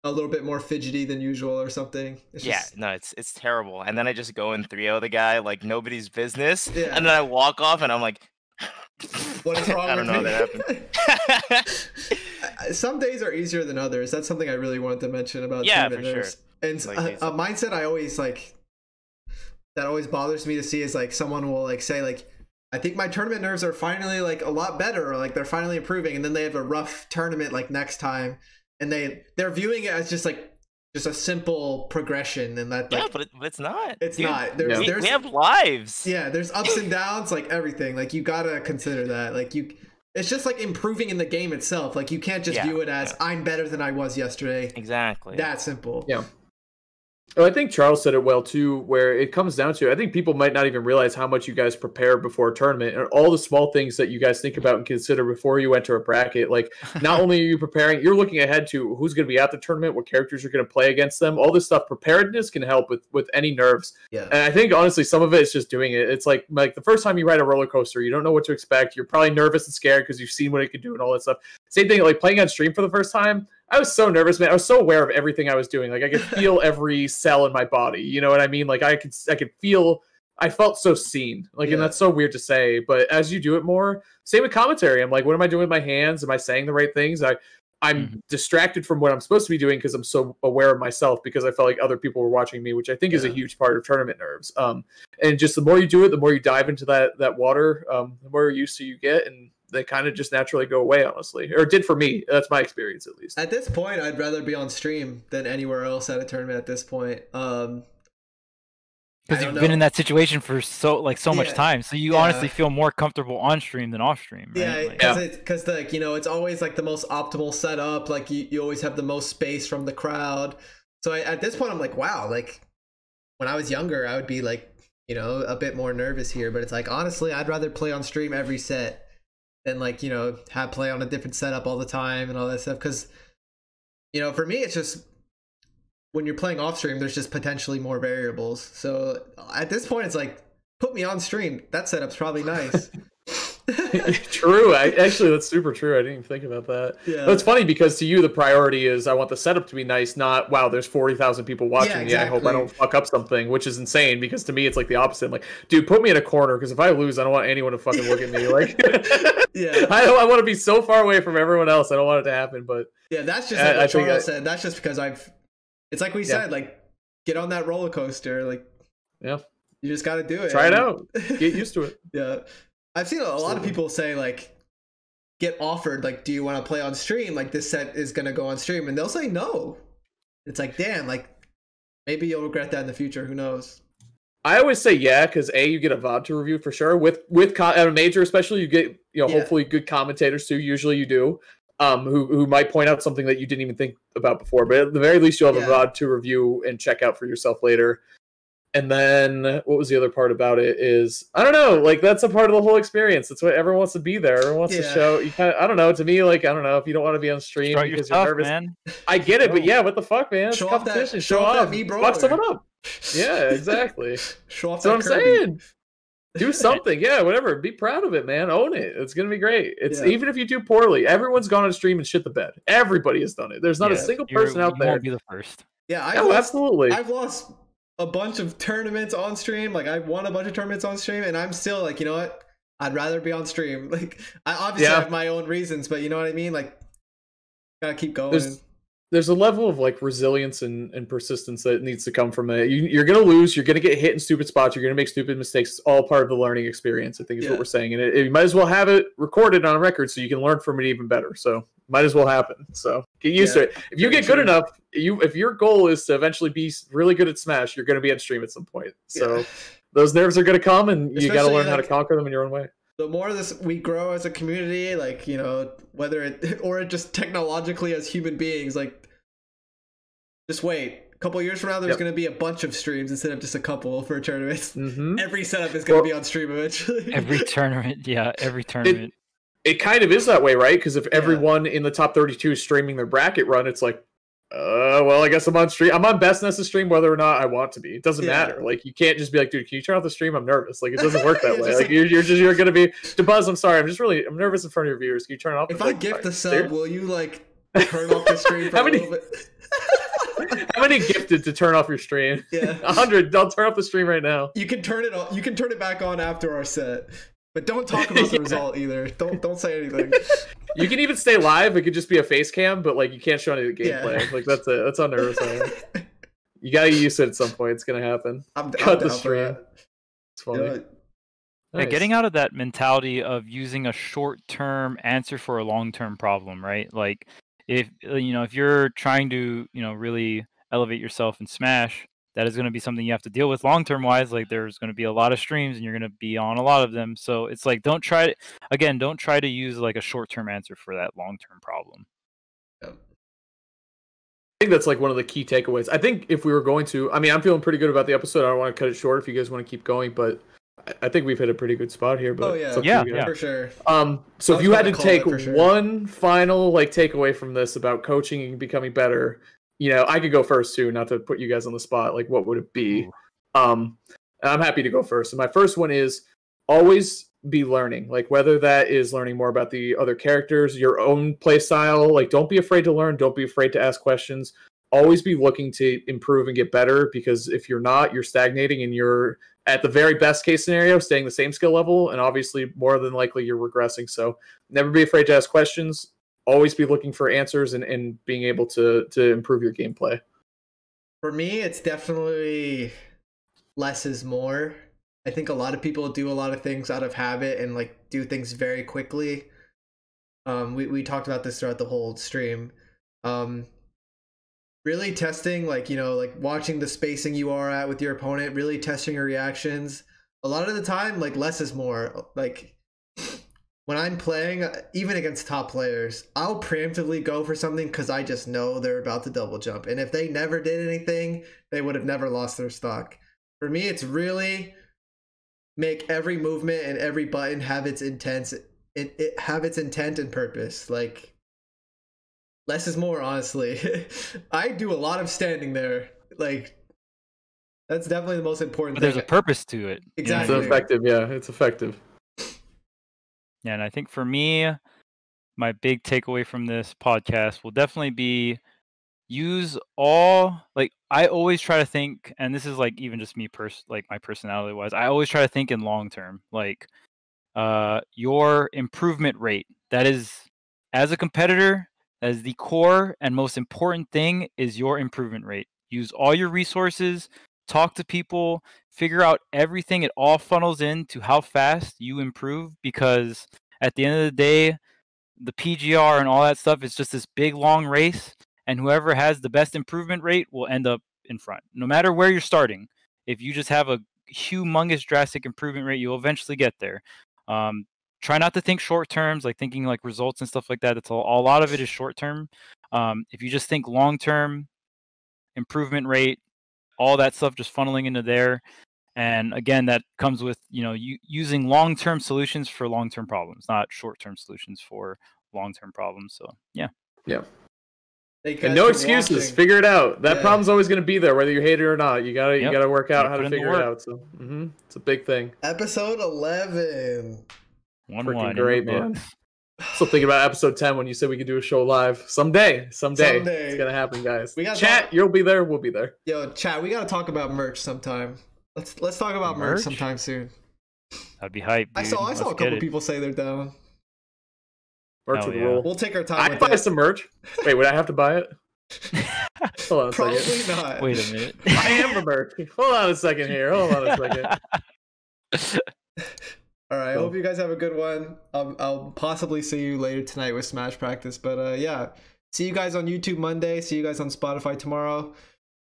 a little bit more fidgety than usual or something. No, it's terrible. And then I just go and 3-0 the guy like nobody's business. Yeah. And then I walk off and I'm like, what is wrong? I don't know that happened. Some days are easier than others. That's something I really wanted to mention about for sure. And like, a mindset I always like. That always bothers me to see is like someone will like say like, I think my tournament nerves are finally like a lot better, or like they're finally improving, and then they have a rough tournament like next time, and they're viewing it as just a simple progression, and that like, but it's not. It's Dude, not. We have lives. Yeah, there's ups and downs, like everything. Like you gotta consider that. Like it's just like improving in the game itself. Like you can't just view it as I'm better than I was yesterday. Exactly. That simple. Yeah. Oh, I think Charles said it well too, where it comes down to, I think people might not even realize how much you guys prepare before a tournament, and all the small things that you guys think about and consider before you enter a bracket. Like, not only are you preparing, you're looking ahead to who's going to be at the tournament, what characters you're going to play against them. All this stuff, preparedness can help with any nerves. Yeah. And I think honestly, some of it is just doing it. It's like the first time you ride a roller coaster, you don't know what to expect. You're probably nervous and scared because you've seen what it could do and all that stuff. Same thing, like playing on stream for the first time. I was so nervous, man. I was so aware of everything I was doing. Like I could feel every cell in my body. You know what I mean? Like I could feel I felt so seen. Like, and that's so weird to say, but as you do it more, same with commentary. I'm like, what am I doing with my hands? Am I saying the right things? I'm distracted from what I'm supposed to be doing because I'm so aware of myself, because I felt like other people were watching me, which I think is a huge part of tournament nerves. And just the more you do it, the more you dive into that water, the more used to you get, and they kind of just naturally go away, honestly. Or it did for me. That's my experience, at least. At this point, I'd rather be on stream than anywhere else at a tournament at this point. Because you've been in that situation for so much time, so you honestly feel more comfortable on stream than off stream, right? Because like, you know, it's always like the most optimal setup. Like you always have the most space from the crowd. So at this point, I'm like, wow. Like when I was younger, I would be like, you know, a bit more nervous here. But it's like, honestly, I'd rather play on stream every set than, like, you know, have play on a different setup all the time and all that stuff. Because, you know, for me, it's just, when you're playing off stream, there's just potentially more variables. So at this point, it's like, put me on stream. That setup's probably nice. True. Actually, that's super true. I didn't even think about that. Yeah. But it's funny because to you, the priority is, I want the setup to be nice, not, wow, there's 40,000 people watching me. I hope I don't fuck up something, which is insane, because to me, it's like the opposite. I'm like, dude, put me in a corner, because if I lose, I don't want anyone to fucking look at me. Like, I want to be so far away from everyone else. I don't want it to happen. But yeah, that's just like what Charles said. That's just because it's like we said, like, get on that roller coaster. Like, you just got to do it. Try it out. Get used to it. Yeah. I've seen a lot of people say, like, get offered, like, do you want to play on stream? Like, this set is going to go on stream. And they'll say no. It's like, damn, like, maybe you'll regret that in the future. Who knows? I always say because you get a VOD to review for sure. With at a major especially, you get, you know, hopefully good commentators too. Usually you do. Who might point out something that you didn't even think about before. But at the very least, you'll have a VOD to review and check out for yourself later. And then what was the other part about it is, I don't know, like, that's a part of the whole experience. That's what everyone wants to be there. Everyone wants to show. You kind of, I don't know, to me, like, I don't know, if you don't want to be on stream because you're nervous. Man. I get it, but what the fuck, man? It's competition. Show off. Fuck someone up. Yeah, exactly. Show off. That's what I'm saying. Do something, whatever. Be proud of it, man. Own it. It's gonna be great. It's even if you do poorly, everyone's gone on stream and shit the bed. Everybody has done it. There's not a single person out there. You won't be the first. Yeah, absolutely. I've lost a bunch of tournaments on stream. Like, I won a bunch of tournaments on stream, and I'm still like, you know what? I'd rather be on stream. Like, I obviously have my own reasons, but you know what I mean? Like, gotta keep going. There's a level of, like, resilience and persistence that needs to come from it. You're going to lose. You're going to get hit in stupid spots. You're going to make stupid mistakes. It's all part of the learning experience, I think, is what we're saying. And you might as well have it recorded on record so you can learn from it even better. So might as well happen. So get used to it. If you get good enough, if your goal is to eventually be really good at Smash, you're going to be on stream at some point. So those nerves are going to come, and you got to learn how to conquer them in your own way. The more we grow as a community, like, you know, whether it or just technologically as human beings, like, just wait. A couple of years from now, there's going to be a bunch of streams instead of just a couple for tournaments. Every setup is going to be on stream eventually. Every tournament, every tournament. It kind of is that way, right? Because if everyone in the top 32 is streaming their bracket run, it's like, well, I guess I'm on stream. I'm on Best Nessa stream whether or not I want to be. It doesn't matter. Like, you can't just be like, dude, can you turn off the stream? I'm nervous. Like, it doesn't work that way. Like, you're gonna be Buzz. I'm sorry. I'm nervous in front of your viewers. Can you turn it off? If I gift the sub, will you, like, turn off the stream for a little bit? How many gifted to turn off your stream? 100. Don't turn off the stream right now. You can turn it on. You can turn it back on after our set. But don't talk about the result either. Don't say anything. You can even stay live. It could just be a face cam, but, like, you can't show any of the gameplay. Like, that's it. That's unnerving. You gotta get used to it at some point. It's gonna happen. Cut the stream. It's funny. Nice. Getting out of that mentality of using a short-term answer for a long-term problem, right? Like, if you're trying to, really elevate yourself in Smash, that is going to be something you have to deal with long-term wise. Like, there's going to be a lot of streams and you're going to be on a lot of them. So it's like, don't try to use, like, a short-term answer for that long-term problem. I think that's, like, one of the key takeaways. I think if we were going to, I'm feeling pretty good about the episode. I don't want to cut it short if you guys want to keep going, but I think we've hit a pretty good spot here. But yeah, for sure. So if you had to take one final, like, takeaway from this about coaching and becoming better, I could go first too, not to put you guys on the spot. Like, what would it be? And I'm happy to go first. And my first one is always be learning. Like, whether that is learning more about the other characters, your own play style. Like, don't be afraid to learn. Don't be afraid to ask questions. Always be looking to improve and get better, because if you're not, you're stagnating and you're at the very best case scenario, staying the same skill level, and obviously more than likely you're regressing. So never be afraid to ask questions. Always be looking for answers and being able to improve your gameplay. For me, it's definitely less is more. I think a lot of people do a lot of things out of habit and like do things very quickly. We talked about this throughout the whole stream. Really testing, like, you know, like watching the spacing you are at with your opponent, really testing your reactions. A lot of the time, like, less is more. Like, when I'm playing, even against top players, I'll preemptively go for something because I just know they're about to double jump. And if they never did anything, they would have never lost their stock. For me, it's really make every movement and every button have its intent and purpose. Like, less is more, honestly. I do a lot of standing there. Like, that's definitely the most important but thing. There's a purpose to it. Exactly. It's effective, yeah. It's effective. Yeah, and I think for me, my big takeaway from this podcast will definitely be use all, like, I always try to think, and this is like even just me like my personality wise, I always try to think in long term, like your improvement rate. That is, as a competitor, as the core and most important thing is your improvement rate. Use all your resources, talk to people, figure out everything. It all funnels into how fast you improve, because at the end of the day, the PGR and all that stuff is just this big long race, and whoever has the best improvement rate will end up in front. No matter where you're starting, if you just have a humongous drastic improvement rate, you'll eventually get there. Try not to think short terms, like thinking like results and stuff like that. It's a lot of it is short term. If you just think long term, improvement rate, all that stuff just funneling into there. And again, that comes with, you know, using long term solutions for long term problems, not short term solutions for long term problems. So yeah. And no excuses. Figure it out. That problem's always going to be there, whether you hate it or not. You gotta work out how to figure it out. So it's a big thing. Episode 11. Freaking great, man. Still thinking about episode 10 when you said we could do a show live. Someday. It's gonna happen, guys. Chat, you'll be there. We'll be there. Yo, chat, we gotta talk about merch sometime. Let's talk about merch sometime soon. That'd be hype, dude. I saw a couple people say they're down. Merch would roll. We'll take our time. I'd buy some merch. Wait, would I have to buy it? Hold on a Probably second. not. Wait a minute. I am the merch. Hold on a second here. Hold on a second. All right. I hope you guys have a good one. I'll possibly see you later tonight with Smash practice. But yeah, see you guys on YouTube Monday. See you guys on Spotify tomorrow.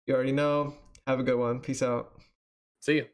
You already know. Have a good one. Peace out. See you.